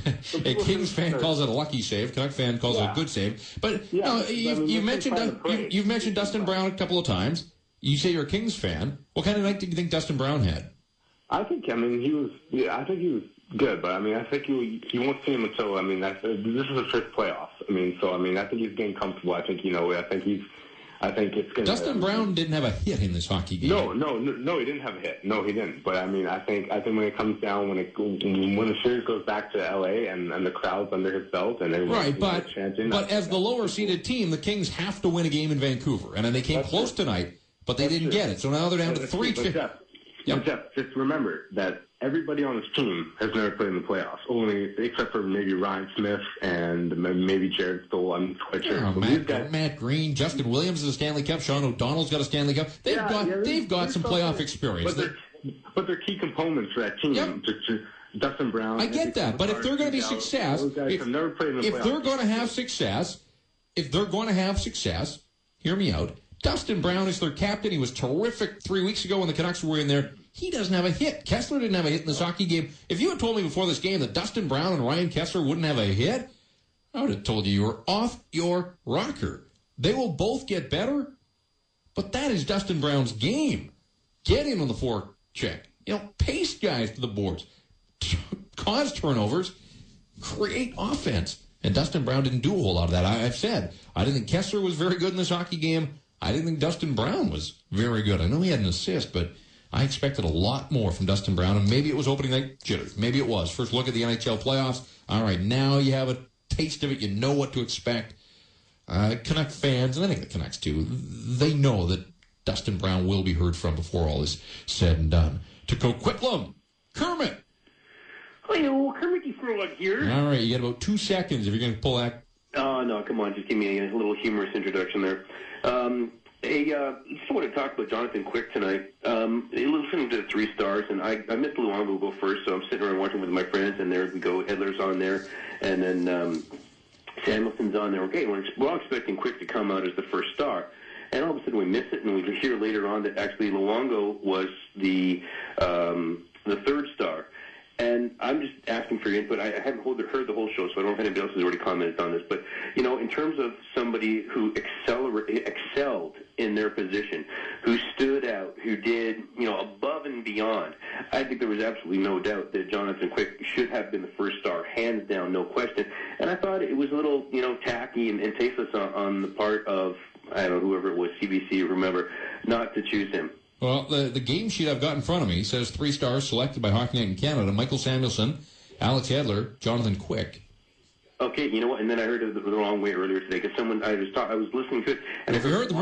A Kings fan calls it a lucky save. Canuck fan calls it a good save. But you've mentioned Dustin Brown a couple of times. You say you're a Kings fan. What kind of night did you think Dustin Brown had? I think he was good, but I mean, I think you won't see him until, I mean, this is his first playoffs. I mean, I think he's getting comfortable. I think it's going to... Dustin Brown didn't have a hit in this hockey game. No, he didn't have a hit. No, he didn't. But I mean, I think when it comes down, when the series goes back to LA and the crowd's under his belt and everyone chanting. But as the lower seeded team, the Kings have to win a game in Vancouver, and then they came close tonight, but they didn't get it. So now they're down to 3. Jeff, just remember that everybody on this team has never played in the playoffs, except for maybe Ryan Smith and maybe Jared Stoll. I'm quite sure. Matt Green, Justin Williams is a Stanley Cup. Sean O'Donnell's got a Stanley Cup. They've got some playoff experience. But they're key components for that team. Yep. Dustin Brown. I get that, but if they're going to be success, if they're going to have success, hear me out. Dustin Brown is their captain. He was terrific 3 weeks ago when the Canucks were in there. He doesn't have a hit. Kessler didn't have a hit in this hockey game. If you had told me before this game that Dustin Brown and Ryan Kessler wouldn't have a hit, I would have told you were off your rocker. They will both get better, but that is Dustin Brown's game. Get him on the forecheck. Pace guys to the boards. Cause turnovers. Create offense. And Dustin Brown didn't do a whole lot of that. I've said, I didn't think Kessler was very good in this hockey game. I didn't think Dustin Brown was very good. I know he had an assist, but I expected a lot more from Dustin Brown, and maybe it was opening night jitters. Maybe it was. First look at the NHL playoffs. All right, now you have a taste of it. You know what to expect. Canuck fans, and I think the Canucks too, they know that Dustin Brown will be heard from before all is said and done. To Coquitlam, Kermit. Hello, Kermit Frog here. All right, you got about 2 seconds if you're going to pull that. Oh, no, come on. Just give me a little humorous introduction there. Just want to talk about Jonathan Quick tonight. Listening to the 3 stars, and I missed Luongo go first, so I'm sitting around watching with my friends, and there we go. Edler's on there, and then Samuelson's on there. Okay, we're all expecting Quick to come out as the first star. And all of a sudden we miss it, and we hear later on that actually Luongo was the 3rd star. And I'm just asking for your input. I haven't heard the whole show, so I don't know if anybody else has already commented on this. But, in terms of somebody who excelled in their position, who stood out, who did, above and beyond, I think there was absolutely no doubt that Jonathan Quick should have been the first star, hands down, no question. And I thought it was a little, tacky and tasteless on the part of, I don't know, whoever it was, CBC, remember, not to choose him. Well, the game sheet I've got in front of me says 3 stars selected by Hockey Night in Canada: Michael Samuelsson, Alex Edler, Jonathan Quick. Okay, you know what? And then I heard it the wrong way earlier today because I was listening to it. And if you heard them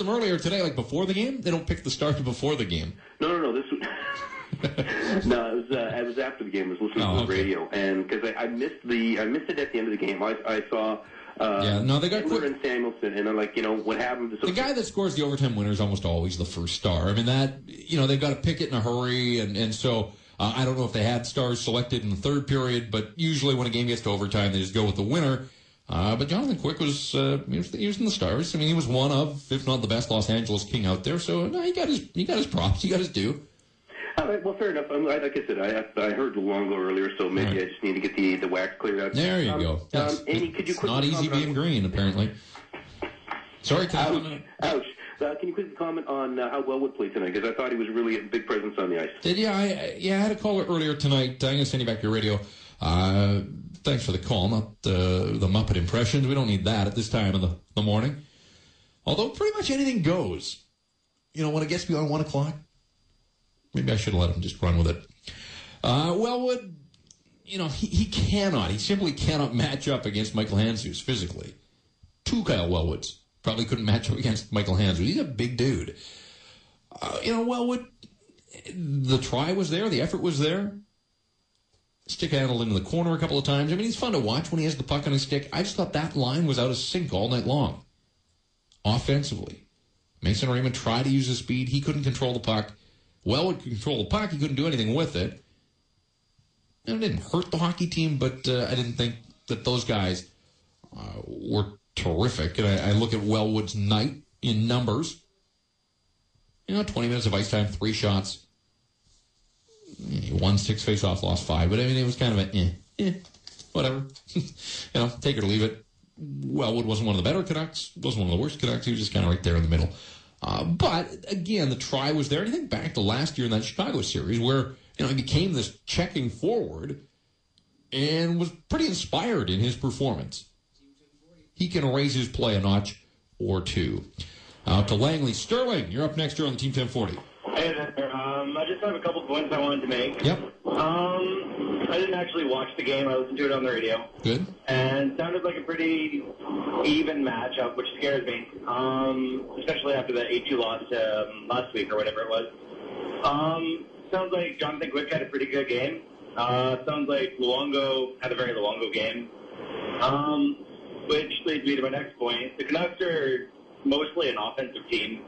earlier today, like before the game, they don't pick the stars before the game. No. This was no, it was after the game. I was listening to the radio, and because I missed it at the end of the game. I saw. They got Quick and Samuelsson, and I'm like, what happened? The guy that scores the overtime winner is almost always the first star. I mean, they've got to pick it in a hurry, and so I don't know if they had stars selected in the 3rd period, but usually when a game gets to overtime, they just go with the winner. But Jonathan Quick was he was in the stars. I mean, he was one of, if not the best, Los Angeles King out there. So no, he got his props, he got his due. All right, well, fair enough. Like I said, I heard Luongo earlier, so maybe I just need to get the wax cleared out. There you go. Andy, could you it's not easy being green, apparently. Sorry, ouch. Can you quickly comment on how Wellwood played tonight? Because I thought he was really a big presence on the ice. I had a caller earlier tonight. I'm going to send you back your radio. Thanks for the call, not the Muppet impressions. We don't need that at this time of the morning. Although pretty much anything goes. When it gets beyond 1 o'clock, maybe I should let him just run with it. Wellwood, he simply cannot match up against Michael Handzus physically. 2 Kyle Wellwoods probably couldn't match up against Michael Handzus. He's a big dude. Wellwood, the try was there, the effort was there. Stick handled into the corner a couple of times. I mean, he's fun to watch when he has the puck on his stick. I just thought that line was out of sync all night long. Offensively, Mason Raymond tried to use his speed. He couldn't control the puck. Wellwood could control the puck. He couldn't do anything with it. It didn't hurt the hockey team, but I didn't think that those guys were terrific. And I look at Wellwood's night in numbers. 20 minutes of ice time, 3 shots. He won 6 face-offs, lost 5. But, I mean, it was kind of whatever. Take it or leave it. Wellwood wasn't one of the better Canucks. Wasn't one of the worst Canucks. He was just kind of right there in the middle. But, again, the try was there. And I think back to last year in that Chicago series where, he became this checking forward and was pretty inspired in his performance. He can raise his play a notch or two. Out to Langley. Sterling, you're up next here on the Team 1040. Hey there. I just have a couple points I wanted to make. Yep. I didn't actually watch the game. I listened to it on the radio. Good. And it sounded like a pretty even matchup, which scares me, especially after that 8-2 loss last week or whatever it was. Sounds like Jonathan Quick had a pretty good game. Sounds like Luongo had a very Luongo game. Which leads me to my next point. The Canucks are mostly an offensive team.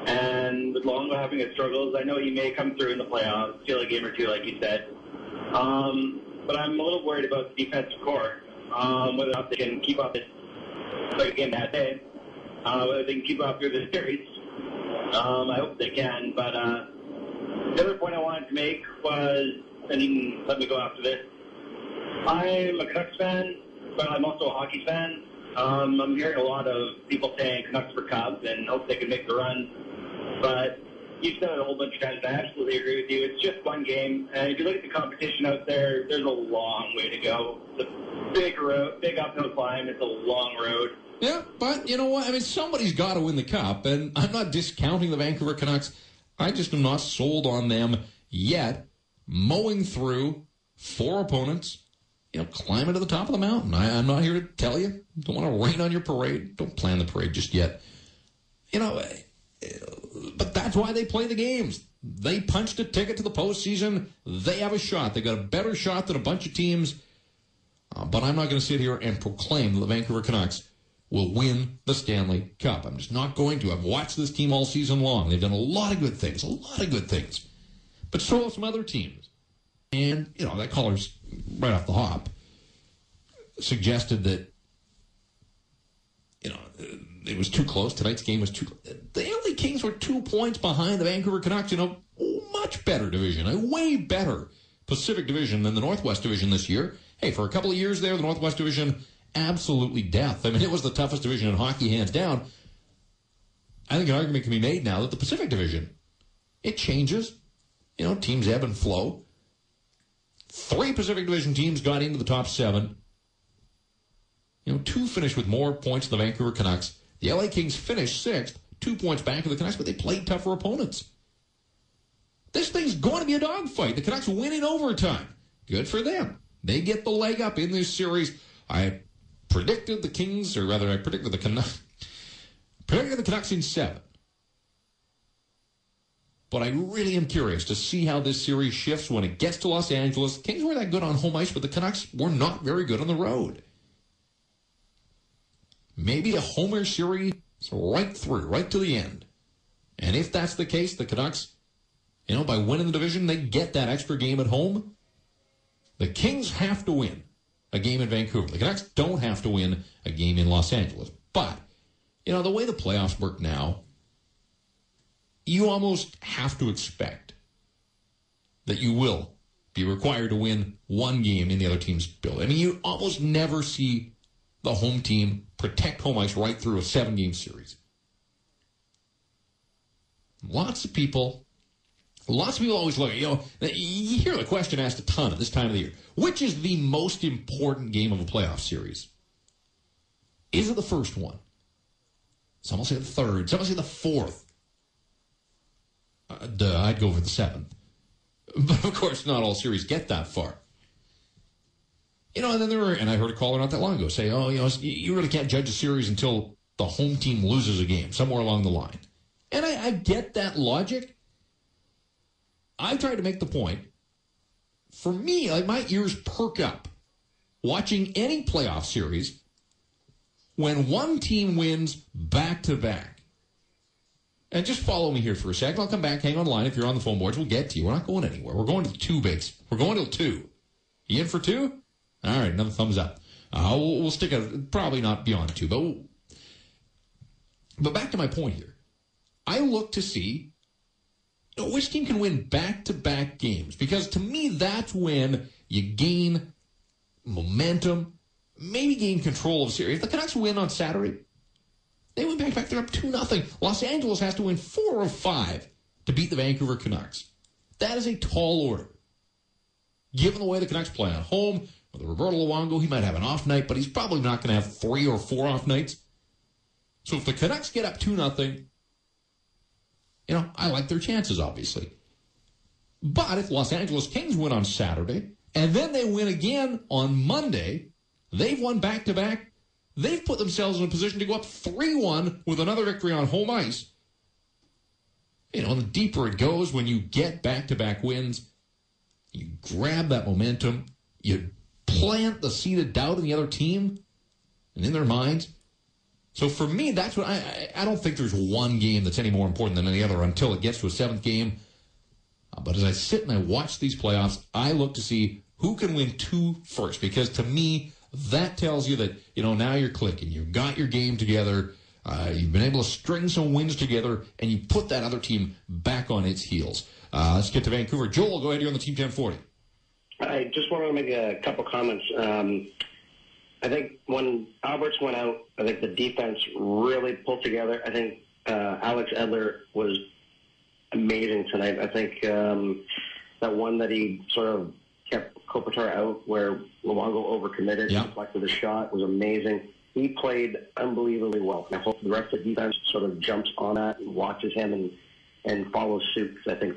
And with Luongo having his struggles, I know he may come through in the playoffs, steal a game or two, like you said. But I'm a little worried about the defensive core, whether or not they can keep up it, like again that day, whether they can keep up through the series. I hope they can. But the other point I wanted to make was, and you can let me go after this, I'm a Canucks fan, but I'm also a hockey fan. I'm hearing a lot of people saying Canucks for Cubs and hope they can make the run. But you've said it a whole bunch of times, and I absolutely agree with you. It's just one game. And if you look at the competition out there, there's a long way to go. It's a big road, big uphill climb. It's a long road. Yeah, but you know what? I mean, somebody's got to win the Cup. And I'm not discounting the Vancouver Canucks. I just am not sold on them yet. Mowing through 4 opponents, climbing to the top of the mountain. I'm not here to tell you. Don't want to rain on your parade. Don't plan the parade just yet. But that's why they play the games. They punched a ticket to the postseason. They have a shot. They got a better shot than a bunch of teams. But I'm not going to sit here and proclaim that the Vancouver Canucks will win the Stanley Cup. I'm just not going to. I've watched this team all season long. They've done a lot of good things. But so have some other teams. And, that caller's right off the hop suggested that, it was too close. Tonight's game was too close. The LA Kings were 2 points behind the Vancouver Canucks in a much better division, a way better Pacific Division than the Northwest Division this year. Hey, for a couple of years there, the Northwest Division, absolutely death. I mean, it was the toughest division in hockey, hands down. I think an argument can be made now that the Pacific Division, it changes. Teams ebb and flow. 3 Pacific Division teams got into the top 7. 2 finished with more points than the Vancouver Canucks. The LA Kings finished 6th, 2 points back of the Canucks, but they played tougher opponents. This thing's going to be a dogfight. The Canucks win in overtime. Good for them. They get the leg up in this series. I predicted the Kings, or rather I predicted the Canucks. Predicted the Canucks in 7. But I really am curious to see how this series shifts when it gets to Los Angeles. Kings were that good on home ice, but the Canucks were not very good on the road. Maybe a homer series right through, right to the end. And if that's the case, the Canucks, by winning the division, they get that extra game at home. The Kings have to win a game in Vancouver. The Canucks don't have to win a game in Los Angeles. But, the way the playoffs work now, you almost have to expect that you will be required to win one game in the other team's building. I mean, you almost never see the home team protect home ice right through a 7-game series. Lots of people always look at, you hear the question asked a ton at this time of the year. Which is the most important game of a playoff series? Is it the first one? Some will say the third. Some will say the fourth. I'd go for the 7th. But, of course, not all series get that far. And then I heard a caller not that long ago say, you really can't judge a series until the home team loses a game, somewhere along the line. And I get that logic. I tried to make the point. For me, my ears perk up watching any playoff series when one team wins back-to-back. And just follow me here for a second. I'll come back. Hang on the line. If you're on the phone boards, we'll get to you. We're not going anywhere. We're going to the 2 base. We're going to 2. You in for 2? All right, another thumbs up. We'll stick probably not beyond 2, but back to my point here. I look to see which team can win back-to-back games? Because to me, that's when you gain momentum, maybe gain control of the series. If the Canucks win on Saturday, they win back-to-back. They're up 2-0. Los Angeles has to win 4 of 5 to beat the Vancouver Canucks. That is a tall order. Given the way the Canucks play at home, with Roberto Luongo, he might have an off night, but he's probably not going to have 3 or 4 off nights. So if the Canucks get up 2-0, I like their chances, obviously. But if Los Angeles Kings win on Saturday, and then they win again on Monday, they've won back-to-back. They've put themselves in a position to go up 3-1 with another victory on home ice. And the deeper it goes when you get back-to-back wins, you grab that momentum, you plant the seed of doubt in the other team and in their minds. So for me, that's what I don't think there's one game that's any more important than any other until it gets to a 7th game. But as I sit and I watch these playoffs, I look to see who can win 2 first. Because to me, that tells you that, now you're clicking. You've got your game together. You've been able to string some wins together, and you put that other team back on its heels. Let's get to Vancouver. Joel, go ahead. You're on the Team 1040. I just want to make a couple comments. I think when Alberts went out, I think the defense really pulled together. I think Alex Edler was amazing tonight. I think that one that he sort of kept Kopitar out where Luongo overcommitted and deflected the shot was amazing. He played unbelievably well. I hope the rest of the defense sort of jumps on that and watches him and follows suit, because I think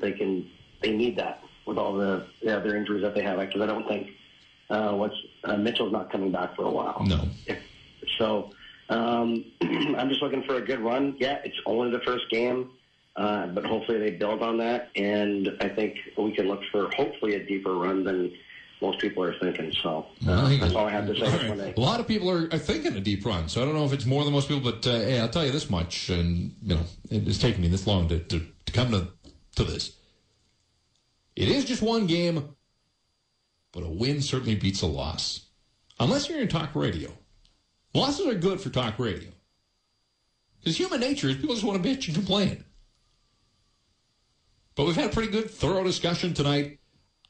they need that with all the other injuries that they have. Because I don't think Mitchell's not coming back for a while. No. So I'm just looking for a good run. Yeah, it's only the first game, but hopefully they build on that, and I think we can look for hopefully a deeper run than most people are thinking. So that's all I have to say. Right. A lot of people are thinking a deep run, so I don't know if it's more than most people, but hey, I'll tell you this much, and it's taken me this long to come to this. It is just one game, but a win certainly beats a loss. Unless you're in talk radio. Losses are good for talk radio. Because human nature is people just want to bitch and complain. But we've had a pretty good, thorough discussion tonight.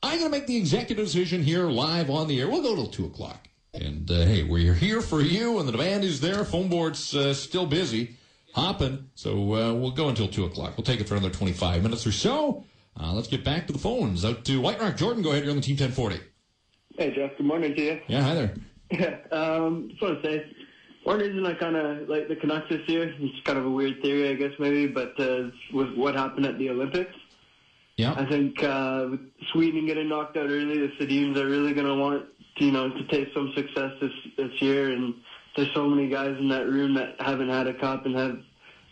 I'm going to make the executive decision here live on the air. We'll go till 2 o'clock. And, hey, we're here for you, and the demand is there. Phone board's still busy, hopping. So we'll go until 2 o'clock. We'll take it for another 25 minutes or so. Let's get back to the phones. Out to White Rock. Jordan, go ahead. You're on the Team 1040. Hey, Jeff. Good morning to you. Yeah, hi there. Yeah, just want to say, one reason I kind of like the Canucks this year, it's kind of a weird theory, I guess, maybe, but with what happened at the Olympics. Yeah. I think with Sweden getting knocked out early, the Sedins are really going to want, to taste some success this year, and there's so many guys in that room that haven't had a cup and have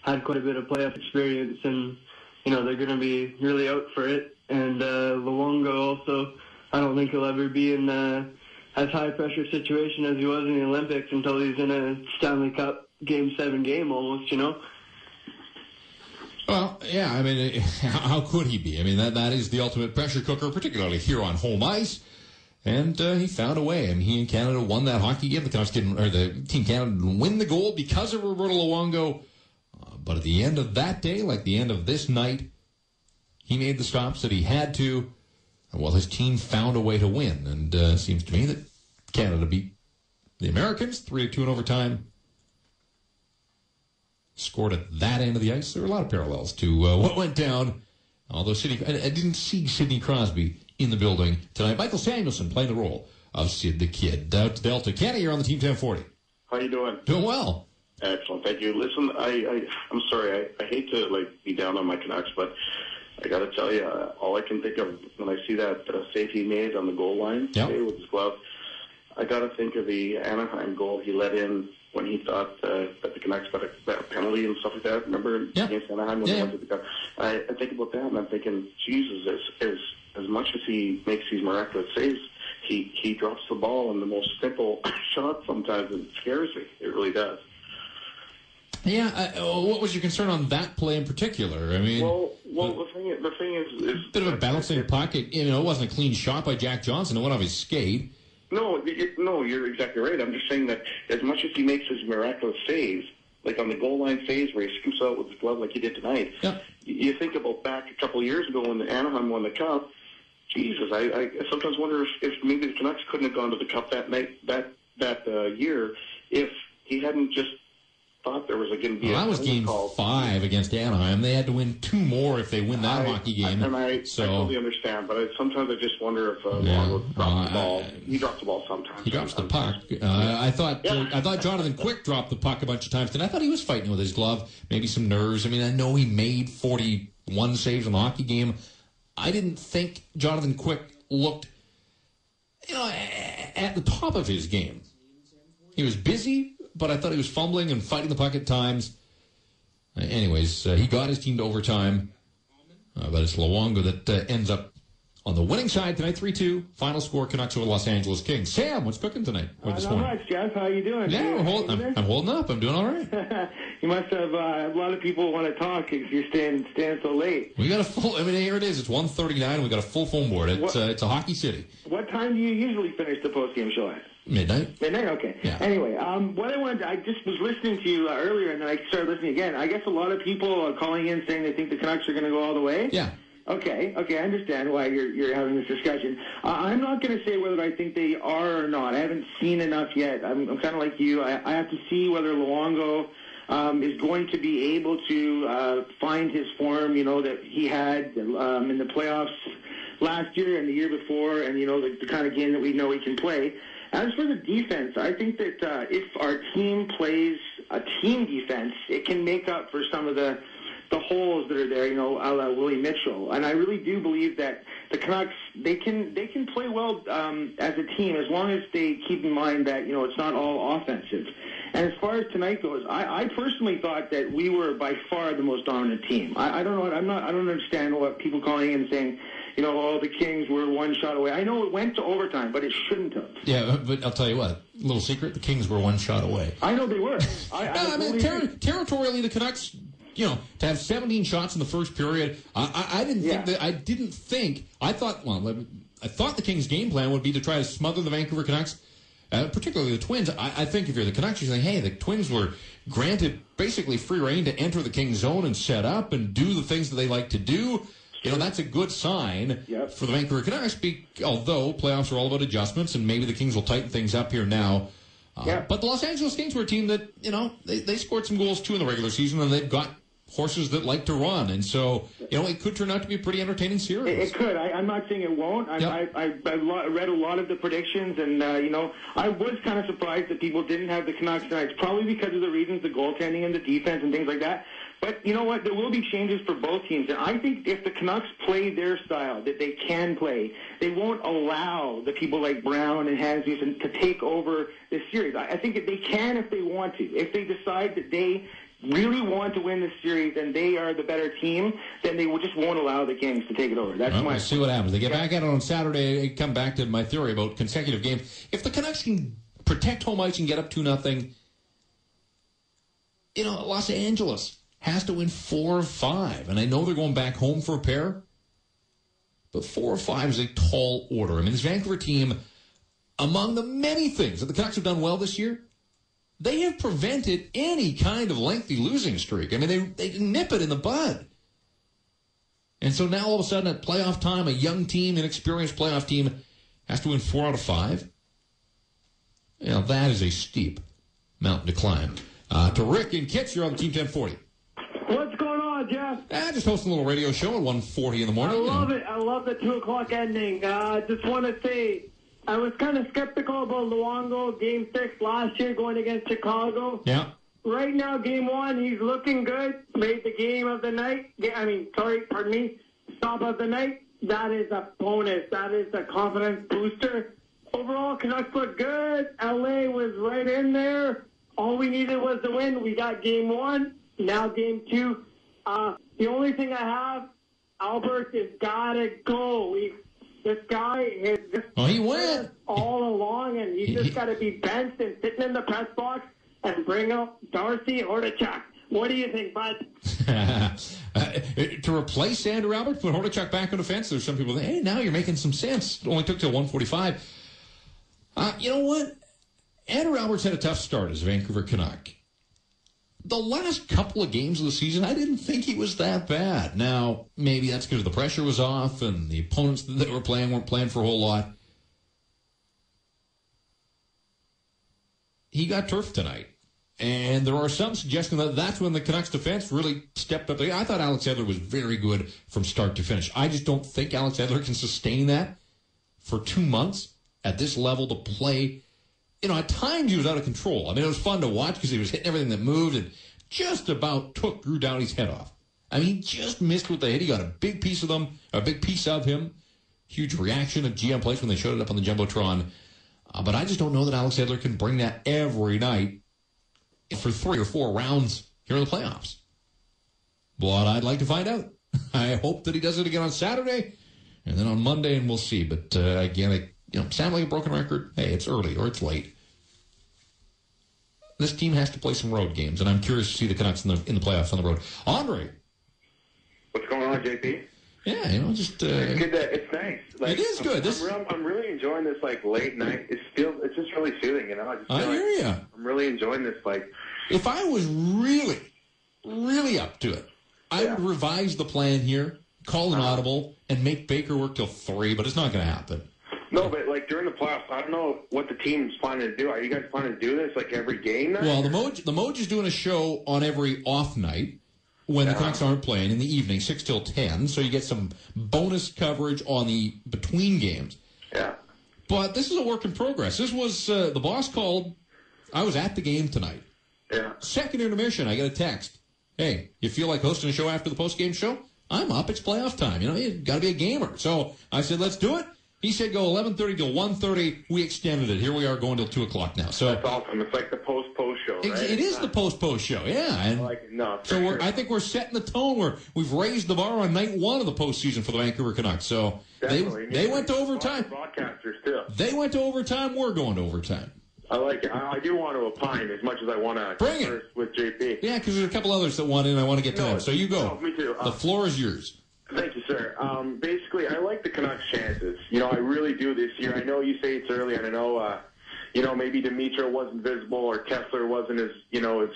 had quite a bit of playoff experience, and, they're going to be really out for it. And Luongo also, I don't think he'll ever be in as high-pressure situation as he was in the Olympics until he's in a Stanley Cup Game 7 game almost, Well, yeah, I mean, how could he be? I mean, that is the ultimate pressure cooker, particularly here on home ice. And he found a way. I mean, he and Canada won that hockey game. The Canucks the Team Canada didn't win the gold because of Roberto Luongo. But at the end of that day, like the end of this night, he made the stops that he had to. Well, his team found a way to win. And it seems to me that Canada beat the Americans 3-2 in overtime. Scored at that end of the ice. There were a lot of parallels to what went down. Although I didn't see Sidney Crosby in the building tonight. Michael Samuelson playing the role of Sid the Kid. Out to Delta. Kenny, you're on the Team 1040. How you doing? Doing well. Excellent, thank you. Listen, I'm sorry, I hate to be down on my Canucks, but I got to tell you, all I can think of when I see that save he made on the goal line today with his glove, I got to think of the Anaheim goal he let in when he thought that the Canucks got a penalty and stuff like that. Remember against Anaheim? I think about that, and I'm thinking, Jesus, as much as he makes these miraculous saves, he drops the ball in the most simple shot sometimes, and it scares me. It really does. Yeah, what was your concern on that play in particular? I mean, well, the thing is a bit of a bouncing pocket. It wasn't a clean shot by Jack Johnson. It went off his skate. No, you're exactly right. I'm just saying that as much as he makes his miraculous saves, like on the goal line phase where he scoops out with his glove like he did tonight. Yeah. You think about back a couple of years ago when Anaheim won the Cup. Jesus, I sometimes wonder if maybe the Canucks couldn't have gone to the Cup that night, that year, if he hadn't just thought there was going to be that was Game 5 against Anaheim. They had to win 2 more if they win that hockey game. I totally understand, but sometimes I just wonder if Longo dropped the ball. He drops the ball sometimes. He drops the puck. I thought Jonathan Quick dropped the puck a bunch of times, and I thought he was fighting with his glove, maybe some nerves. I mean, I know he made 41 saves in the hockey game. I didn't think Jonathan Quick looked, at the top of his game. He was busy, but I thought he was fumbling and fighting the puck at times. Anyways, he got his team to overtime. But it's Luongo that ends up on the winning side tonight, 3-2. Final score, Canucks over the Los Angeles Kings. Sam, what's cooking tonight? Or this not morning? Much, Jeff. How you doing? Yeah, I'm holding up. I'm doing all right. You must have a lot of people want to talk if you're staying so late. We got a full. I mean, here it is. It's 1:39. We got a full phone board. It's a hockey city. What time do you usually finish the post-game show at? Midnight. Midnight, okay. Yeah. Anyway, what I just was listening to you earlier, and then I started listening again. I guess a lot of people are calling in saying they think the Canucks are going to go all the way. Yeah. Okay, I understand why you're having this discussion. I'm not going to say whether I think they are or not. I haven't seen enough yet. I'm kind of like you. I have to see whether Luongo is going to be able to find his form, that he had in the playoffs last year and the year before, and, the kind of game that we know he can play. As for the defense, I think that if our team plays a team defense, it can make up for some of the holes that are there, a la Willie Mitchell. And I really do believe that the Canucks, they can play well as a team as long as they keep in mind that, it's not all offensive. And as far as tonight goes, I personally thought that we were by far the most dominant team. I don't know. I don't understand what people calling in and saying, the Kings were one shot away. I know it went to overtime, but it shouldn't have. Yeah, but I'll tell you what, little secret, the Kings were one shot away. I know they were. Territorially, the Canucks, to have 17 shots in the first period, I didn't think I thought the Kings' game plan would be to try to smother the Vancouver Canucks, particularly the Twins. I think if you're the Canucks, you're saying, hey, the Twins were granted basically free reign to enter the Kings' zone and set up and do the things that they like to do. That's a good sign for the Vancouver Canucks, although playoffs are all about adjustments, and maybe the Kings will tighten things up here now. But the Los Angeles Kings were a team that, they scored some goals, too, in the regular season, and they've got horses that like to run. And so, it could turn out to be a pretty entertaining series. It could. I'm not saying it won't. I read a lot of the predictions, and, I was kind of surprised that people didn't have the Canucks tonight. It's probably because of the reasons, the goaltending and the defense and things like that. But you know what? There will be changes for both teams. And I think if the Canucks play their style that they can play, they won't allow the people like Brown and Hansson to take over this series. I think they can if they want to. If they decide that they really want to win this series and they are the better team, then they just won't allow the Kings to take it over. We'll see what happens. They get back at it on Saturday. I come back to my theory about consecutive games. If the Canucks can protect home ice and get up 2-0, Los Angeles has to win 4 or 5. And I know they're going back home for a pair, but 4 or 5 is a tall order. I mean, this Vancouver team, among the many things that the Canucks have done well this year, they have prevented any kind of lengthy losing streak. I mean, they nip it in the bud. And so now all of a sudden at playoff time, a young team, inexperienced playoff team, has to win 4 out of 5. That is a steep mountain to climb. To Rick and Kitts, you're on the Team 1040. What's going on, Jeff? Just hosting a little radio show at 1:40 in the morning. I love it. I love the 2 o'clock ending. Just want to say, I was kind of skeptical about Luongo, Game 6 last year going against Chicago. Yeah. Right now, Game 1, he's looking good. Made the game of the night. Stop of the night. That is a bonus. That is a confidence booster. Overall, Canucks look good. LA was right in there. All we needed was the win. We got Game 1. Now Game 2. The only thing I have, Albert has got to go. This guy has just he went all along, and he's just got to be benched and sitting in the press box and bring out Darcy or Hordichuk. What do you think, bud? To replace Andrew Albert, put Hordichuk back on defense, there's some people that, hey, now you're making some sense. It only took till 1:45. You know what? Andrew Albert's had a tough start as a Vancouver Canuck. the last couple of games of the season, I didn't think he was that bad. Now, maybe that's because the pressure was off and the opponents that they were playing weren't playing for a whole lot. He got turfed tonight. And there are some suggesting that that's when the Canucks defense really stepped up. I thought Alex Edler was very good from start to finish. I just don't think Alex Edler can sustain that for 2 months at this level to play. You know, at times he was out of control. I mean, it was fun to watch because he was hitting everything that moved and just about took Drew Downey's head off. I mean, he just missed with the hit. He got a big piece of him. Huge reaction at GM Place when they showed it up on the Jumbotron. But I just don't know that Alex Edler can bring that every night for 3 or 4 rounds here in the playoffs. But I'd like to find out. I hope that he does it again on Saturday and then on Monday, and we'll see. But again, sound like a broken record? Hey, it's early or it's late. This team has to play some road games, and I'm curious to see the Canucks in the playoffs on the road. Andre. What's going on, JP? Yeah, just... it's good that it's nice. It is good. I'm really enjoying this, late night. It's just really soothing, I hear you. I'm really enjoying this, If I was really, really up to it, I would revise the plan here, call an audible, and make Baker work till 3, but it's not going to happen. No, but during the playoffs, I don't know what the team's planning to do. Are you guys planning to do this every game night? Well, the Moj is doing a show on every off night when the Canucks aren't playing in the evening, 6 till 10, so you get some bonus coverage on the between games. Yeah. But this is a work in progress. This was, the boss called, I was at the game tonight. Yeah. Second intermission, I get a text. Hey, you feel like hosting a show after the post-game show? I'm up. It's playoff time. You got to be a gamer. So I said, let's do it. He said go 11:30 till 1:30. We extended it. Here we are going till 2 o'clock now. So that's awesome. It's like the post show, right? It is the post show, yeah. And so I think we're setting the tone where we've raised the bar on night 1 of the postseason for the Vancouver Canucks. So they went to overtime. Broadcasters too. They went to overtime. We're going to overtime. I like it. I do want to opine as much as I want to bring it with JP. Yeah, because there's a couple others that want in. I want to get to them. So you go. No, me too. The floor is yours. Thank you, sir. Basically, I like the Canucks' chances. I really do this year. I know you say it's early, and I know, maybe Dimitra wasn't visible or Kessler wasn't as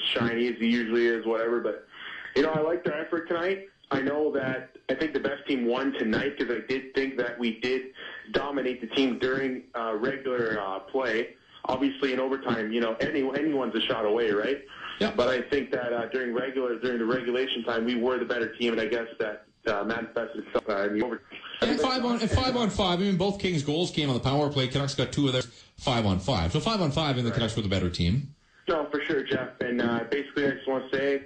shiny as he usually is, whatever. But, I like their effort tonight. I know that I think the best team won tonight because I did think that we did dominate the team during regular play. Obviously, in overtime, anyone's a shot away, right? Yeah. But I think that during the regulation time, we were the better team, and I guess that manifested itself in the overtime. And 5 on 5. I mean, both Kings' goals came on the power play. Canucks got 2 of theirs. 5 on 5. So 5 on 5, and the Canucks were the better team. No, for sure, Jeff. And basically, I just want to say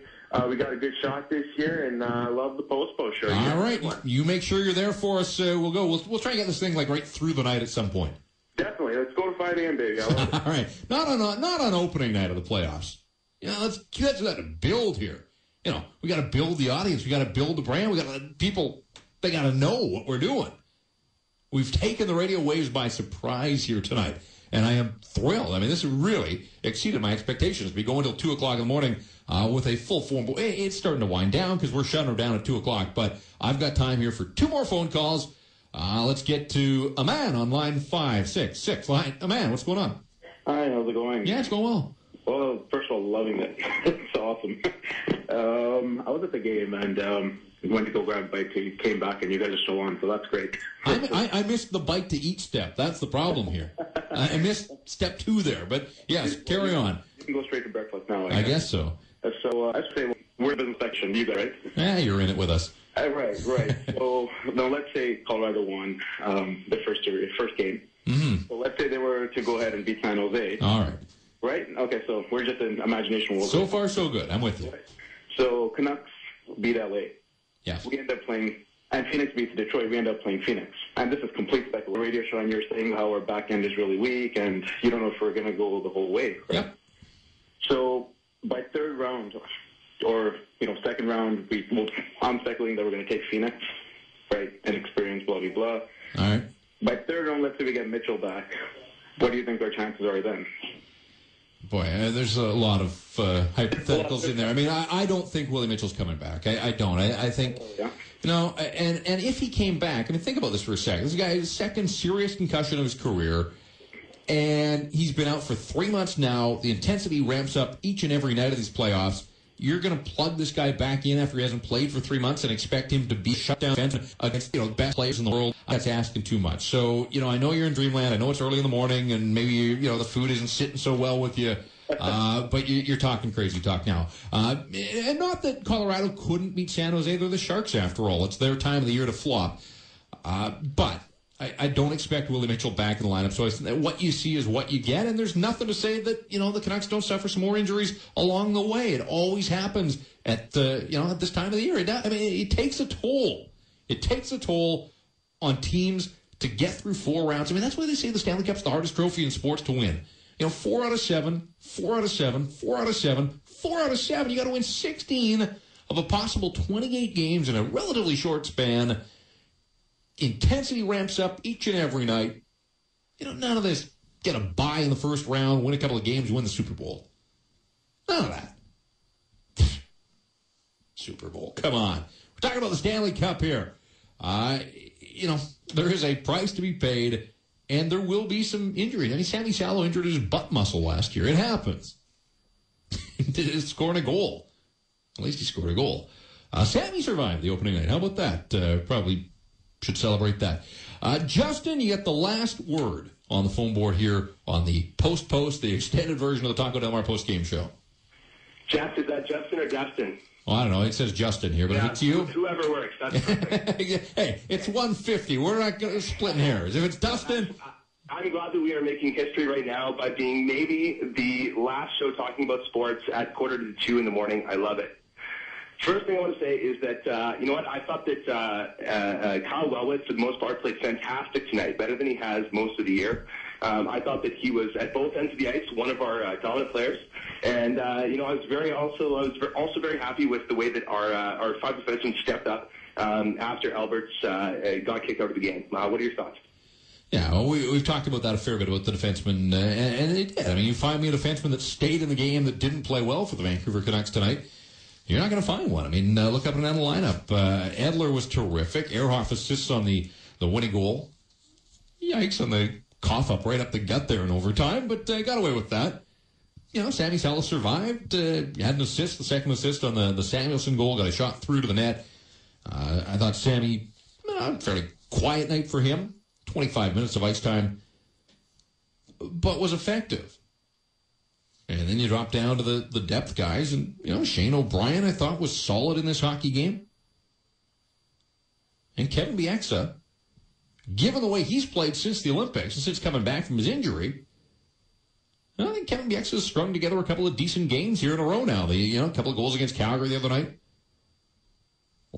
we got a good shot this year, and I love the post show. All right, you make sure you're there for us. We'll go. We'll try and get this thing right through the night at some point. Definitely. Let's go to 5 a.m., baby. I love it. All right. Not on opening night of the playoffs. Let's got to build here. We got to build the audience. We got to build the brand. We got to people. They got to know what we're doing. We've taken the radio waves by surprise here tonight, and I am thrilled. I mean, this really exceeded my expectations. We go until 2 o'clock in the morning with a full form. It's starting to wind down because we're shutting her down at 2 o'clock. But I've got time here for 2 more phone calls. Let's get to Aman on line 566. Aman, what's going on? Hi, how's it going? Yeah, it's going well. Well, first of all, loving it. It's awesome. I was at the game and went to go grab a bite. Came back and you guys are still on, so that's great. I missed the bite to eat step. That's the problem here. I missed step 2 there, but yes, carry on. You can go straight to breakfast now. I guess so. So I say we're in the business section. You guys, right? Yeah, you're in it with us. Right. So now let's say Colorado won the first game. Mm-hmm. So let's say they were to go ahead and beat San Jose. All right. Right? Okay, so we're just in imagination world. So far, so good. I'm with you. So Canucks beat LA. Yes. We end up playing, and Phoenix beats Detroit. We end up playing Phoenix. And this is complete speculation. Radio show, and you're saying how our back end is really weak, and you don't know if we're going to go the whole way. Right? Yep. So by third round, or second round, I'm speculating that we're going to take Phoenix, right? And experience, blah, blah, blah. All right. By third round, let's say we get Mitchell back. What do you think our chances are then? Boy, there's a lot of hypotheticals in there. I mean, I don't think Willie Mitchell's coming back. I don't. I think, and if he came back, I mean, think about this for a second. This guy is second serious concussion of his career, and he's been out for 3 months now. The intensity ramps up each and every night of these playoffs, you're going to plug this guy back in after he hasn't played for 3 months and expect him to be shut down against the best players in the world. That's asking too much. So, I know you're in dreamland. I know it's early in the morning, and maybe the food isn't sitting so well with you. But you're talking crazy talk now. And not that Colorado couldn't beat San Jose. They're the Sharks, after all. It's their time of the year to flop. But I don't expect Willie Mitchell back in the lineup. So what you see is what you get, and there's nothing to say that the Canucks don't suffer some more injuries along the way. It always happens at this time of the year. It takes a toll. It takes a toll on teams to get through 4 rounds. That's why they say the Stanley Cup's the hardest trophy in sports to win. 4 out of 7, 4 out of 7, 4 out of 7, 4 out of 7. You got to win 16 of a possible 28 games in a relatively short span. Intensity ramps up each and every night. None of this get a bye in the first round, win a couple of games, win the Super Bowl. None of that. Super Bowl, come on. We're talking about the Stanley Cup here. There is a price to be paid, and there will be some injuries. Sammy Salo injured his butt muscle last year. It happens. He did scoring a goal. At least he scored a goal. Sammy survived the opening night. How about that? Probably should celebrate that. Justin, you get the last word on the phone board here on the post, the extended version of the Taco Del Mar post-game show. Jeff, is that Justin or Dustin? Well, I don't know. It says Justin here, but if it's you... Whoever works. That's perfect. Hey, it's 150. We're not splitting hairs. If it's Dustin... I'm glad that we are making history right now by being maybe the last show talking about sports at 1:45 in the morning. I love it. First thing I want to say is that, I thought that Kyle Wellwood, for the most part, played fantastic tonight, better than he has most of the year. I thought that he was, at both ends of the ice, one of our dominant players. And, I was also very happy with the way that our 5 defensemen stepped up after Alberts got kicked out of the game. What are your thoughts? Yeah, well, we've talked about that a fair bit about the defenseman, and it did. You find me a defenseman that stayed in the game that didn't play well for the Vancouver Canucks tonight. You're not going to find one. Look up and down the lineup. Edler was terrific. Ehrhoff assists on the winning goal. Yikes on the cough up right up the gut there in overtime, but got away with that. Sammy Salas survived. Had an assist, the second assist on the Samuelson goal. Got a shot through to the net. I thought Sammy, fairly quiet night for him. 25 minutes of ice time, but was effective. And then you drop down to the depth guys, and, Shane O'Brien, I thought, was solid in this hockey game. And Kevin Bieksa, given the way he's played since the Olympics, and since coming back from his injury, I think Kevin Bieksa has strung together a couple of decent games here in a row now. A couple of goals against Calgary the other night.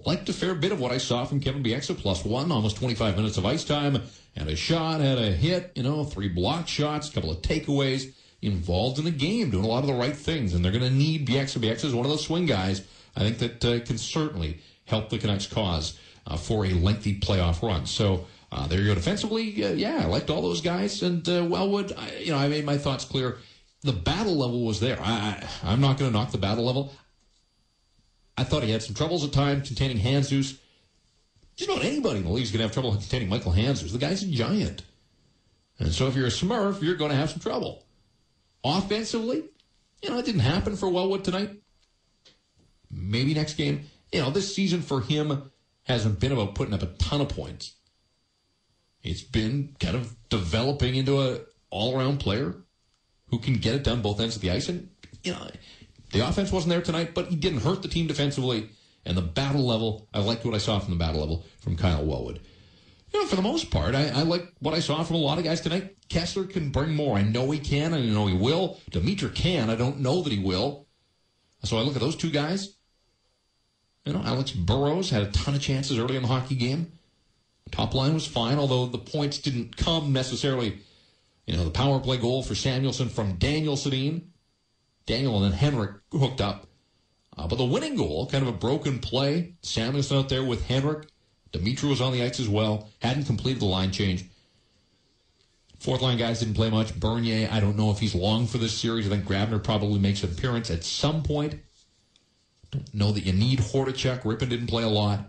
Liked a fair bit of what I saw from Kevin Bieksa, +1, almost 25 minutes of ice time, had a shot, had a hit, 3 blocked shots, a couple of takeaways, involved in the game, doing a lot of the right things, and they're going to need Bieksa. Bieksa is one of those swing guys, I think, that can certainly help the Canucks' cause for a lengthy playoff run. So there you go. Defensively, I liked all those guys, and Wellwood, I made my thoughts clear. The battle level was there. I'm not going to knock the battle level. I thought he had some troubles at times containing Handzus. Just about anybody in the league is going to have trouble containing Michael Handzus. The guy's a giant. And so if you're a Smurf, you're going to have some trouble. Offensively, it didn't happen for Wellwood tonight. Maybe next game. This season for him hasn't been about putting up a ton of points. It's been kind of developing into an all-around player who can get it done both ends of the ice. And, the offense wasn't there tonight, but he didn't hurt the team defensively. And the battle level, I liked what I saw from the battle level from Kyle Wellwood. For the most part, I like what I saw from a lot of guys tonight. Kessler can bring more. I know he can, and I know he will. Dimitra can. I don't know that he will. So I look at those two guys. Alex Burrows had a ton of chances early in the hockey game. Top line was fine, although the points didn't come necessarily. The power play goal for Samuelson from Daniel Sedin. Daniel and then Henrik hooked up. But the winning goal, kind of a broken play. Samuelson out there with Henrik. Dimitra was on the ice as well. Hadn't completed the line change. Fourth line guys didn't play much. Bernier, I don't know if he's long for this series. I think Grabner probably makes an appearance at some point. Don't know that you need Hordichuk. Rippon didn't play a lot.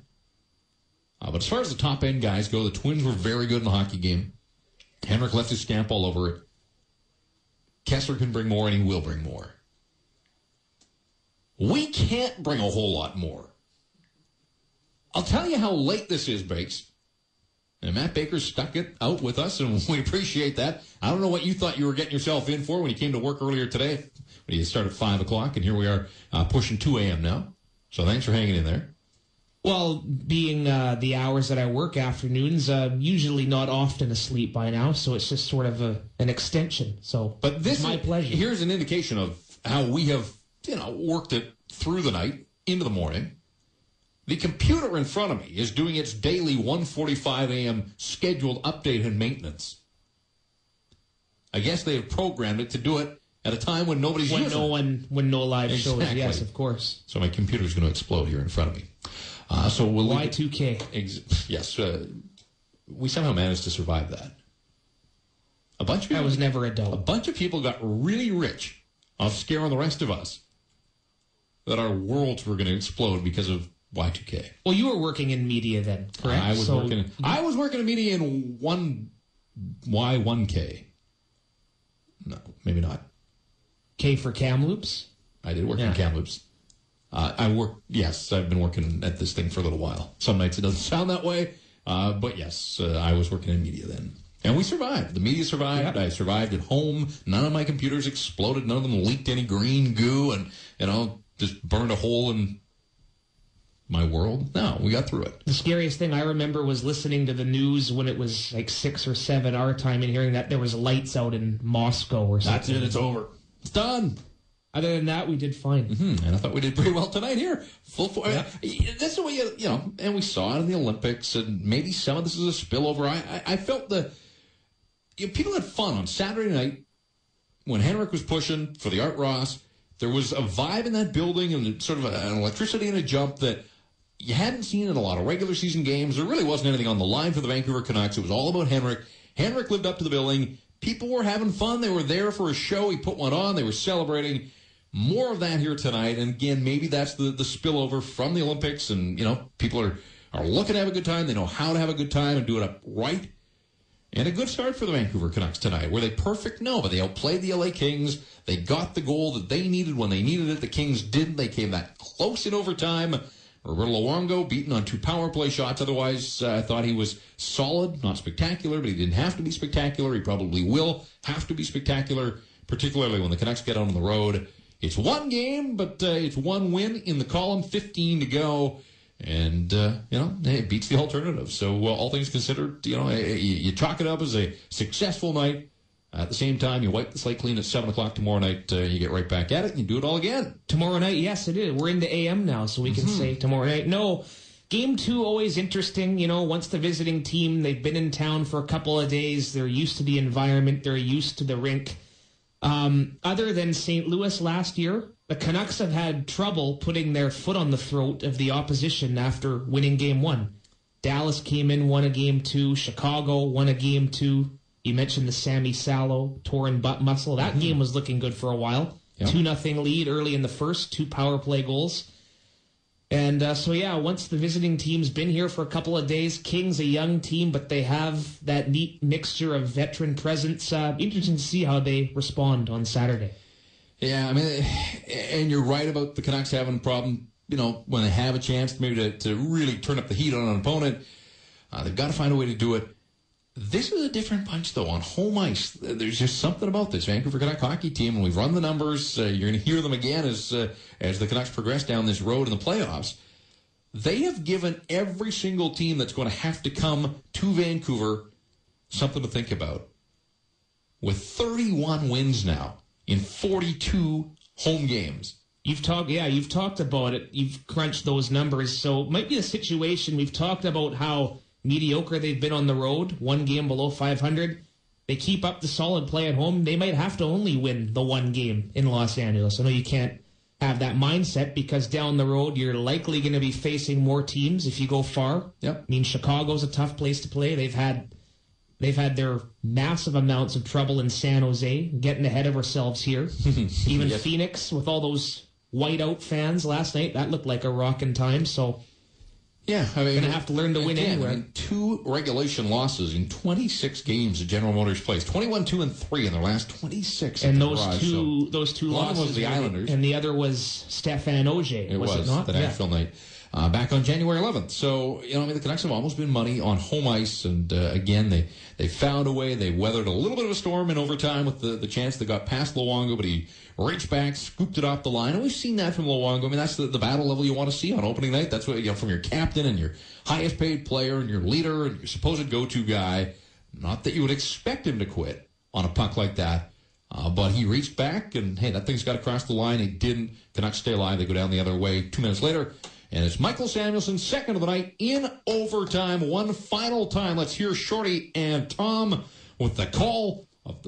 But as far as the top end guys go, the Twins were very good in the hockey game. Henrik left his stamp all over it. Kessler can bring more, and he will bring more. We can't bring a whole lot more. I'll tell you how late this is, Bakes. And Matt Baker stuck it out with us, and we appreciate that. I don't know what you thought you were getting yourself in for when you came to work earlier today. You started at 5 o'clock, and here we are pushing 2 a.m. now. So thanks for hanging in there. Well, being the hours that I work afternoons, usually not often asleep by now, so it's just sort of an extension. So, but this is my pleasure. Here's an indication of how we have, worked it through the night into the morning. The computer in front of me is doing its daily 1:45 a.m. scheduled update and maintenance. I guess they have programmed it to do it at a time when nobody's using it. When no live shows, yes, of course. So my computer's going to explode here in front of me. So we'll Y2K. Yes, we somehow managed to survive that. A bunch of people, I was never a dull. A bunch of people got really rich off scaring the rest of us that our worlds were going to explode because of Y2K. Well, you were working in media then, correct? I was working in media in Y1K. No, maybe not. K for Kamloops? I did work in Kamloops. I've been working at this thing for a little while. Some nights it doesn't sound that way, but yes, I was working in media then. And we survived. The media survived. Yep. I survived at home. None of my computers exploded. None of them leaked any green goo and, just burned a hole in my world. No, we got through it. The scariest thing I remember was listening to the news when it was like 6 or 7 our time and hearing that there was lights out in Moscow or something. That's it. It's over. It's done. Other than that, we did fine. Mm-hmm. And I thought we did pretty well tonight here. Full force. Yeah. This is what and we saw it in the Olympics, and maybe some of this is a spillover. I felt people had fun on Saturday night when Henrik was pushing for the Art Ross. There was a vibe in that building and sort of an electricity and a jump that you hadn't seen in a lot of regular season games. There really wasn't anything on the line for the Vancouver Canucks. It was all about Henrik. Henrik lived up to the billing. People were having fun. They were there for a show. He put one on. They were celebrating. More of that here tonight. And again, maybe that's the spillover from the Olympics. And, people are looking to have a good time. They know how to have a good time and do it up right. And a good start for the Vancouver Canucks tonight. Were they perfect? No, but they outplayed the LA Kings. They got the goal that they needed when they needed it. The Kings didn't. They came that close in overtime. Roberto Luongo beaten on 2 power play shots. Otherwise, I thought he was solid, not spectacular, but he didn't have to be spectacular. He probably will have to be spectacular, particularly when the Canucks get out on the road. It's one game, but it's one win in the column, 15 to go. And, it beats the alternative. So, all things considered, you chalk it up as a successful night. At the same time, you wipe the slate clean at 7 o'clock tomorrow night. You get right back at it and you do it all again. Tomorrow night, yes, it is. We're into AM now, so we can say tomorrow night. No, Game 2, always interesting. Once the visiting team, they've been in town for a couple of days. They're used to the environment. They're used to the rink. Other than St. Louis last year, the Canucks have had trouble putting their foot on the throat of the opposition after winning Game 1. Dallas came in, won a Game 2. Chicago won a Game 2. You mentioned the Sammy Salo torn butt muscle. That game was looking good for a while. Yep. 2-0 lead early in the first, 2 power play goals. And once the visiting team's been here for a couple of days, Kings a young team, but they have that neat mixture of veteran presence. Interesting to see how they respond on Saturday. Yeah, and you're right about the Canucks having a problem, when they have a chance maybe to really turn up the heat on an opponent. They've got to find a way to do it. This is a different punch, though, on home ice. There's just something about this Vancouver Canuck hockey team, and we've run the numbers. You're going to hear them again as the Canucks progress down this road in the playoffs. They have given every single team that's going to have to come to Vancouver something to think about. With 31 wins now in 42 home games. You've talked about it. You've crunched those numbers. So it might be a situation. We've talked about how mediocre they've been on the road, 1 game below 500. They keep up the solid play at home. They might have to only win the 1 game in Los Angeles. I know you can't have that mindset because down the road you're likely going to be facing more teams if you go far. Yep. Chicago's a tough place to play. They've had their massive amounts of trouble in San Jose, getting ahead of ourselves here. Even Yes. Phoenix with all those whiteout fans last night, that looked like a rockin' time. So Yeah, I mean, going to have to learn to win anywhere. I mean, 2 regulation losses in 26 games at General Motors Place. 21-2-3 in their last 26. And those two one losses was the Islanders, and the other was Stefan Oje. It was it not? the Nashville night. Back on January 11th. So, the Canucks have almost been money on home ice, and again, they found a way. They weathered a little bit of a storm in overtime with the chance that got past Luongo, but he reached back, scooped it off the line, and we've seen that from Luongo. I mean, that's the battle level you want to see on opening night. That's what, from your captain and your highest paid player and your leader and your supposed go-to guy. Not that you would expect him to quit on a puck like that. But he reached back, and, hey, that thing's got across the line. He didn't. Canucks stay alive. They go down the other way 2 minutes later. And it's Michael Samuelsson, second of the night, in overtime. One final time. Let's hear Shorty and Tom with the call of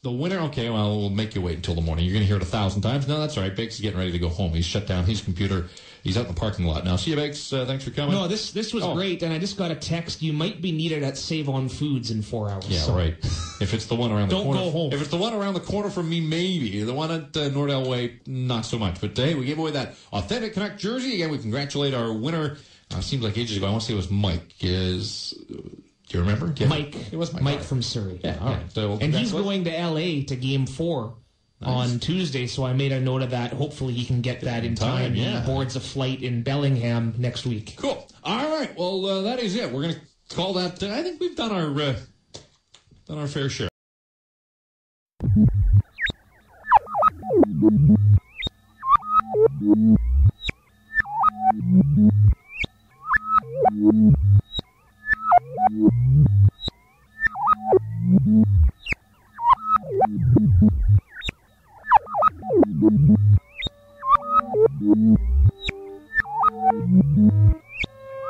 the winner. Okay, well, we'll make you wait until the morning. You're going to hear it 1,000 times. No, that's all right. Bakes is getting ready to go home. He's shut down his computer. He's out in the parking lot now. See you, Bakes. Thanks for coming. No, this was great, and I just got a text. You might be needed at Save On Foods in 4 hours. Yeah, so. Right. If it's the one around the corner. Don't go home. If it's the one around the corner from me, maybe. The one at Nordell Way, not so much. But, hey, we gave away that authentic Canuck jersey. Again, we congratulate our winner. Seems like ages ago. I want to say it was Mike. Do you remember? Yeah. Mike. It was Mike from Surrey. Yeah, all right. So, and he's going to L.A. to Game 4. Nice. On Tuesday, so I made a note of that. Hopefully he can get that in time. Yeah. He boards a flight in Bellingham next week. Cool. All right. Well, that is it. We're going to call that. I think we've done our fair share.